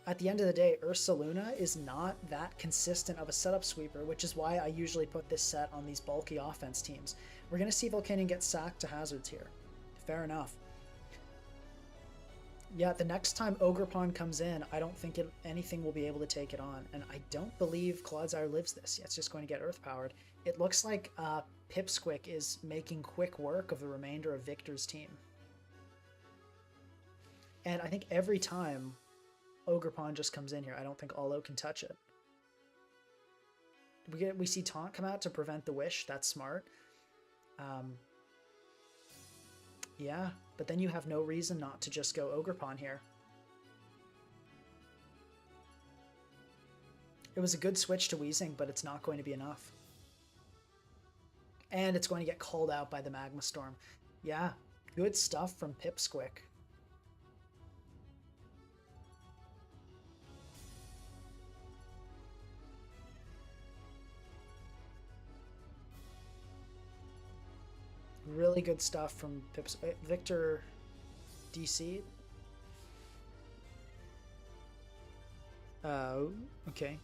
S1: At the end of the day, Ursaluna is not that consistent of a setup sweeper, which is why I usually put this set on these bulky offense teams. We're going to see Volcanion get sacked to hazards here. Fair enough. Yeah, the next time Ogerpon comes in, I don't think anything will be able to take it on. And I don't believe Clodsire lives this. Yeah, it's just going to get Earth-powered. It looks like Pipsquick is making quick work of the remainder of Victor's team. And I think every time Ogerpon just comes in here, I don't think Olo can touch it. We see Taunt come out to prevent the Wish. That's smart. Yeah, but then you have no reason not to just go Ogerpon here. It was a good switch to Wheezing, but it's not going to be enough. And it's going to get called out by the Magma Storm. Yeah, good stuff from Pipsquick. Really good stuff from Victor DC. Okay.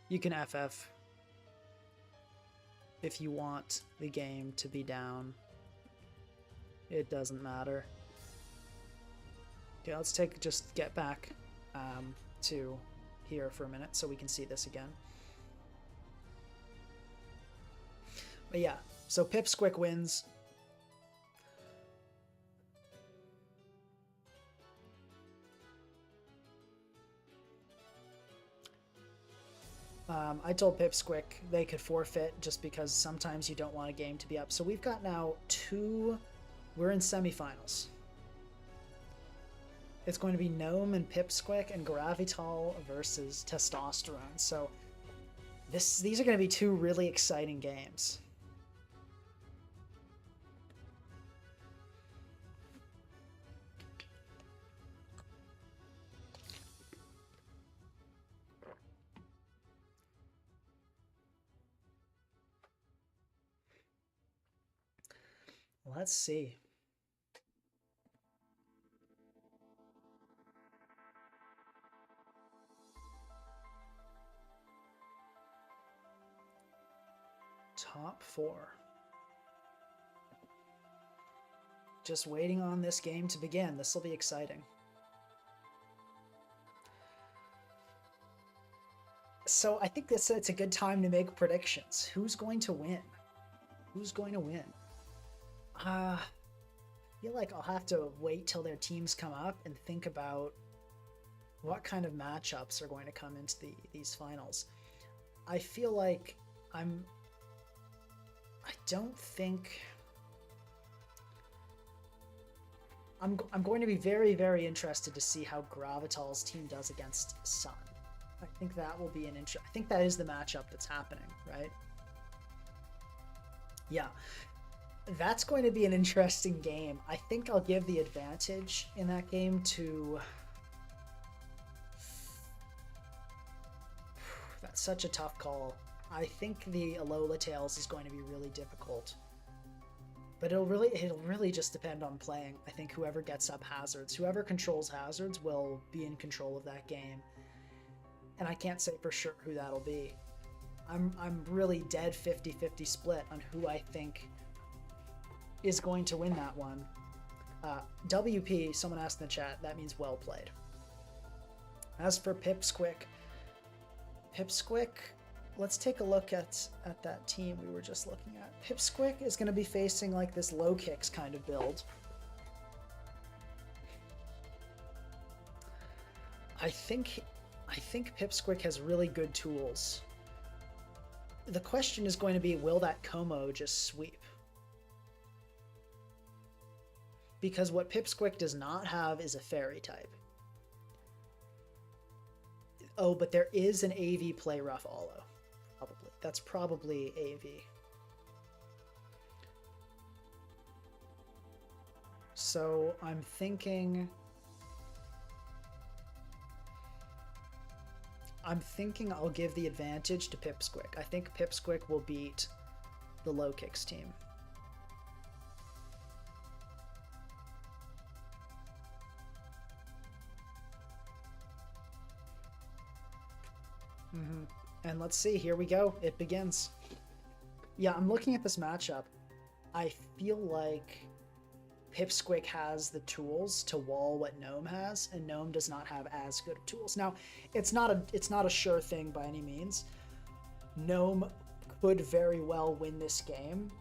S1: You can FF if you want the game to be down. It doesn't matter. Okay, let's just get back to here for a minute so we can see this again. But yeah, so Pipsquick wins. I told Pipsquick they could forfeit just because sometimes you don't want a game to be up. So we've got now two We're in semifinals. It's going to be Gnome and Pipsqueak and Gravital versus Testosterone. So these are going to be two really exciting games. Let's see. Top 4. Just waiting on this game to begin. This will be exciting. So I think it's a good time to make predictions. Who's going to win? Who's going to win? I feel like I'll have to wait till their teams come up and think about what kind of matchups are going to come into these finals. I feel like I don't think... I'm going to be very, very interested to see how Gravital's team does against Sun. I think that will be an I think that is the matchup that's happening, right? Yeah. That's going to be an interesting game. I think I'll give the advantage in that game to... That's such a tough call. I think the Alola Tails is going to be really difficult. But it'll really just depend on playing. I think whoever gets up hazards, whoever controls hazards will be in control of that game. And I can't say for sure who that'll be. I'm really dead 50-50 split on who I think is going to win that one. WP, someone asked in the chat, that means well played. As for Pipsqueak, let's take a look at that team we were just looking at. Pipsqueak is going to be facing like this low kicks kind of build. I think Pipsqueak has really good tools. The question is going to be, will that Como just sweep? Because what Pipsqueak does not have is a fairy type. Oh, but there is an AV Play Rough Olo. Probably. That's probably AV. So I'm thinking I'll give the advantage to Pipsqueak. I think Pipsqueak will beat the low kicks team. And let's see, here we go. It begins. Yeah, I'm looking at this matchup. I feel like Pipsqueak has the tools to wall what Gnome has, and Gnome does not have as good tools. Now, it's not a sure thing by any means. Gnome could very well win this game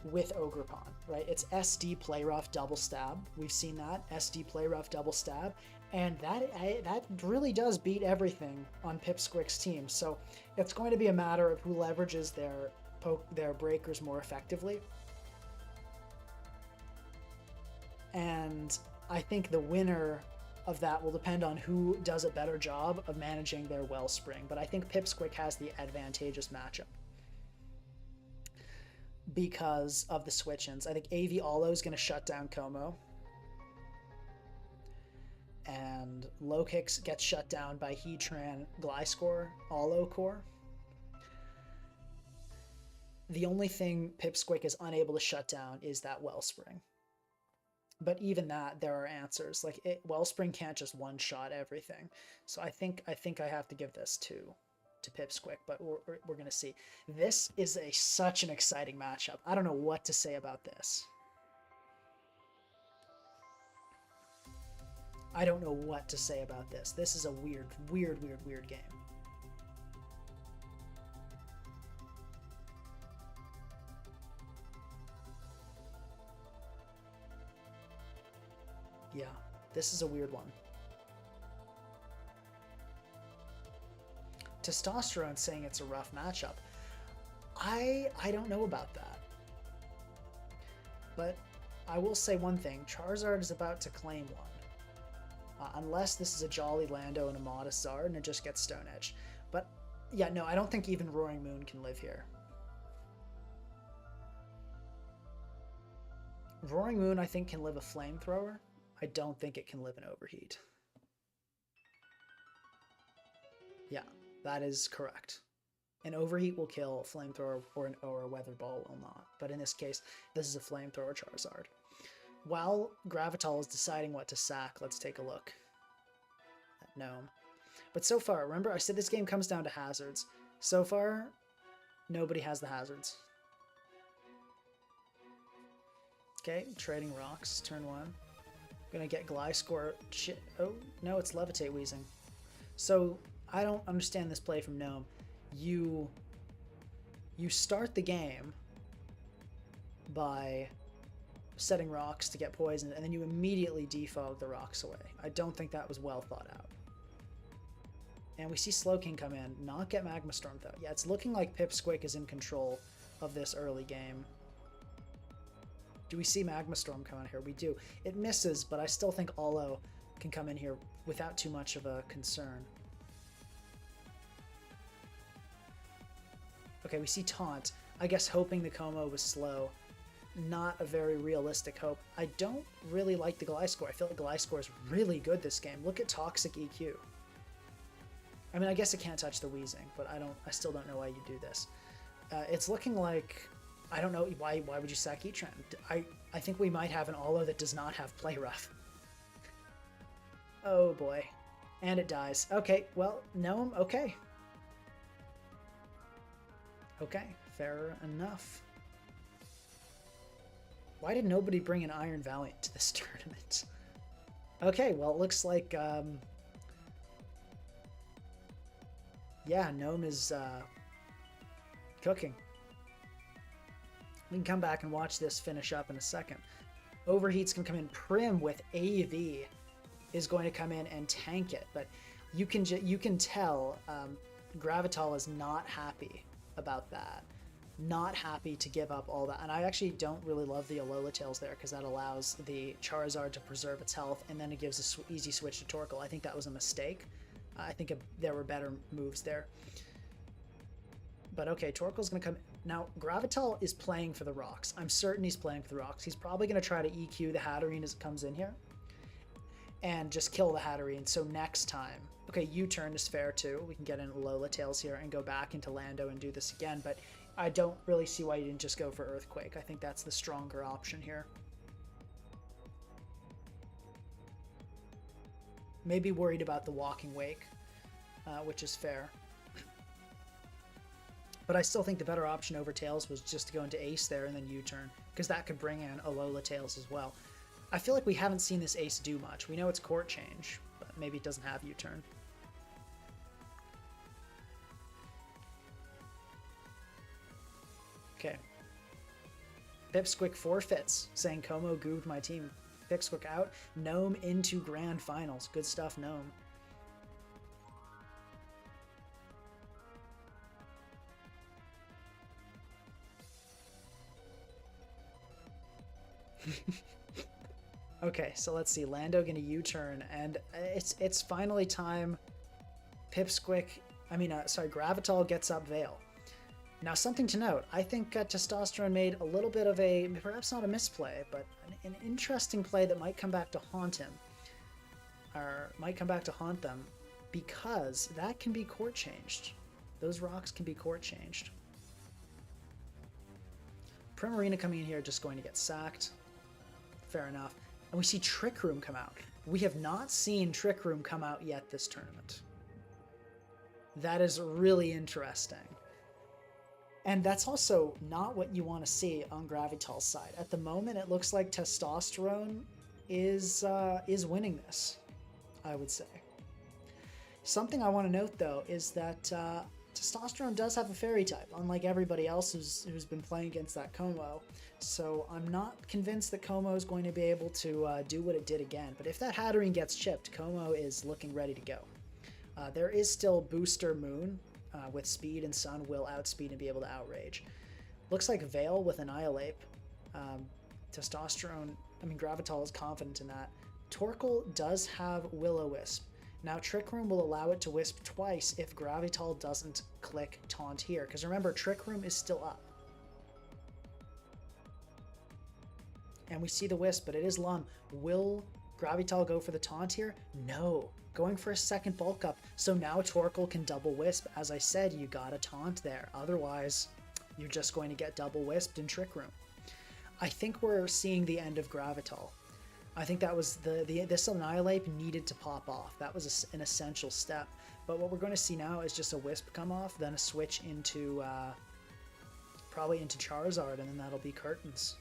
S1: with Ogerpon, right? It's SD Play Rough double stab. We've seen that SD Play Rough double stab, and that really does beat everything on Pipsqueak's team. So it's going to be a matter of who leverages their breakers more effectively. And I think the winner of that will depend on who does a better job of managing their Wellspring. But I think Pipsqueak has the advantageous matchup because of the switch-ins. I think AV Olo is going to shut down Como. And Low Kicks gets shut down by Heatran, Gliscor, Olo Core. The only thing Pipsqueak is unable to shut down is that Wellspring. But even that, there are answers. Like Wellspring can't just one-shot everything. So I think I have to give this to Pipsqueak, but we're gonna see. This is such an exciting matchup. I don't know what to say about this. I don't know what to say about this. This is a weird game. Yeah, this is a weird one. Testosterone saying it's a rough matchup. I don't know about that. But I will say one thing. Charizard is about to claim one. Unless this is a Jolly Lando and a Modest Zard and it just gets Stone Edged. But yeah, no, I don't think even Roaring Moon can live here. Roaring Moon, I think, can live a Flamethrower. I don't think it can live an Overheat. Yeah, that is correct. An Overheat will kill a Flamethrower or a Weather Ball will not. But in this case, this is a Flamethrower Charizard. While Gravital is deciding what to sack, let's take a look at Gnome. But so far, remember I said this game comes down to hazards. So far, nobody has the hazards. Okay, trading rocks, turn 1. Gonna get Gliscor. Shit. Oh, no, it's Levitate Wheezing. So, I don't understand this play from Gnome. You start the game by setting rocks to get poisoned, and then you immediately defog the rocks away. I don't think that was well thought out. And we see Slowking come in, not get Magma Storm though. Yeah, it's looking like Pipsqueak is in control of this early game. Do we see Magma Storm come in here? We do. It misses, but I still think Olo can come in here without too much of a concern. Okay, we see Taunt. I guess hoping the Como was slow. Not a very realistic hope. I don't really like the Gliscor. I feel like Gliscor is really good this game. Look at Toxic EQ. I mean, I guess it can't touch the Wheezing, but I still don't know why you do this. It's looking like, I don't know, why would you sack Eatran? I think we might have an Olo that does not have Play Rough. Oh boy. And it dies. Okay, well, Gnome, okay. Okay, fair enough. Why did nobody bring an Iron Valiant to this tournament? Okay, well, it looks like, yeah, Gnome is cooking. We can come back and watch this finish up in a second. Overheat's going to come in. Prim with AV is going to come in and tank it, but you can tell Gravital is not happy about that. Not happy to give up all that. And I actually don't really love the Alola Tails there because that allows the Charizard to preserve its health and then it gives an easy switch to Torkoal. I think that was a mistake. I think there were better moves there. But okay, Torkoal's going to come... Now, Gravital is playing for the rocks. I'm certain he's playing for the rocks. He's probably going to try to EQ the Hatterene as it comes in here and just kill the Hatterene. So next time... Okay, U-turn is fair too. We can get in Alola Tails here and go back into Lando and do this again, but I don't really see why you didn't just go for Earthquake. I think that's the stronger option here. Maybe worried about the Walking Wake, which is fair. But I still think the better option over Tails was just to go into Ace there and then U-turn, because that could bring in Alola Tails as well. I feel like we haven't seen this Ace do much. We know it's Court Change, but maybe it doesn't have U-turn. Okay. Pipsqueak forfeits, saying Como gooved my team. Pipsqueak out. Gnome into Grand Finals. Good stuff, Gnome. Okay, so let's see. Lando gonna U-turn, and it's finally time. Pipsqueak, Gravital gets up Veil. Now, something to note, I think Testosterone made a little bit of a, perhaps not a misplay, but an interesting play that might come back to haunt him. Or might come back to haunt them, because that can be court changed. Those rocks can be court changed. Primarina coming in here just going to get sacked. Fair enough. And we see Trick Room come out. We have not seen Trick Room come out yet this tournament. That is really interesting. And that's also not what you want to see on Gravital's side. At the moment, it looks like Testosterone is winning this, I would say. Something I want to note, though, is that Testosterone does have a Fairy type, unlike everybody else who's been playing against that Como. So I'm not convinced that Como is going to be able to do what it did again. But if that Hatterene gets chipped, Como is looking ready to go. There is still Booster Moon with Speed, and Sun will outspeed and be able to outrage. Looks like Veil with Annihilape Gravital is confident in that. Torkoal does have Will-O-Wisp. Now, Trick Room will allow it to Wisp twice if Gravital doesn't click Taunt here, because remember, Trick Room is still up. And we see the Wisp, but it is Lum. Will Gravital go for the Taunt here? No. Going for a second bulk up. So now Torkoal can double Wisp. As I said, you got a Taunt there. Otherwise, you're just going to get double Wisped in Trick Room. I think we're seeing the end of Gravital. I think that was this Annihilape needed to pop off. That was an essential step. But what we're going to see now is just a Wisp come off, then a switch into probably into Charizard, and then that'll be curtains.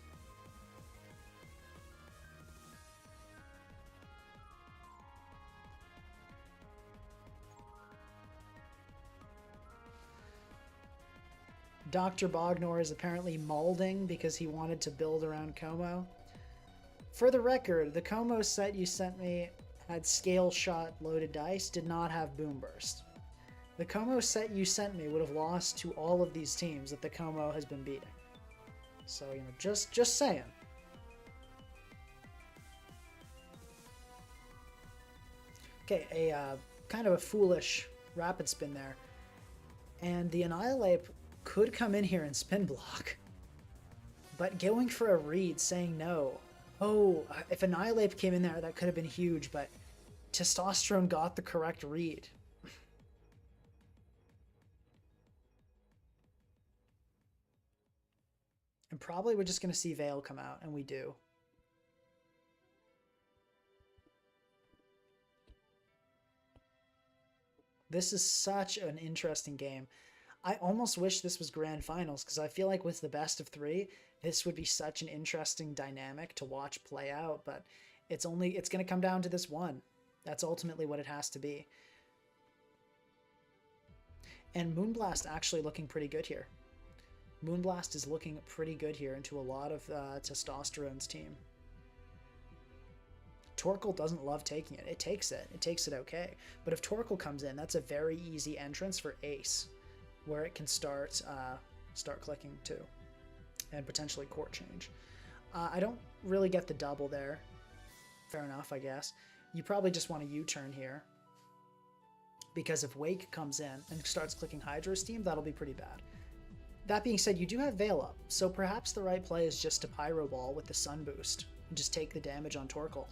S1: Dr. Bognor is apparently malding because he wanted to build around Como. For the record, the Como set you sent me had Scale Shot loaded dice, did not have Boom Burst. The Como set you sent me would have lost to all of these teams that the Como has been beating. So, you know, just saying. Okay, a kind of a foolish rapid spin there. And the Annihilape could come in here and spin block. But going for a read, saying no. Oh, if Annihilape came in there, that could have been huge, but Testosterone got the correct read. And probably we're just going to see Veil come out, and we do. This is such an interesting game. I almost wish this was Grand Finals, because I feel like with the best of three, this would be such an interesting dynamic to watch play out, but it's going to come down to this one. That's ultimately what it has to be. And Moonblast actually looking pretty good here. Moonblast is looking pretty good here into a lot of Testosterone's team. Torkoal doesn't love taking it. It takes it. It takes it okay. But if Torkoal comes in, that's a very easy entrance for Ace, where it can start clicking too, and potentially court change. I don't really get the double there. Fair enough, I guess. You probably just want a U-turn here, because if Wake comes in and starts clicking Hydra's team, that'll be pretty bad. That being said, you do have Veil up, so perhaps the right play is just to Pyro Ball with the Sun Boost and just take the damage on Torkoal.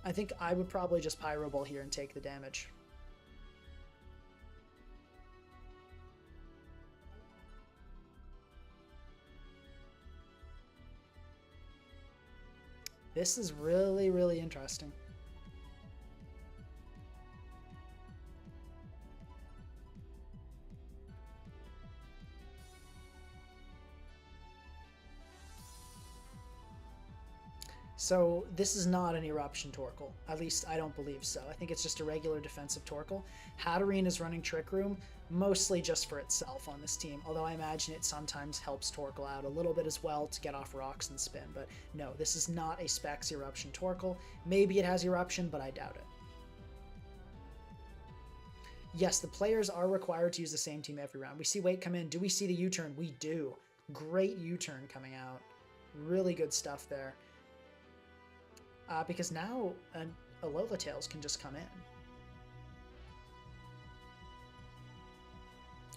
S1: I think I would probably just Pyro Ball here and take the damage. This is really, really interesting. So this is not an Eruption Torkoal. At least I don't believe so. I think it's just a regular defensive Torkoal. Hatterene is running Trick Room, mostly just for itself on this team, although I imagine it sometimes helps Torkoal out a little bit as well to get off rocks and spin. But no, this is not a Specs Eruption Torkoal. Maybe it has Eruption, but I doubt it. Yes, the players are required to use the same team every round. We see Wake come in. Do we see the U-turn? We do. Great U-turn coming out. Really good stuff there. Because now Alola Tails can just come in.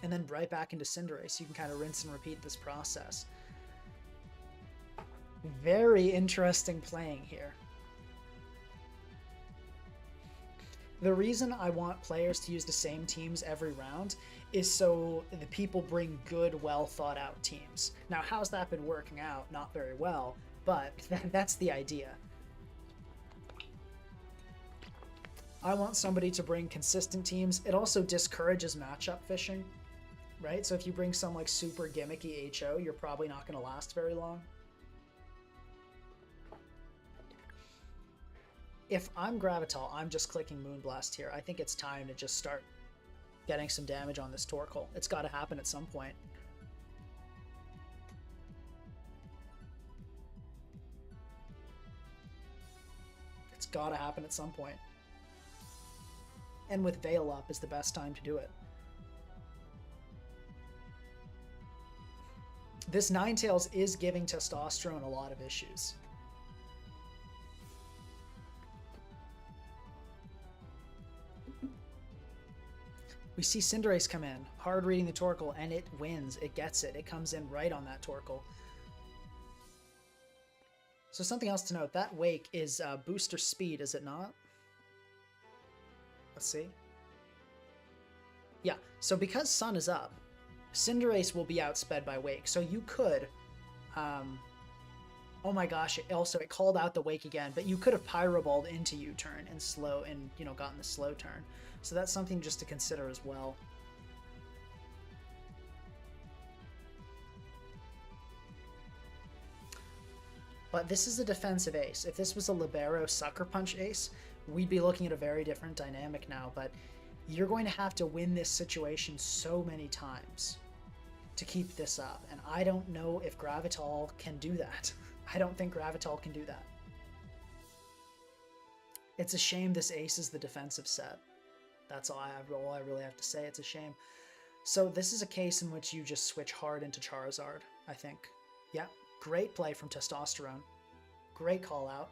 S1: And then right back into Cinderace. You can kind of rinse and repeat this process. Very interesting playing here. The reason I want players to use the same teams every round is so the people bring good, well thought out teams. Now, how's that been working out? Not very well, but that's the idea. I want somebody to bring consistent teams. It also discourages matchup fishing, right? So if you bring some like super gimmicky HO, you're probably not going to last very long. If I'm Gravital, I'm just clicking Moonblast here. I think it's time to just start getting some damage on this Torkoal. It's got to happen at some point. It's got to happen at some point. And with Veil up is the best time to do it. This Ninetales is giving Testosterone a lot of issues. We see Cinderace come in, hard reading the Torkoal, and it wins. It gets it. It comes in right on that Torkoal. So something else to note, that Wake is booster speed, is it not? Let's see. Yeah, so because Sun is up, Cinderace will be outsped by Wake. So you could, oh my gosh, it called out the Wake again, but you could have Pyroballed into U-turn and gotten the slow turn. So that's something just to consider as well. But this is a defensive ace. If this was a Libero Sucker Punch ace, we'd be looking at a very different dynamic now, but you're going to have to win this situation so many times to keep this up, and I don't know if Gravital can do that. I don't think Gravital can do that. It's a shame this ace is the defensive set. That's all I really have to say. It's a shame. So this is a case in which you just switch hard into Charizard, I think. Yeah, great play from Testosterone. Great call out.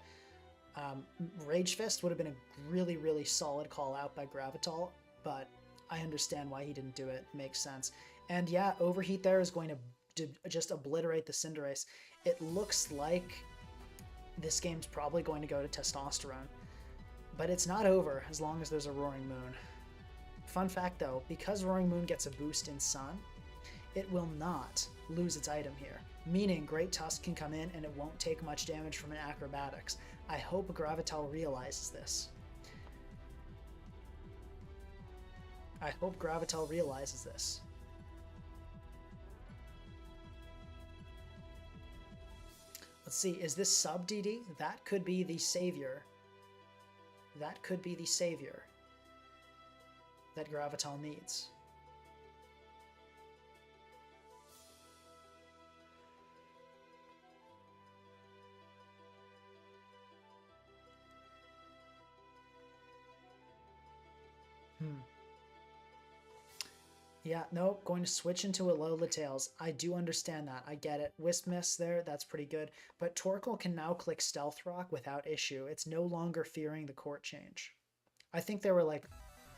S1: Rage Fist would have been a really, really solid call out by Gravital, but I understand why he didn't do it. It makes sense. And yeah, Overheat there is going to just obliterate the Cinderace. It looks like this game's probably going to go to Testosterone, but it's not over as long as there's a Roaring Moon. Fun fact though, because Roaring Moon gets a boost in Sun, it will not lose its item here, meaning Great Tusk can come in and it won't take much damage from an Acrobatics. I hope Gravital realizes this. I hope Gravital realizes this. Let's see, is this sub DD? That could be the savior. That could be the savior that Gravital needs. Yeah, nope, going to switch into Alola Tails. I do understand that. I get it. Wisp Miss there, that's pretty good. But Torkoal can now click Stealth Rock without issue. It's no longer fearing the court change. I think there were like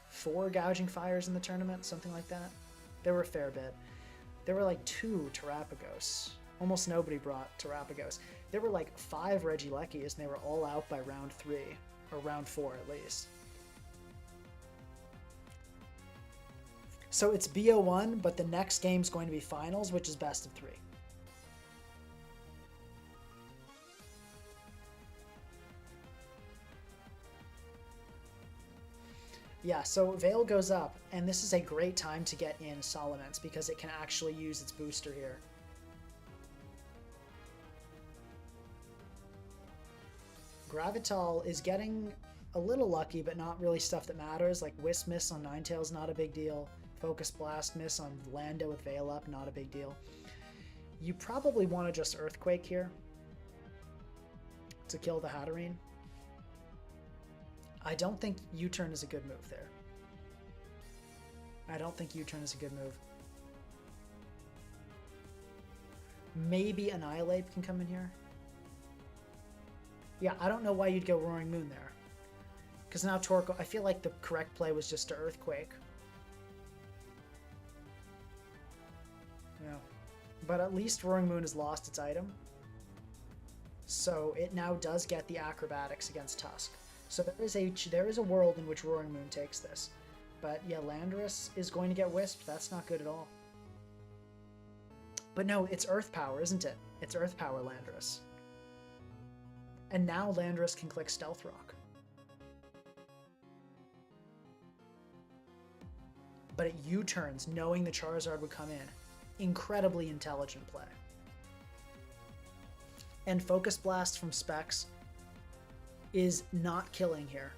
S1: 4 Gouging Fires in the tournament, something like that. There were a fair bit. There were like 2 Terapagos. Almost nobody brought Terapagos. There were like 5 Regielekis, and they were all out by round 3, or round 4 at least. So it's BO1, but the next game's going to be finals, which is best of 3. Yeah, so Veil goes up, and this is a great time to get in Salamence because it can actually use its booster here. Gravital is getting a little lucky, but not really stuff that matters, like Wisp Miss on Ninetales, not a big deal. Focus Blast Miss on Lando with Veil up, not a big deal. You probably want to just Earthquake here to kill the Hatterene. I don't think U-turn is a good move there. I don't think U-turn is a good move. Maybe Annihilape can come in here. Yeah, I don't know why you'd go Roaring Moon there. Because now Torkoal, I feel like the correct play was just to Earthquake. Yeah. But at least Roaring Moon has lost its item. So it now does get the Acrobatics against Tusk. So there is a world in which Roaring Moon takes this. But yeah, Landorus is going to get Wisp. That's not good at all. But no, it's Earth Power, isn't it? It's Earth Power Landorus. And now Landorus can click Stealth Rock. But it U-turns, knowing the Charizard would come in. Incredibly intelligent play. And Focus Blast from Specs is not killing here.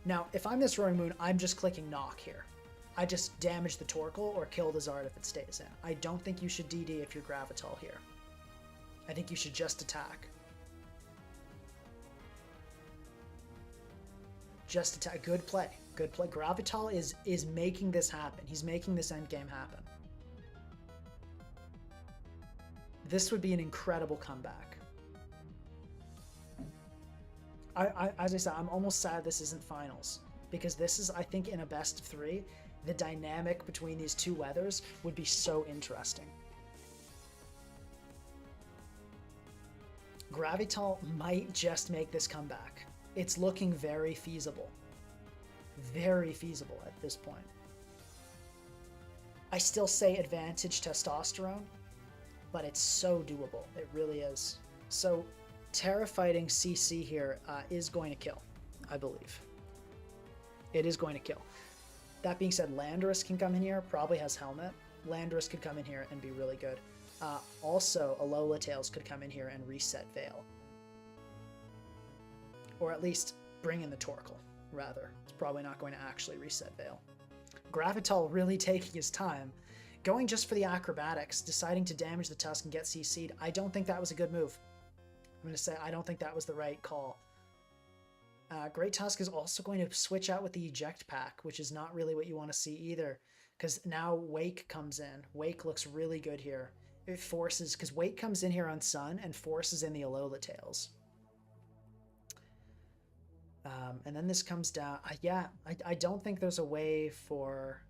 S1: Now, if I'm this Roaring Moon, I'm just clicking Knock here. I just damage the Torkoal or kill the Zard if it stays in. I don't think you should DD if you're Gravital here. I think you should just attack. Just attack. Good play. Good play. Gravital is making this happen. He's making this endgame happen. This would be an incredible comeback. As I said, I'm almost sad this isn't finals, because this is, I think, in a best of 3, the dynamic between these two weathers would be so interesting. Gravital might just make this comeback. It's looking very feasible. Very feasible at this point. I still say advantage testosterone, but it's so doable. It really is. So Tera fighting CC here is going to kill, I believe. It is going to kill. That being said, Landorus can come in here, probably has Helmet. Landorus could come in here and be really good. Also, Alola Tails could come in here and reset Veil. Or at least bring in the Torkoal, rather. It's probably not going to actually reset Veil. Gravital really taking his time. Going just for the acrobatics, deciding to damage the Tusk and get CC'd. I don't think that was a good move. I'm going to say I don't think that was the right call. Great Tusk is also going to switch out with the Eject Pack, which is not really what you want to see either, because now Wake comes in. Wake looks really good here. It forces, because Wake comes in here on Sun and forces in the Alola Tails. And then this comes down. Yeah, I don't think there's a way for...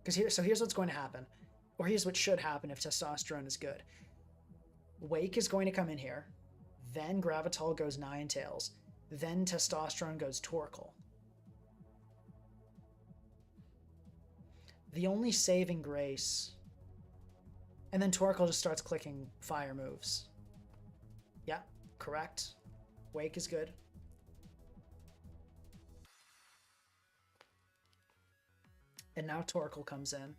S1: Because here's what's going to happen. Or here's what should happen if Testosterone is good. Wake is going to come in here. Then Gravital goes Ninetales. Then Testosterone goes Torkoal. The only saving grace... And then Torkoal just starts clicking fire moves. Yeah, correct. Wake is good. And now Torkoal comes in.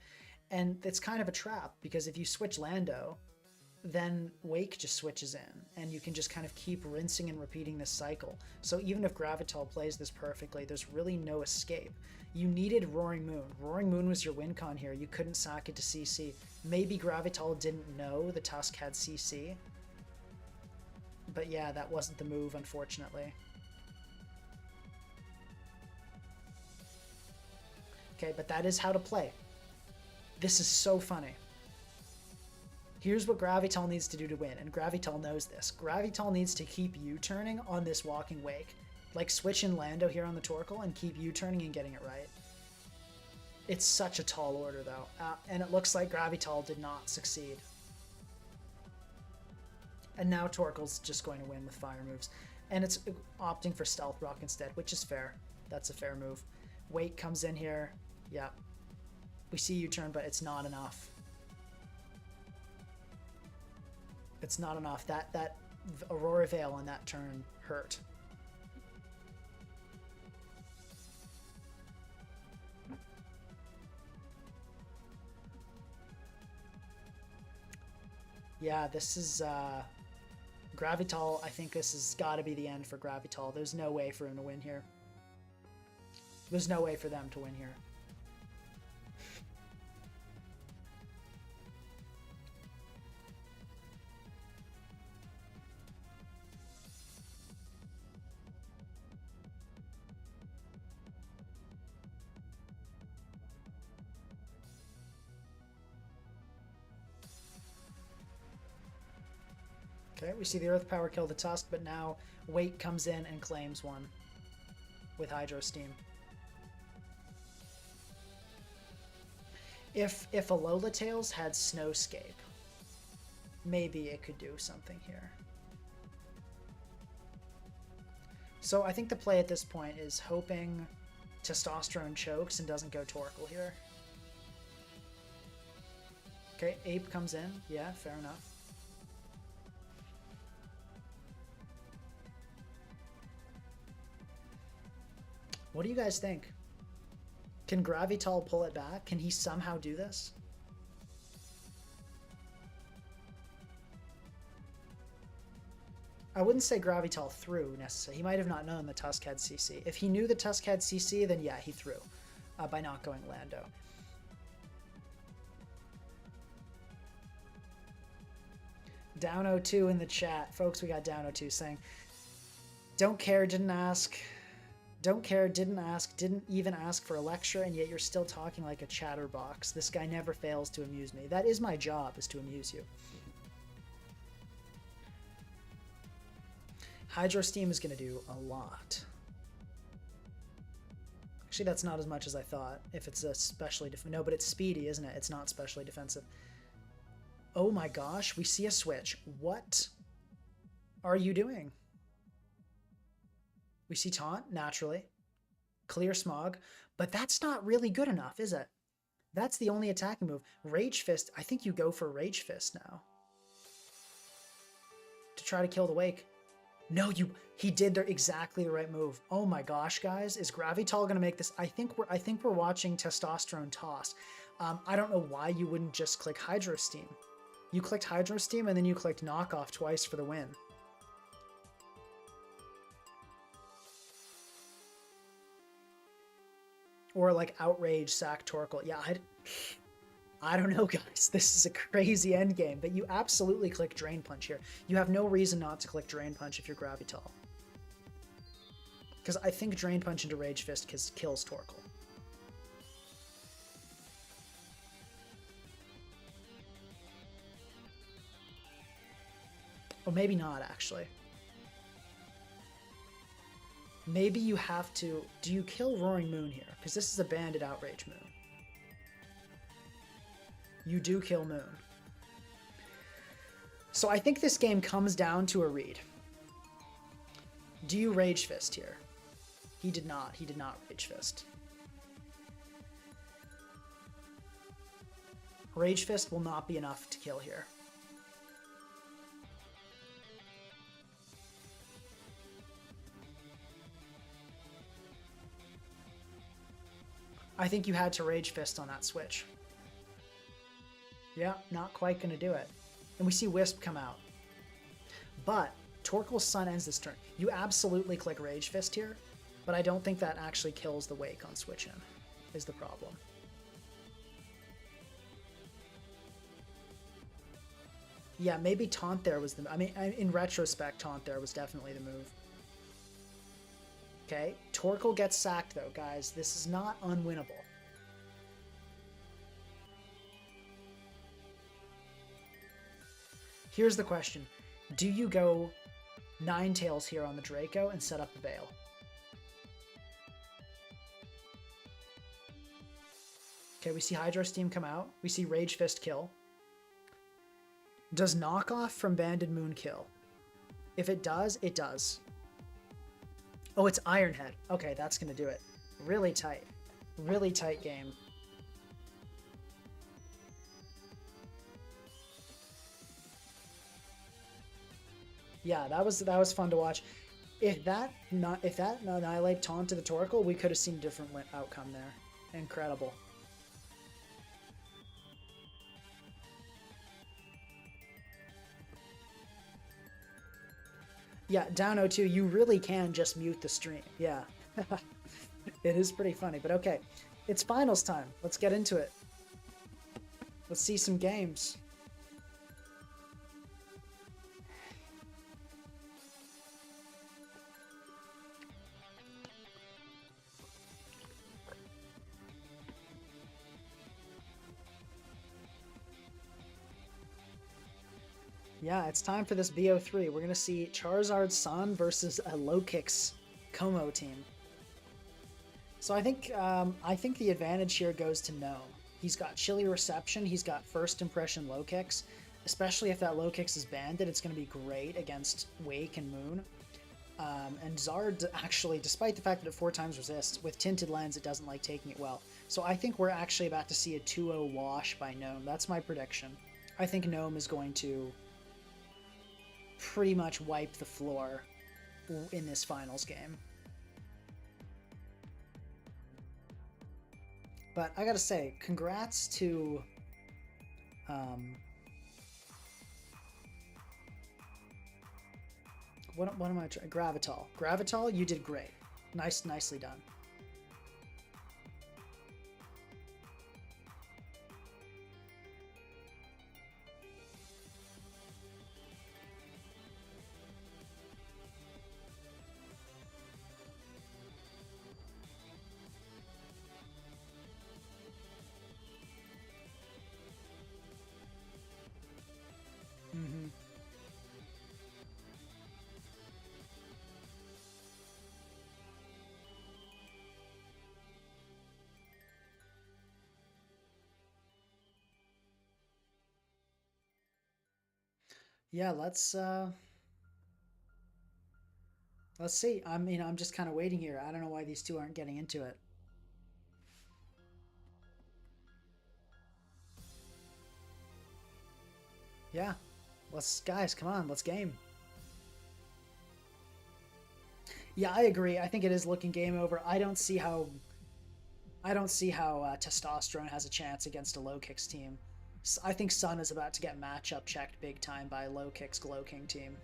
S1: And it's kind of a trap, because if you switch Lando, then Wake just switches in, and you can just kind of keep rinsing and repeating this cycle. So even if Gravital plays this perfectly, there's really no escape. You needed Roaring Moon. Roaring Moon was your win con here. You couldn't sack it to CC. Maybe Gravital didn't know the Tusk had CC. But yeah, that wasn't the move, unfortunately. Okay, but that is how to play. This is so funny. Here's what Gravital needs to do to win, and Gravital knows this. Gravital needs to keep U-turning on this Walking Wake. Like, switch in Lando here on the Torkoal and keep U-turning and getting it right. It's such a tall order, though. And it looks like Gravital did not succeed. And now Torkoal's just going to win with fire moves. And it's opting for Stealth Rock instead, which is fair. That's a fair move. Wake comes in here. Yeah. We see U-turn, but it's not enough. It's not enough. That Aurora Veil on that turn hurt. Yeah, this is Gravital. I think this has got to be the end for Gravital. There's no way for him to win here. There's no way for them to win here. Okay, we see the Earth Power kill the Tusk, but now Wake comes in and claims one with Hydro Steam. If Alola Tails had Snowscape, maybe it could do something here. So I think the play at this point is hoping Testosterone chokes and doesn't go Torkoal here. Okay, Ape comes in. Yeah, fair enough. What do you guys think? Can Gravital pull it back? Can he somehow do this? I wouldn't say Gravital threw necessarily. He might have not known the Tusk had CC. If he knew the Tusk had CC, then yeah, he threw by not going Lando. Down02 in the chat. Folks, we got Down02 saying, don't care, didn't ask. Don't care, didn't ask, didn't even ask for a lecture, and yet you're still talking like a chatterbox. This guy never fails to amuse me. That is my job, is to amuse you. Hydro Steam is going to do a lot. Actually, that's not as much as I thought, if it's especially defensive. No, but it's speedy, isn't it? It's not specially defensive. Oh my gosh, we see a switch. What are you doing? We see Taunt, naturally. Clear Smog. But that's not really good enough, is it? That's the only attacking move. Rage Fist, I think you go for Rage Fist now. To try to kill the Wake. No, he did exactly the right move. Oh my gosh, guys. Is Gravital gonna make this? I think we're watching Testosterone Toss. I don't know why you wouldn't just click Hydro Steam. You clicked Hydro Steam and then you clicked Knockoff twice for the win. Or like Outrage, Sack Torkoal. Yeah, I don't know, guys. This is a crazy endgame, but you absolutely click Drain Punch here. You have no reason not to click Drain Punch if you're Gravital. Because I think Drain Punch into Rage Fist kills Torkoal. Or maybe not, actually. Maybe you have to... Do you kill Roaring Moon here? Because this is a banded Outrage Moon. You do kill Moon. So I think this game comes down to a read. Do you Rage Fist here? He did not. He did not Rage Fist. Rage Fist will not be enough to kill here. I think you had to Rage Fist on that switch. Yeah, not quite going to do it. And we see Wisp come out. But Torkoal's Sun ends this turn. You absolutely click Rage Fist here, but I don't think that actually kills the Wake on switch in, is the problem. Yeah, maybe Taunt there was the... I mean, in retrospect, Taunt there was definitely the move. Okay, Torkoal gets sacked though, guys. This is not unwinnable. Here's the question. Do you go Ninetales here on the Draco and set up the Veil? Okay, we see Hydro Steam come out. We see Rage Fist kill. Does Knockoff from Banded Moon kill? If it does, it does. Oh, it's Iron Head. Okay, that's going to do it. Really tight. Really tight game. Yeah, that was fun to watch. If that Annihilape taunted the Torkoal, we could have seen a different outcome there. Incredible. Yeah, down 0-2, you really can just mute the stream. Yeah. It is pretty funny, but okay. It's finals time. Let's get into it. Let's see some games. Yeah, it's time for this BO3. We're going to see Charizard Sun versus a Low-Kicks Como team. So I think the advantage here goes to Gnome. He's got Chilly Reception, he's got First Impression Low-Kicks. Especially if that Low-Kicks is banded, it's going to be great against Wake and Moon. And Zard, actually, despite the fact that it 4 times resists, with Tinted Lens, it doesn't like taking it well. So I think we're actually about to see a 2-0 wash by Gnome. That's my prediction. I think Gnome is going to pretty much wipe the floor in this finals game. But I gotta say, congrats to what am I trying? Gravital. Gravital, you did great. Nicely done. Yeah, let's see. I'm just kind of waiting here. I don't know why these two aren't getting into it. Yeah. Guys, come on, let's game. Yeah, I agree. I think it is looking game over. I don't see how Testosterone has a chance against a low kicks team. I think Sun is about to get matchup checked big time by low kicks Glow King team.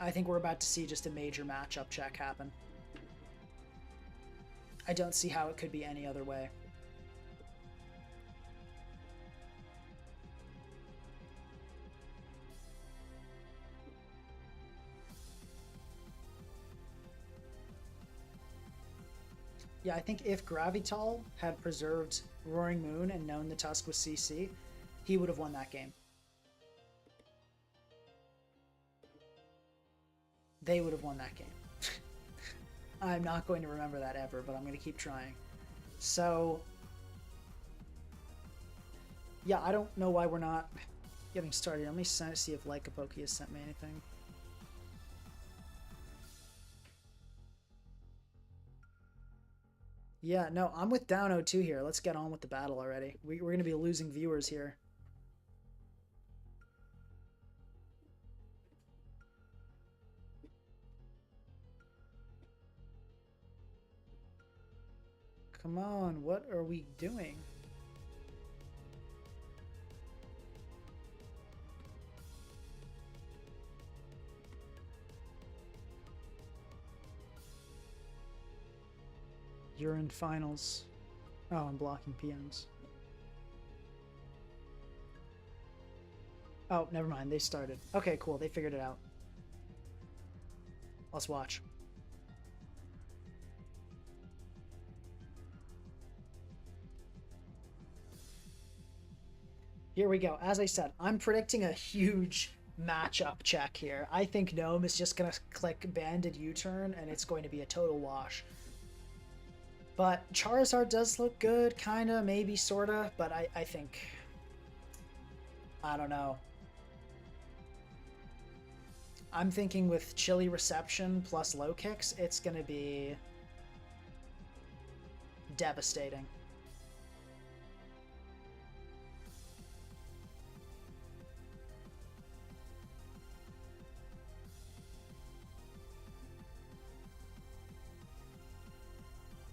S1: I think we're about to see just a major matchup check happen. I don't see how it could be any other way. Yeah, I think if Gravital had preserved Roaring Moon and known the Tusk was CC, he would have won that game. They would have won that game. I'm not going to remember that ever, but I'm going to keep trying. So, yeah, I don't know why we're not getting started. Let me see if Lycopoke has sent me anything. Yeah, no, I'm with Down 0-2 here. Let's get on with the battle already. We're going to be losing viewers here. Come on, what are we doing? You're in finals. Oh, I'm blocking PMs. Oh, never mind. They started. Okay, cool. They figured it out. Let's watch. Here we go. As I said, I'm predicting a huge matchup check here. I think Gnome is just going to click Banded U-turn, and it's going to be a total wash. But Charizard does look good, kind of, maybe, sort of, but I think... I don't know. I'm thinking with Chilly Reception plus low kicks, it's going to be devastating.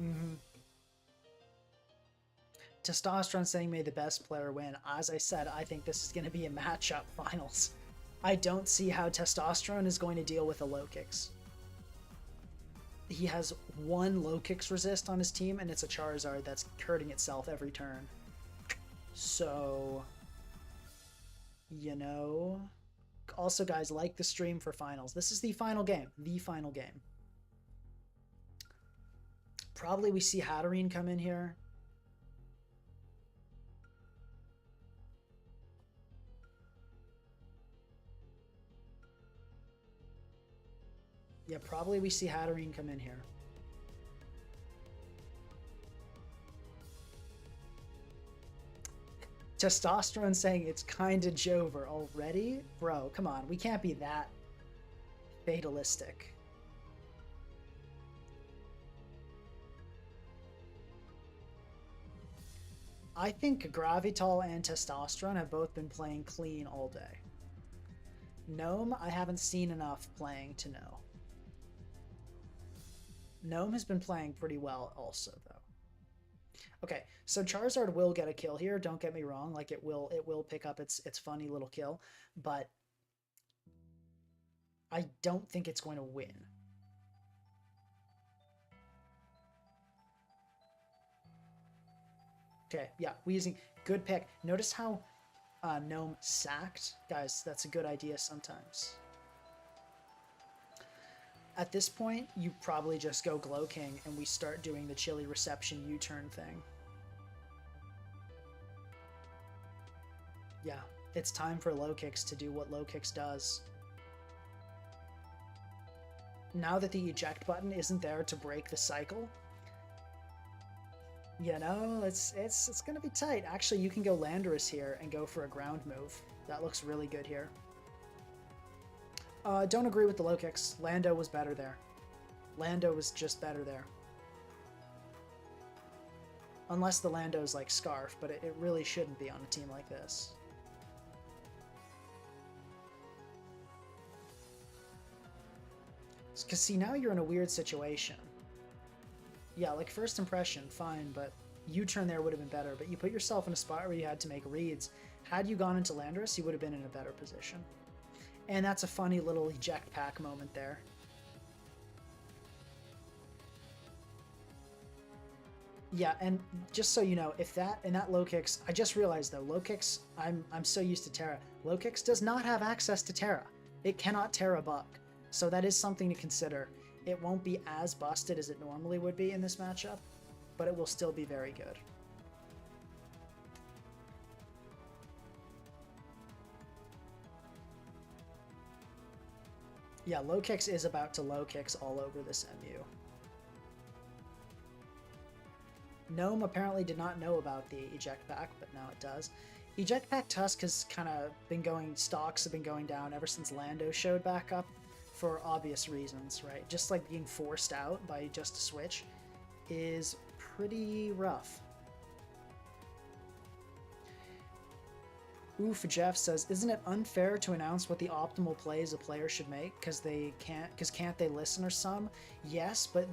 S1: Mm-hmm. Testosterone saying may the best player win. As I said, I think this is going to be a matchup finals. I don't see how Testosterone is going to deal with the low kicks. He has one low kicks resist on his team, and it's a Charizard that's hurting itself every turn. So, you know... Also, guys, like the stream for finals. This is the final game. The final game. Probably we see Hatterene come in here. Yeah, probably we see Hatterene come in here. Testosterone saying it's kinda Jover already? Bro, come on. We can't be that fatalistic. I think Gravital and Testosterone have both been playing clean all day. Gnome, I haven't seen enough playing to know. Gnome has been playing pretty well also, though. Okay, so Charizard will get a kill here, don't get me wrong, like it will pick up its funny little kill, but I don't think it's going to win. Okay, yeah, Weezing, good pick. Notice how Gnome sacked? Guys, that's a good idea sometimes. At this point, you probably just go Glow King and we start doing the Chilly Reception U-turn thing. Yeah, it's time for Low Kicks to do what Low Kicks does. Now that the eject button isn't there to break the cycle, You know, it's gonna be tight. Actually, you can go Landorus here and go for a ground move. That looks really good here. Don't agree with the low kicks. Lando was better there. Lando was just better there. Unless the Lando's like Scarf, but it really shouldn't be on a team like this. Because see, now you're in a weird situation. Yeah, like first impression, fine, but U-turn there would have been better, but you put yourself in a spot where you had to make reads. Had you gone into Landorus, you would have been in a better position. And that's a funny little eject pack moment there. Yeah, and just so you know, if that and that low kicks, I just realized though, low kicks, I'm so used to Tera. Low kicks does not have access to Tera. It cannot Tera bug. So that is something to consider. It won't be as busted as it normally would be in this matchup, but it will still be very good. Yeah, low kicks is about to low kicks all over this MU. Gnome apparently did not know about the eject pack, but now it does. Eject pack Tusk has kind of been going, stocks have been going down ever since Lando showed back up for obvious reasons, right? Just like being forced out by just a switch is pretty rough. Oof, Jeff says, isn't it unfair to announce what the optimal plays a player should make because can't they listen or some? Yes, but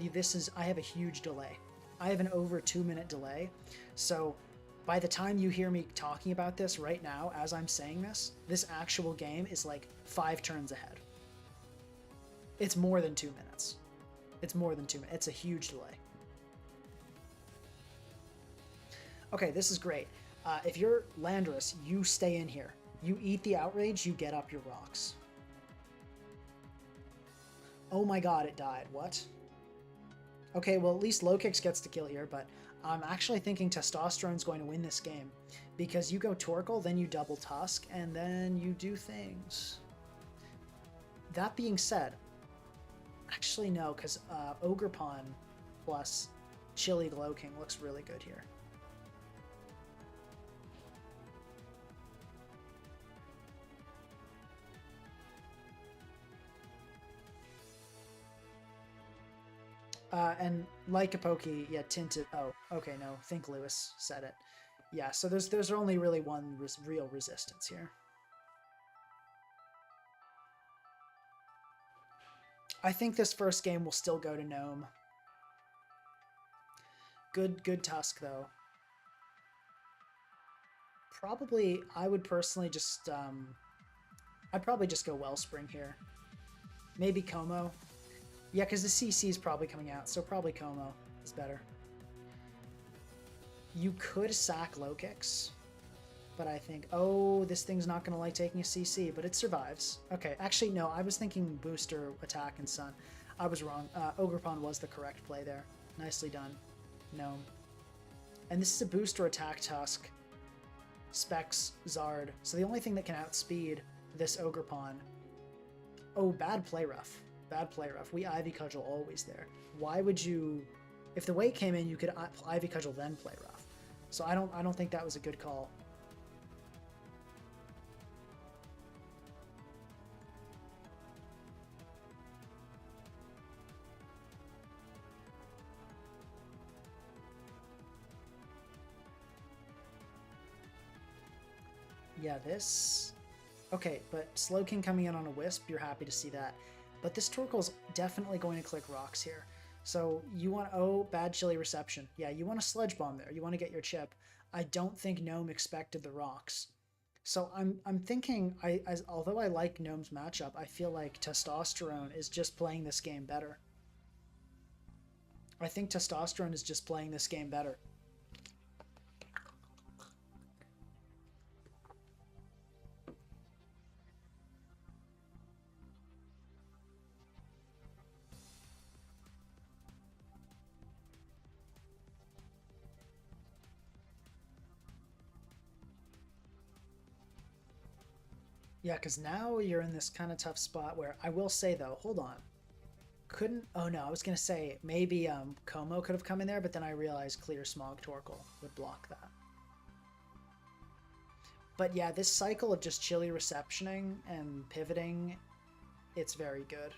S1: I have a huge delay. I have an over 2-minute delay. So by the time you hear me talking about this right now, as I'm saying this actual game is like 5 turns ahead. It's more than 2 minutes. It's more than 2 minutes. It's a huge delay. Okay, this is great. If you're Landorus, you stay in here. You eat the outrage, you get up your rocks. Oh my god, it died. What? Okay, well, at least low kicks gets to kill here, but I'm actually thinking Testosterone's going to win this game because you go Torkoal, then you double Tusk, and then you do things. That being said, actually no, because Ogerpon plus Chili Glow King looks really good here. And like a Pokey, yeah, tinted. Oh, okay, no, Think Lewis said it. Yeah, so there's only really one real resistance here. I think this first game will still go to Gnome. Good Tusk though. Probably, I would personally just I'd probably just go Wellspring here. Maybe Como. Yeah, because the CC is probably coming out, so probably Como is better. You could sack low kicks, but I think, oh, this thing's not going to like taking a CC, but it survives. Okay, actually, no, I was thinking booster, attack, and sun. I was wrong. Ogerpon was the correct play there. Nicely done. Gnome. And this is a booster attack Tusk. Specs, Zard. So the only thing that can outspeed this Ogerpon... Oh, bad play rough. Bad play rough. We Ivy Cudgel always there. Why would you... If the weight came in, you could Ivy Cudgel then play rough. So I don't think that was a good call. Yeah, this... Okay, but Slowking coming in on a Wisp, you're happy to see that. But this Torkoal's definitely going to click rocks here. So you want... Oh, bad Chili Reception. Yeah, you want a Sludge Bomb there. You want to get your chip. I don't think Gnome expected the rocks. So I'm thinking, although I like Gnome's matchup, I feel like Testosterone is just playing this game better. I think Testosterone is just playing this game better. Yeah, because now you're in this kind of tough spot where I will say, though, hold on. couldn't... Oh no, I was going to say maybe Como could have come in there, but then I realized Clear Smog Torkoal would block that. But yeah, this cycle of just chilly receptioning and pivoting, it's very good.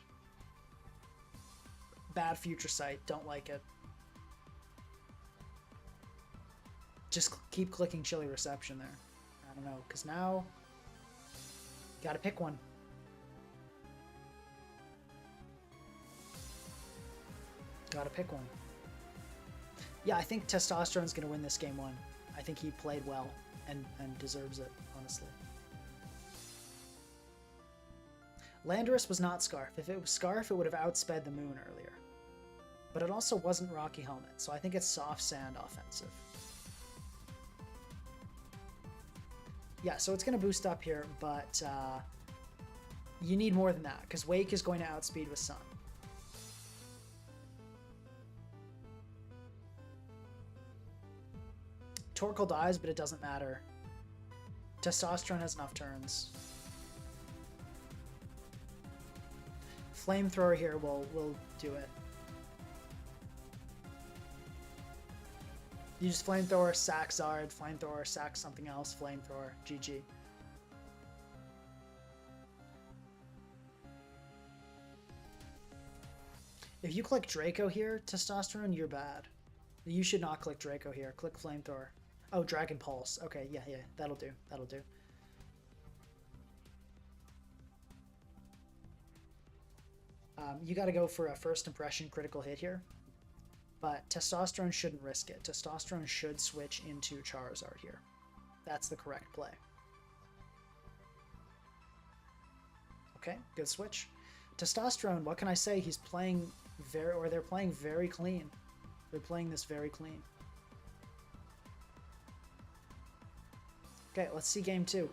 S1: Bad Future Sight, don't like it. Just keep clicking chilly reception there. I don't know, because now gotta pick one. Gotta pick one. Yeah, I think Testosterone's gonna win this game 1. I think he played well and deserves it, honestly. Landorus was not Scarf. If it was Scarf, it would have outsped the Moon earlier. But it also wasn't Rocky Helmet, so I think it's Soft Sand offensive. Yeah, so it's going to boost up here, but you need more than that, because Wake is going to outspeed with Sun. Torkoal dies, but it doesn't matter. Testosterone has enough turns. Flamethrower here will do it. You just Flamethrower, sack Zard, Flamethrower, sack something else, Flamethrower, GG. If you click Draco here, Testosterone, you're bad. You should not click Draco here. Click Flamethrower. Oh, Dragon Pulse. Okay, yeah, that'll do. That'll do. You got to go for a first impression critical hit here. But Testosterone shouldn't risk it. Testosterone should switch into Charizard here. That's the correct play. Okay, good switch. Testosterone, what can I say? He's playing they're playing very clean. They're playing this very clean. Okay, let's see game 2.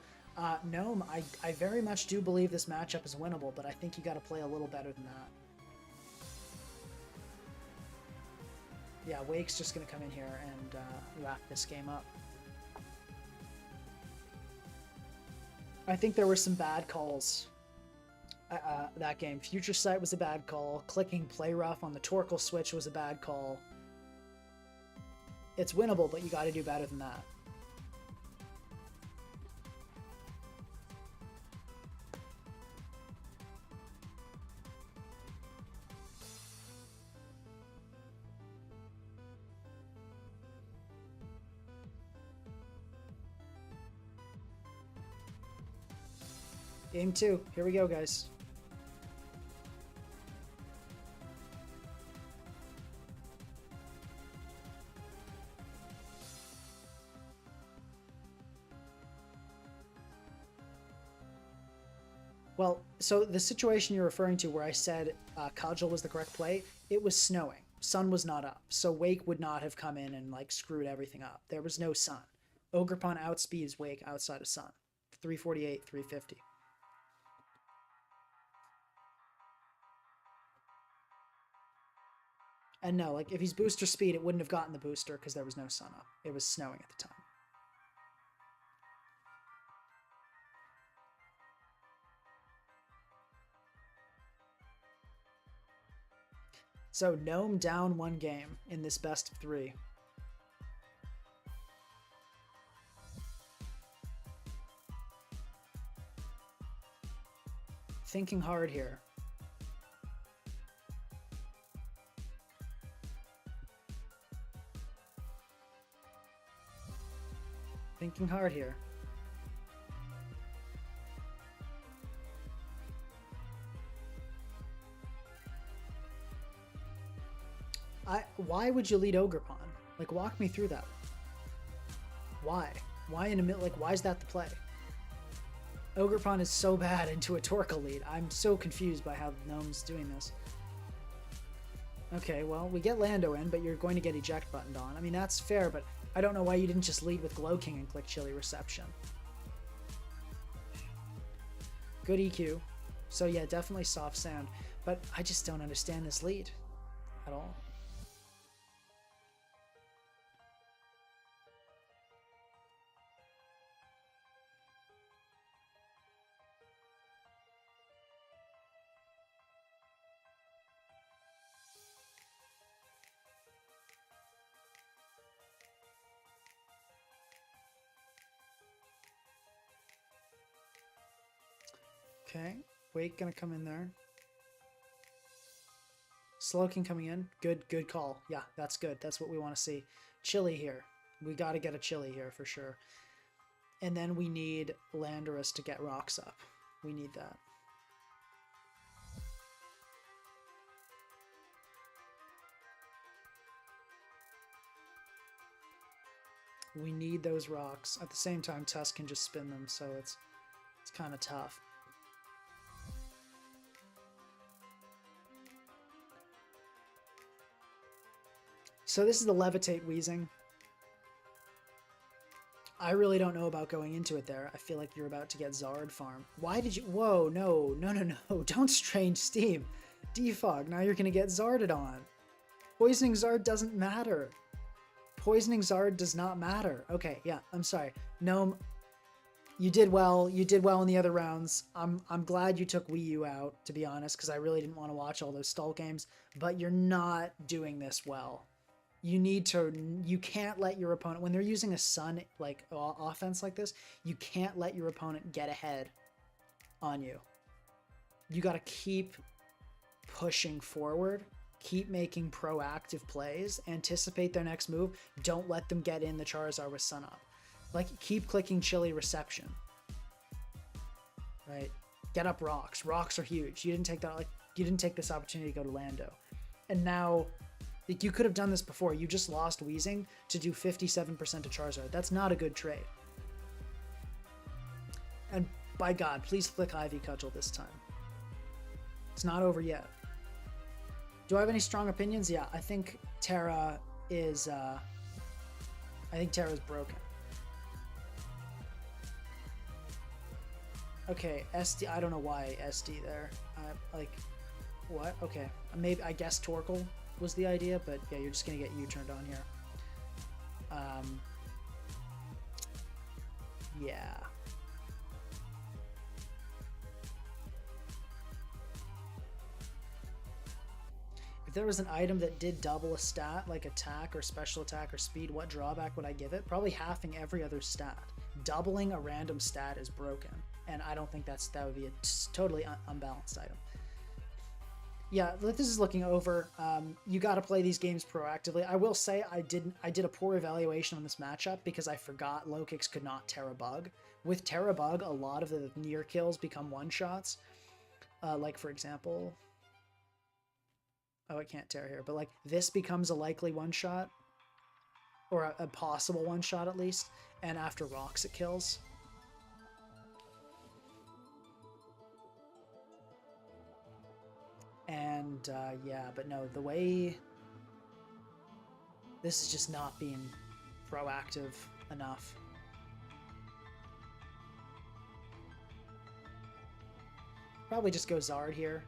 S1: Gnome, I very much do believe this matchup is winnable, but I think you got to play a little better than that. Yeah, Wake's just going to come in here and wrap this game up. I think there were some bad calls that game. Future Sight was a bad call. Clicking Play Rough on the Torkoal switch was a bad call. It's winnable, but you got to do better than that. Game 2. Here we go, guys. Well, so the situation you're referring to where I said Cudgel was the correct play, it was snowing. Sun was not up, so Wake would not have come in and like screwed everything up. There was no sun. Ogerpon outspeeds Wake outside of Sun. 348, 350. And no, like if he's booster speed, it wouldn't have gotten the booster because there was no sun up. It was snowing at the time. So Gnome down 1 game in this best of 3. Thinking hard here. Thinking hard here. Why would you lead Ogerpon? Like, walk me through that. Why? Why in a minute? Like, why is that the play? Ogerpon is so bad into a Torkoal lead. I'm so confused by how Gnome's doing this. Okay, well, we get Lando in, but you're going to get eject buttoned on. I mean, that's fair, but I don't know why you didn't just lead with Glow King and click Chilly Reception. Good EQ. So yeah, definitely Soft Sand, but I just don't understand this lead at all. Okay. Wake gonna come in there. Slowking coming in. Good call. Yeah, that's good. That's what we want to see. Chili here. We got to get a chili here for sure. And then we need Landorus to get rocks up. We need that. We need those rocks. At the same time, Tusk can just spin them, so it's kind of tough. So this is the Levitate Wheezing. I really don't know about going into it there. I feel like you're about to get Zard farm. Why did you... Whoa, no. Don't strain Steam. Defog, now you're going to get Zarded on. Poisoning Zard doesn't matter. Poisoning Zard does not matter. Okay, yeah, I'm sorry. Gnome, you did well. You did well in the other rounds. I'm glad you took Wii U out, to be honest, because I really didn't want to watch all those stall games. But you're not doing this well. You can't let your opponent, when they're using a Sun like offense like this, you can't let your opponent get ahead on you. You got to keep pushing forward, keep making proactive plays, anticipate their next move. Don't let them get in the Charizard with Sun up. Like, keep clicking Chili Reception. Right? Get up rocks. Rocks are huge. You didn't take that, like, you didn't take this opportunity to go to Lando. And now, like, you could have done this before. You just lost Wheezing to do 57% to Charizard. That's not a good trade. And by God, please click Ivy Cudgel this time. It's not over yet. Do I have any strong opinions? Yeah, I think Tera is broken. Okay, SD, I don't know why SD there. Like, what? Okay, maybe, I guess Torkoal was the idea, but yeah, you're just gonna get U-turned on here. Yeah. If there was an item that did double a stat, like attack or special attack or speed, what drawback would I give it? Probably halving every other stat. Doubling a random stat is broken, and I don't think that would be a totally unbalanced item. Yeah, this is looking over. You got to play these games proactively. I will say I did a poor evaluation on this matchup because I forgot low kicks could not Tera Bug. With Tera Bug, a lot of the near kills become one shots. Like for example, oh, it can't Tera here, but like this becomes a likely one shot, or a possible one shot at least. And after rocks, it kills. And yeah, but no, the way this is just not being proactive enough. Probably just go Zard here.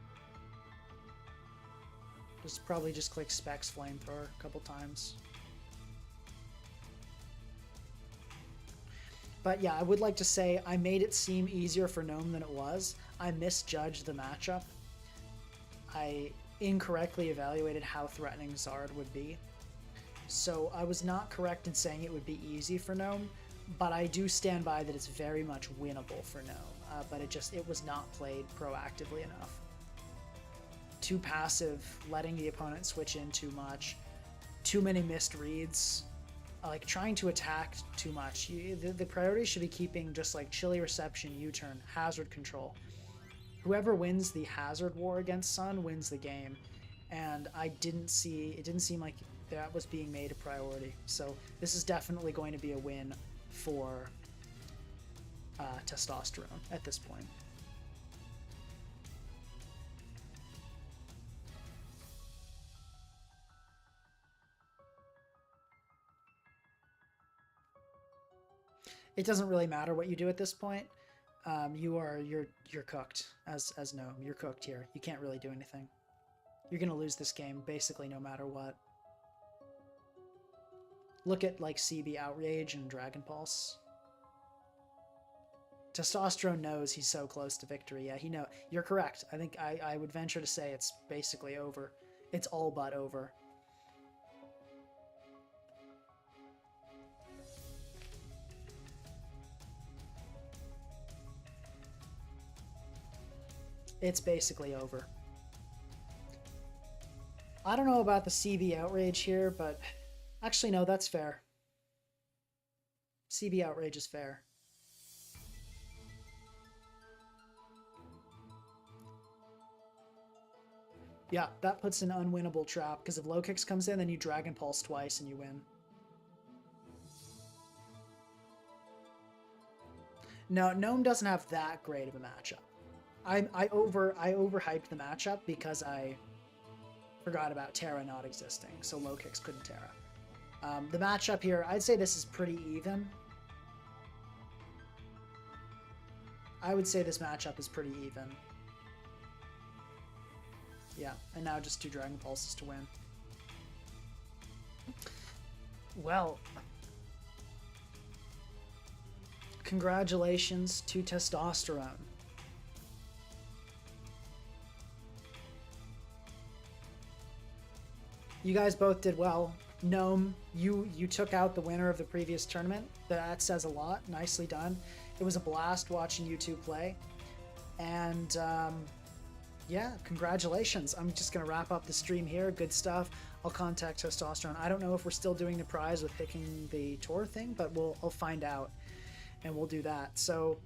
S1: Probably just click Specs Flamethrower a couple times. But yeah, I would like to say I made it seem easier for Gnome than it was. I misjudged the matchup. I incorrectly evaluated how threatening Zard would be. So I was not correct in saying it would be easy for Gnome, but I do stand by that it's very much winnable for Gnome. But it was not played proactively enough. Too passive, letting the opponent switch in too much, too many missed reads, like trying to attack too much. The priority should be keeping just like Chili Reception, U-turn, hazard control. Whoever wins the hazard war against Sun wins the game, and it didn't seem like that was being made a priority. So this is definitely going to be a win for Testosterone at this point. It doesn't really matter what you do at this point. You're cooked as Gnome. You're cooked here. You can't really do anything. You're gonna lose this game basically no matter what. Look at like CB Outrage and Dragon Pulse. Testosterone knows he's so close to victory. Yeah, he knows. You're correct. I think I would venture to say it's basically over. It's all but over. It's basically over. I don't know about the CB outrage here, but actually no, that's fair. CB outrage is fair. Yeah, that puts an unwinnable trap, because if low kicks comes in, then you Dragon Pulse twice and you win. No, Gnome doesn't have that great of a matchup. I overhyped the matchup because I forgot about Tera not existing, so low kicks couldn't Tera. The matchup here, I'd say this is pretty even. I would say this matchup is pretty even. Yeah, and now just 2 Dragon Pulses to win. Well, congratulations to Testosterone. You guys both did well. Gnome, you took out the winner of the previous tournament. That says a lot. Nicely done. It was a blast watching you two play. And yeah, congratulations. I'm just going to wrap up the stream here. Good stuff. I'll contact Testosterone. I don't know if we're still doing the prize with picking the tour thing, but I'll find out and we'll do that. So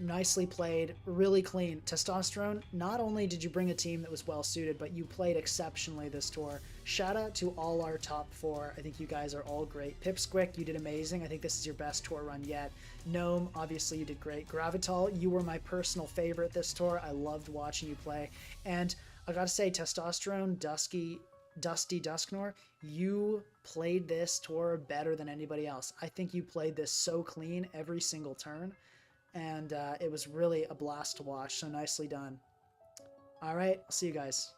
S1: nicely played, really clean. Testosterone, not only did you bring a team that was well suited, but you played exceptionally this tour. Shout out to all our top 4. I think you guys are all great. Pipsquick, you did amazing. I think this is your best tour run yet. Gnome, obviously you did great. Gravital, you were my personal favorite this tour. I loved watching you play. And I gotta say, Testosterone, Dusty Dusknor, you played this tour better than anybody else. I think you played this so clean every single turn. And it was really a blast to watch, so nicely done. All right, I'll see you guys.